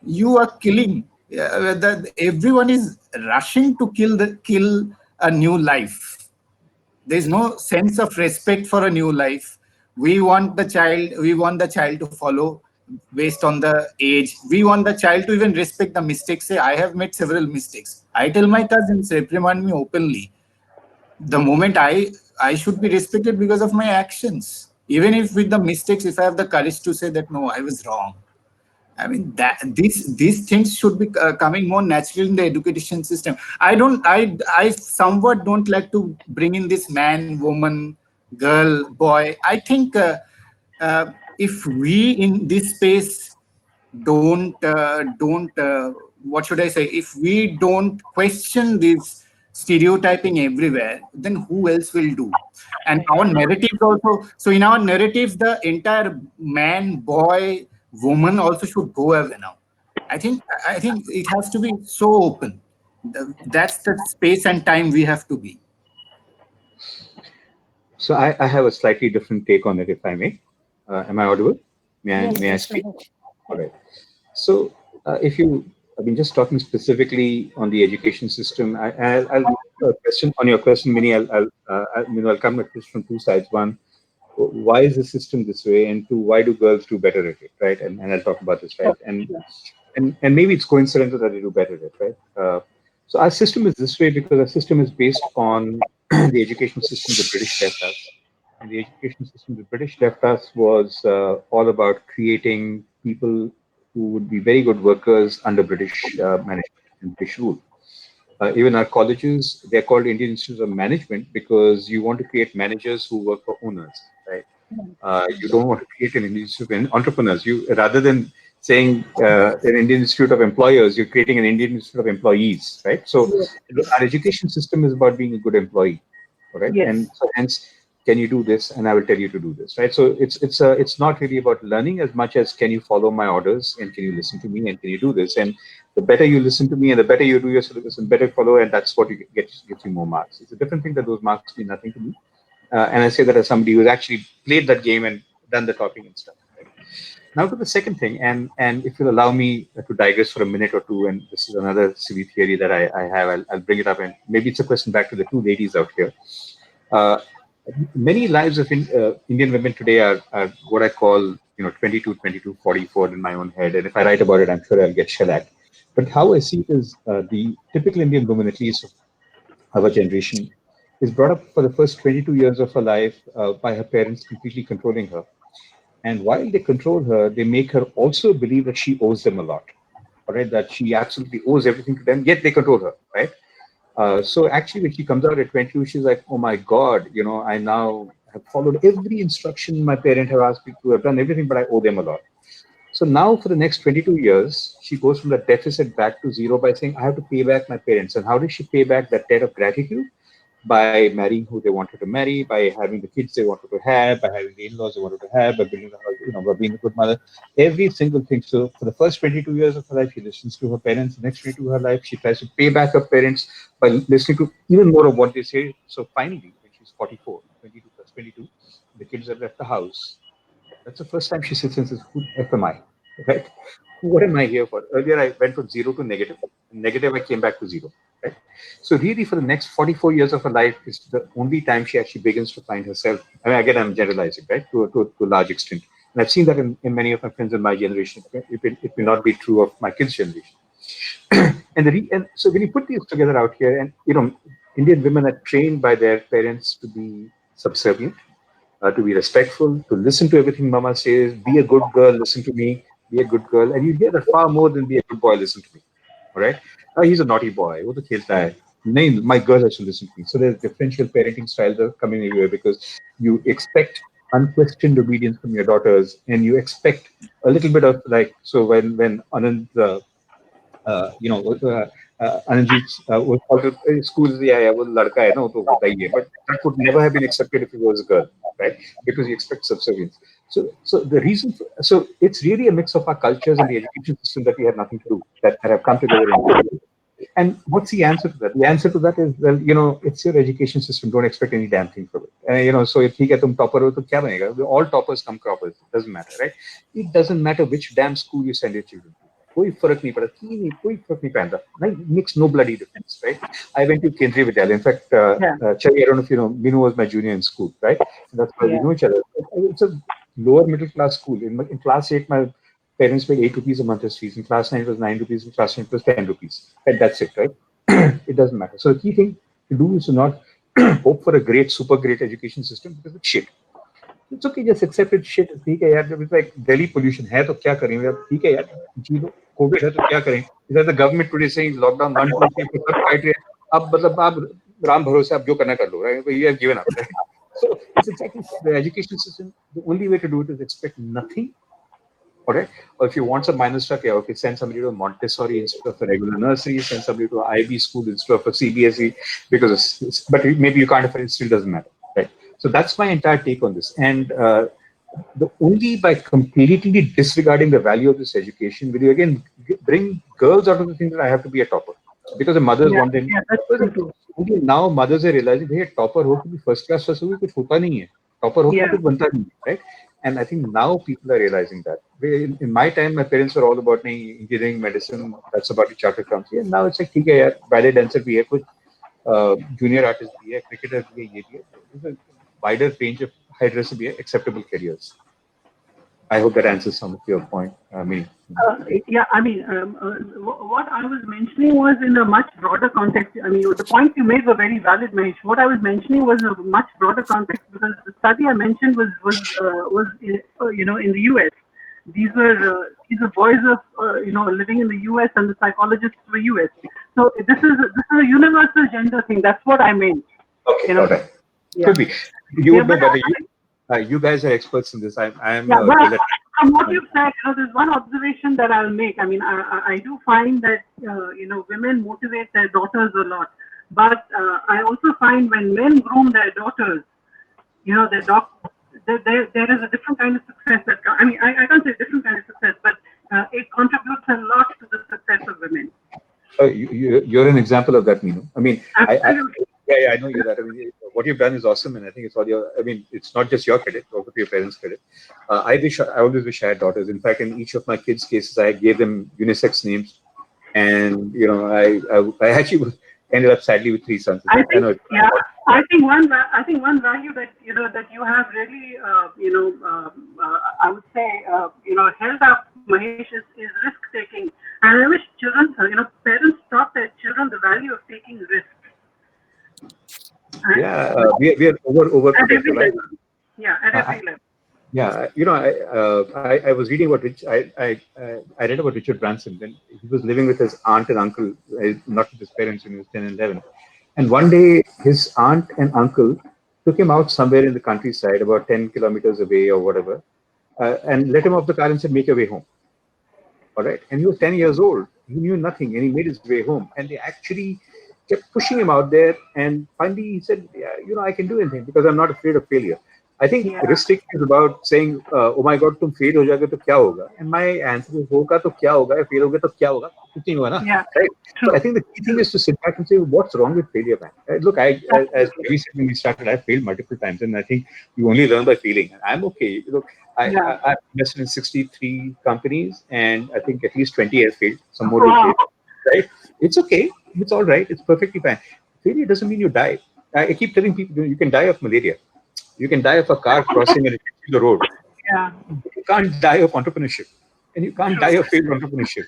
you are killing. Everyone is rushing to kill a new life. There's no sense of respect for a new life. We want the child to follow based on the age. We want the child to even respect the mistakes. Say, I have made several mistakes, I tell my cousins, reprimand me openly. The moment I should be respected because of my actions, even if with the mistakes, if I have the courage to say that no, I was wrong. I mean, that these things should be coming more naturally in the education system. I somewhat don't like to bring in this man, woman, girl, boy. I think if we in this space don't what should I say? If we don't question this stereotyping everywhere, then who else will do? And our narratives also. So in our narratives, the entire man, boy, woman also should go away now. I think it has to be so open. That's the space and time we have to be. So I have a slightly different take on it, if I may. Am I audible? Yes, May I Mr. speak? Mahesh. All right. So, if you, I mean, just talking specifically on the education system, I'll question on your question, Minnie. I'll come at this from two sides. One, why is the system this way? And two, why do girls do better at it, right? And I'll talk about this, right? And maybe it's coincidental that they do better at it, right? So our system is this way because our system is based on the education system the British left us. And the education system the British left us was all about creating people who would be very good workers under British management and British rule. Even our colleges, they're called Indian Institutes of Management because you want to create managers who work for owners, right? You don't want to create an Indian Institute of Entrepreneurs. You rather than saying an Indian Institute of Employers, you're creating an Indian Institute of Employees, right? So our education system is about being a good employee, all right? Yes. And so hence, can you do this? And I will tell you to do this, right? So it's not really about learning as much as can you follow my orders and can you listen to me and can you do this? And the better you listen to me and the better you do your syllabus and better follow, and that's what you get gets you more marks. It's a different thing that those marks mean nothing to me, and I say that as somebody who's actually played that game and done the talking and stuff. Right? Now to the second thing, and if you'll allow me to digress for a minute or two, and this is another silly theory that I have, I'll bring it up, and maybe it's a question back to the two ladies out here. Uh, Many lives of Indian women today are what I call 22, 22, 44 in my own head, and if I write about it, I'm sure I'll get shellacked. But how I see it is the typical Indian woman, at least of our generation, is brought up for the first 22 years of her life by her parents completely controlling her. And while they control her, they make her also believe that she owes them a lot, all right? That she absolutely owes everything to them, yet they control her, right? So actually, when she comes out at 22, she's like, "Oh my God, I now have followed every instruction my parent have asked me to. Have done everything, but I owe them a lot." So now, for the next 22 years, she goes from the deficit back to zero by saying, "I have to pay back my parents." And how does she pay back that debt of gratitude? by marrying who they wanted to marry, by having the kids they wanted to have, by having the in-laws they wanted to have, by building a house, by being a good mother, every single thing. So for the first 22 years of her life, she listens to her parents. The next 22 of her life, she tries to pay back her parents by listening to even more of what they say. So finally, when she's 44, 22 plus 22, the kids have left the house. That's the first time she sits and says, "Who the F am I?" Right? What am I here for? Earlier, I went from zero to negative. Negative, I came back to zero. Right? So really, for the next 44 years of her life, is the only time she actually begins to find herself. I mean, again, I'm generalizing, right, to a large extent. And I've seen that in many of my friends in my generation. It may not be true of my kids' generation. And so when you put these together out here, and Indian women are trained by their parents to be subservient, to be respectful, to listen to everything mama says, be a good girl, listen to me, be a good girl. And you hear that far more than be a good boy, listen to me. All right? He's a naughty boy. What the khelta hai? Nahin, my girl has to listen to me. So there's differential parenting styles are coming everywhere because you expect unquestioned obedience from your daughters and you expect a little bit of like, so when Anand Ananjit was called to school yeah, वो लड़का है ना वो तो होता ही है but that would never have been accepted if he was a girl right because you expect subservience so the reason so it's really a mix of our cultures and the education system that we had nothing to do that have come together in and what's the answer to that? The answer to that is, well, it's your education system. Don't expect any damn thing from it. So if you get them topper, ho, to kya banega? All toppers come croppers. It doesn't matter, right? It doesn't matter which damn school you send your children to. कोई फर्क नहीं पड़ा कोई फर्क नहीं पड़ता like makes no bloody difference right I went to Kendriya Vidyalaya in fact Yeah. Chavi, I don't know if you know Minu was my junior in school right and that's why we Yeah. know each other it's a lower middle class school in class 8 my parents paid 8 rupees a month as fees in class 9 it was 9 rupees in class 10 it was 10 rupees and that's it right it doesn't matter so the key thing to do is to not hope for a great super great education system because it's shit it's okay, just accept it. Shit, ठीक है यार. जब it's like Delhi pollution है तो क्या करेंगे अब ठीक है यार. जी लो COVID है तो क्या करें? Is the government today saying lockdown 1, 2, 3 for सब काट रहे हैं. अब मतलब आप राम भरोसे आप जो करना कर लो, right? You have given up, right? So it's exactly the education system. The only way to do it is expect nothing. Okay, or if you want some minor stuff, yeah, okay, send somebody to a Montessori instead of a regular nursery, send somebody to an IB school instead of a CBSE, because but maybe you can't afford it, still doesn't matter, right? So that's my entire take on this. And the only by completely disregarding the value of this education will you again bring girls out of the thing that I have to be a topper because the mothers Yeah. want them. Yeah. That's true too. Only now mothers are realizing, hey, topper ho to be first class first होगी कुछ होता नहीं है. Topper हो के Yeah. कुछ बनता नहीं है, right? And I think now people are realizing that. In my time, my parents were all about engineering, medicine. That's about the chartered accountancy. And now it's like, ठीक है यार, ballet dancer भी है, कुछ junior artist भी है, cricketer भी है, ये भी है. There's a wider range of hairdresser भी है, acceptable careers. I hope that answers some of your point. I mean, Yeah, I mean, what I was mentioning was in a much broader context. I mean, the points you made were very valid, Mahesh. What I was mentioning was a much broader context because the study I mentioned was in the U.S. These are boys of living in the U.S. and the psychologists were U.S. So this is a universal gender thing. That's what I meant. okay, all right. Yeah. Could be. You would know But better. You guys are experts in this. I'm yeah, but relative. from what you've said, there's one observation that I'll make. I mean, I do find that women motivate their daughters a lot, but I also find when men groom their daughters, their there is a different kind of success that I mean, I can't say different kind of success, but it contributes a lot to the success of women. You're an example of that, Minu. I mean, Absolutely. I know you're that. I mean, what you've done is awesome, and I think it's all your. I mean, it's not just your credit, also to your parents' credit. I always wish I had daughters. In fact, in each of my kids' cases, I gave them unisex names, and I actually ended up sadly with 3 sons. I I think, know. yeah, I think one value that that you have really, I would say, held up, Mahesh, is risk taking, and I wish children, parents taught their children the value of taking risks. Yeah, we are At every overprotective. level. Yeah, at I, every level. Yeah, I was reading about I read about Richard Branson when he was living with his aunt and uncle, not with his parents when he was 10 and 11. And one day, his aunt and uncle took him out somewhere in the countryside, about 10 kilometers away or whatever, and let him off the car and said, "Make your way home." All right, and he was 10 years old. He knew nothing, and he made his way home. And they actually kept pushing him out there, and finally he said, yeah, I can do anything because I'm not afraid of failure. I think Yeah. risk taking is about saying, oh my god, तुम fail हो जाओगे तो क्या होगा? And my answer is, होगा तो क्या होगा? Fail होगे तो क्या होगा? कुछ नहीं होगा ना, Yeah. right? So True. I think the key thing True. is to sit back and say, what's wrong with failure, man? Look, as Absolutely. we said when we started, I failed multiple times, and I think you only learn by failing. And I'm okay. Look, Yeah. I've invested in 63 companies, and I think at least 20 have failed. Some more will Wow. fail, right? It's okay. It's all right. It's perfectly fine. Failure doesn't mean you die. I keep telling people you can die of malaria. You can die of a car crossing and the road. Yeah. You can't die of entrepreneurship, and you can't die True. of failed entrepreneurship.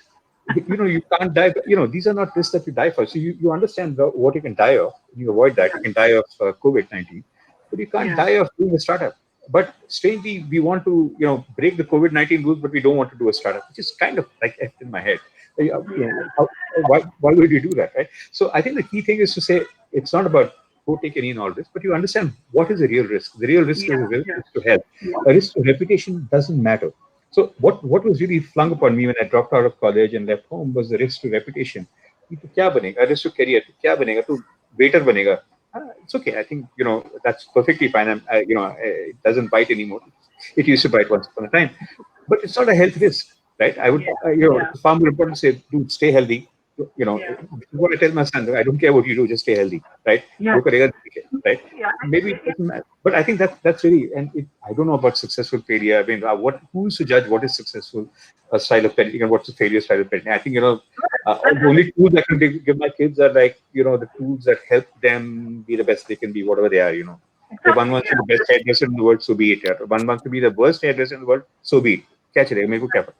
You can't die. These are not risks that you die for. So you understand what you can die of. You avoid that. You can die of COVID-19, but you can't Yeah. die of doing a startup. But strangely, we want to break the COVID-19 rules, but we don't want to do a startup, which is kind of like left in my head. Yeah. Why would you do that, right? So I think the key thing is to say it's not about go take any and all risk, but you understand what is the real risk. The real risk is Yeah. a risk Yeah. to health. Yeah. A risk to reputation doesn't matter. So what was really flung upon me when I dropped out of college and left home was the risk to reputation. कि तू क्या बनेगा? Risk to career. तू क्या बनेगा? तू waiter बनेगा? It's okay. I think that's perfectly fine. It doesn't bite anymore. It used to bite once upon a time, but it's not a health risk, right? I would, Yeah. Yeah. it's far more important to say, dude, stay healthy. Yeah. This is what I tell my son. I don't care what you do, just stay healthy, right? Yeah. जो करेगा ठीक है, right? Yeah. Maybe it doesn't matter, but I think that's really, and I don't know about successful failure. I mean, who's to judge what is successful style of parenting and what's a failure style of parenting? I think the only tools I can give my kids are like the tools that help them be the best they can be, whatever they are. If one Exactly. wants to be the best hairdresser in the world, so be it. If one wants to be the worst hairdresser in the world, so be it. Catch it. मेरे को क्या पता?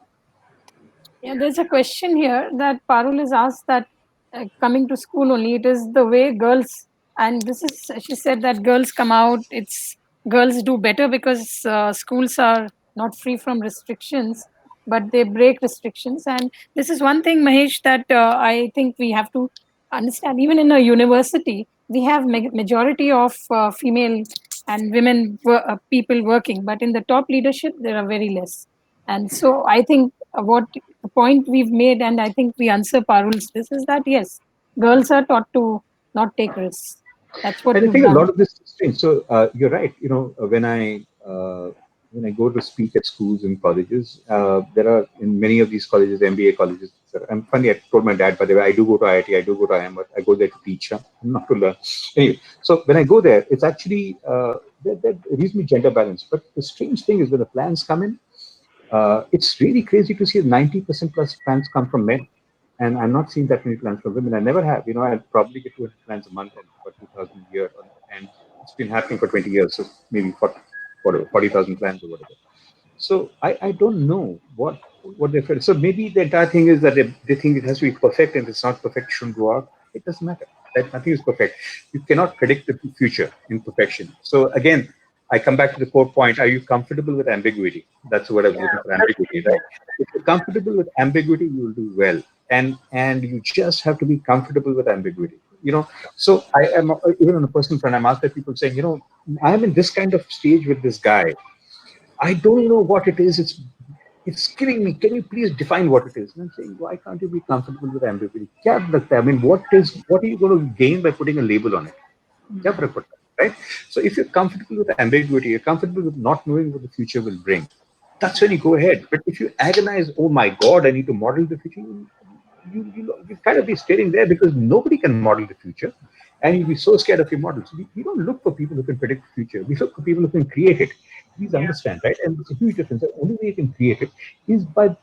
Yeah, there's a question here that Parul has asked that coming to school only, it is the way girls, and this is, she said that girls come out, it's girls do better because schools are not free from restrictions, but they break restrictions. And this is one thing, Mahesh, that I think we have to understand. Even in a university, we have majority of female and women people working, but in the top leadership, there are very less. And so I think what the point we've made, and I think we answer Parul's this, is that yes, girls are taught to not take risks. That's what And I you've think a done. lot of this is strange. So you're right. When I go to speak at schools and colleges, there are in many of these colleges, MBA colleges. Etc. I'm funny. I told my dad, by the way, I do go to IIT, I do go to IIM, but I go there to teach, not to learn. Anyway, so when I go there, it's actually they're reasonably gender balanced. But the strange thing is when the plans come in, it's really crazy to see 90% plus plans come from men. And I'm not seeing that many plans from women. I never have. I probably get 200 plans a month and about 2,000 a year. And it's been happening for 20 years. So maybe 40,000 plans or whatever. So I don't know what they feel. So maybe the entire thing is that they think it has to be perfect, and if it's not perfect, it shouldn't go out. It doesn't matter. Right? Nothing is perfect. You cannot predict the future in perfection. So again, I come back to the core point. Are you comfortable with ambiguity? That's what I was Yeah. looking for, ambiguity, right? If you're comfortable with ambiguity, you will do well. And you just have to be comfortable with ambiguity. So I am even on a personal front, I'm asked by people saying, I'm in this kind of stage with this guy. I don't know what it is. It's killing me. Can you please define what it is? And I'm saying, why can't you be comfortable with ambiguity? क्या लगता है? I mean, what are you going to gain by putting a label on it? क्या फर्क पड़ता है, right? So if you're comfortable with ambiguity, you're comfortable with not knowing what the future will bring. That's when you go ahead. But if you agonize, oh my God, I need to model the future, you kind of be staring there because nobody can model the future, and you'll be so scared of your models. We don't look for people who can predict the future. We look for people who can create it. Please Yeah. understand, right? And it's a huge difference. The only way you can create it is by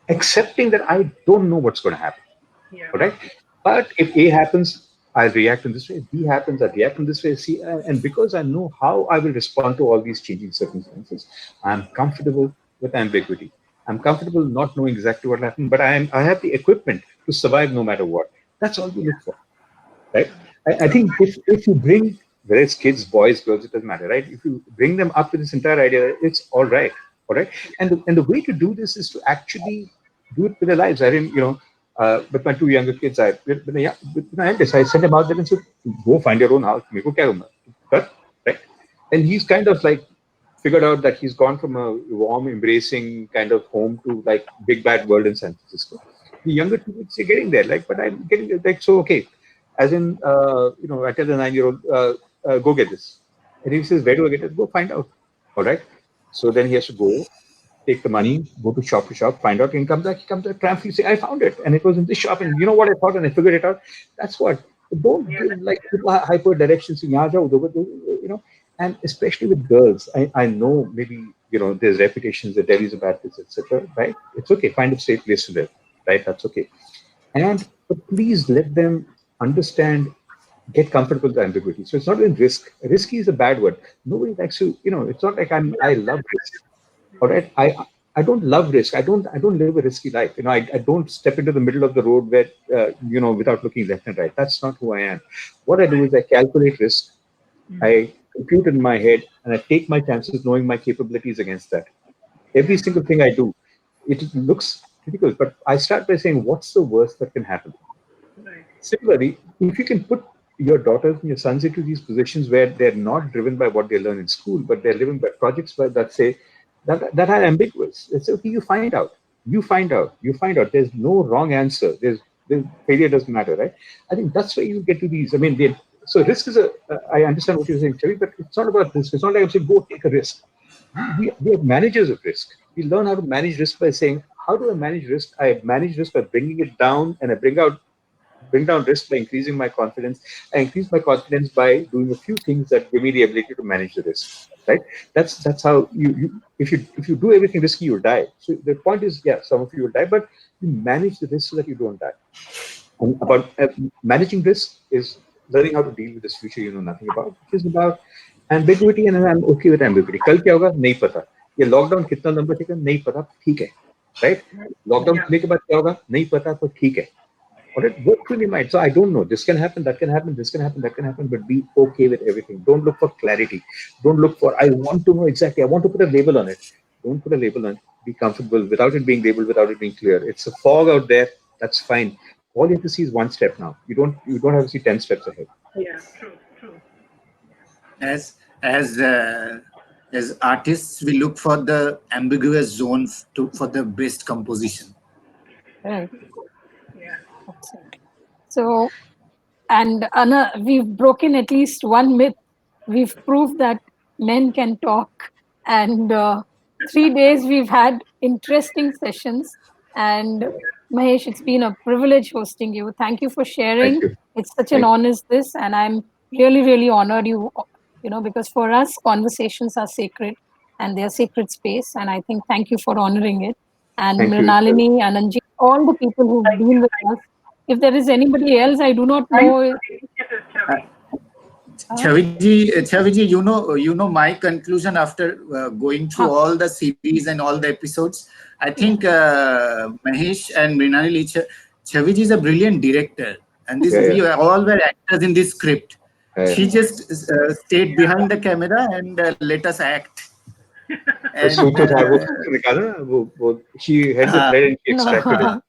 accepting that I don't know what's going to happen. Yeah. All right. But if A happens, I'll react in this way. B happens, I'll react in this way. C, and because I know how I will respond to all these changing circumstances, I'm comfortable with ambiguity. I'm comfortable not knowing exactly what will happen, but I have the equipment to survive no matter what. That's all we look for, right? I think if you bring, whether it's kids, boys, girls, it doesn't matter, right? If you bring them up to this entire idea, it's all right. And the way to do this is to actually do it with their lives. I didn't, with my two younger kids, with my eldest, I sent him out there and said, go find your own house. मेरे को क्या करना? कर, right? And he's kind of like figured out that he's gone from a warm, embracing kind of home to like big bad world in San Francisco. The younger two kids are getting there, like, but I'm getting like so okay. As in, I tell the 9-year-old, go get this. And he says, where do I get it? Go find out. All right. So then he has to go, take the money, go to shop, find out, and he comes back triumphantly, say, I found it. And it was in this shop. And you know what I thought? And I figured it out. That's what. Don't Yeah. give like people hyper directions. And especially with girls, I know maybe, there's reputations that Delhi's a bad place, etc. Right? It's okay. Find a safe place to live. Right? That's okay. But please let them understand, get comfortable with ambiguity. So it's not even risk. Risky is a bad word. Nobody likes to, it's not like I love risk. All right. I don't love risk. I don't live a risky life. I don't step into the middle of the road where, without looking left and right. That's not who I am. What I do is I calculate risk. I compute in my head and I take my chances knowing my capabilities against that. Every single thing I do, it looks critical, but I start by saying, what's the worst that can happen? Right. Similarly, if you can put your daughters and your sons into these positions where they're not driven by what they learn in school, but they're driven by projects that say that are ambiguous. It's okay. You find out. You find out. You find out. There's no wrong answer. There's failure doesn't matter, right? I think that's where you get to these. I mean, so risk is a. I understand what you're saying, Chavi, but it's not about risk. It's not like I'm saying go take a risk. We are managers of risk. We learn how to manage risk by saying, how do I manage risk? I manage risk by bringing it down, and I bring down risk by increasing my confidence. I increase my confidence by doing a few things that give me the ability to manage the risk. Right? That's how if you do everything risky, you'll die. So the point is, yeah, some of you will die, but you manage the risk so that you don't die. And about managing risk is learning how to deal with this future you know nothing about, which is about ambiguity, and I'm okay with ambiguity. कल क्या होगा नहीं पता. ये lockdown कितना लंबा टिका नहीं पता, ठीक है. Right? Lockdown Yeah. खुलने के बाद क्या होगा नहीं पता, तो ठीक है. Or it work through your mind. So I don't know. This can happen, that can happen, this can happen, that can happen, but be okay with everything. Don't look for clarity. Don't look for, I want to know exactly. I want to put a label on it. Don't put a label on it. Be comfortable without it being labeled, without it being clear. It's a fog out there. That's fine. All you have to see is one step now. You don't have to see 10 steps ahead. Yeah. True. True. as as as artists, we look for the ambiguous zone for the best composition. Right. Yeah. Absolutely. So, and Anna, we've broken at least one myth. We've proved that men can talk, and 3 days we've had interesting sessions. And Mahesh, it's been a privilege hosting you. Thank you for Thank sharing. you. It's such an Thank you. honor, this, and I'm really, really honored you. Because for us, conversations are sacred, and they're sacred space. And I think thank you for honoring it. And Thank you. Mrinalini, Ananji, all the people who've Thank you. been with Thank us. If there is anybody else, I do not you. know. Thank you, Chavi. Chaviji, you know my conclusion after going through Huh, all the series and all the episodes. I yeah, think Mahesh and Mrinalini, Chaviji is a brilliant director, and this Yeah, we yeah. all were actors in this script. Yeah, She yeah. just stayed behind the camera and let us act. वो And suit तो था, वो suit निकाला ना, वो she held the thread and she extracted it. no.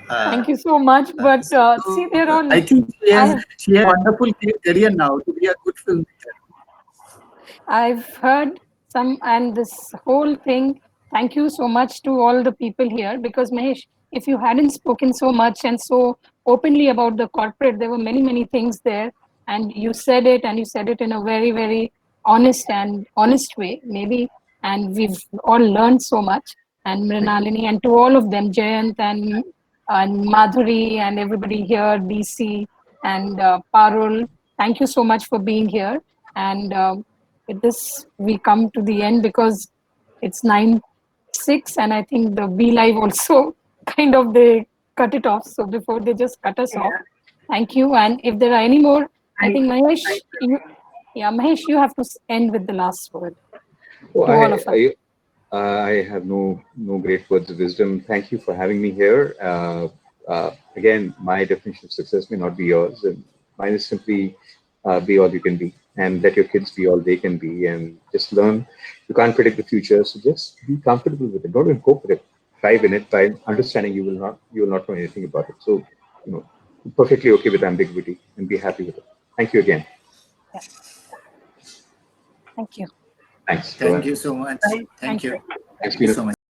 Thank you so much. But see, so they're I all. think I have she has a wonderful career now to be a good filmmaker. I've heard some, and this whole thing. Thank you so much to all the people here, because Mahesh, if you hadn't spoken so much and so openly about the corporate, there were many, many things there, and you said it, and you said it in a very, very honest way, maybe, and we've all learned so much. And Thank you. Mrinalini, and to all of them, Jayant and Madhuri, and everybody here, DC and Parul, thank you so much for being here. And with this, we come to the end because it's 9:06, and I think the B Live also kind of they cut it off. So before they just cut us off, Yeah. thank you. And if there are any more, I Thank think you. Mahesh, Thank you. yeah, Mahesh, you have to end with the last word Oh, to all of us. I have no great words of wisdom. Thank you for having me here. Again, my definition of success may not be yours, and mine is simply be all you can be, and let your kids be all they can be, and just learn. You can't predict the future, so just be comfortable with it. Don't even go for it. Thrive in it by understanding you will not know anything about it. So, you know, perfectly okay with ambiguity and be happy with it. Thank you again. Yeah, thank you. Thanks. Thank Bye. you so much. Thank Thank Thank you. you. It's Thank you been a so much.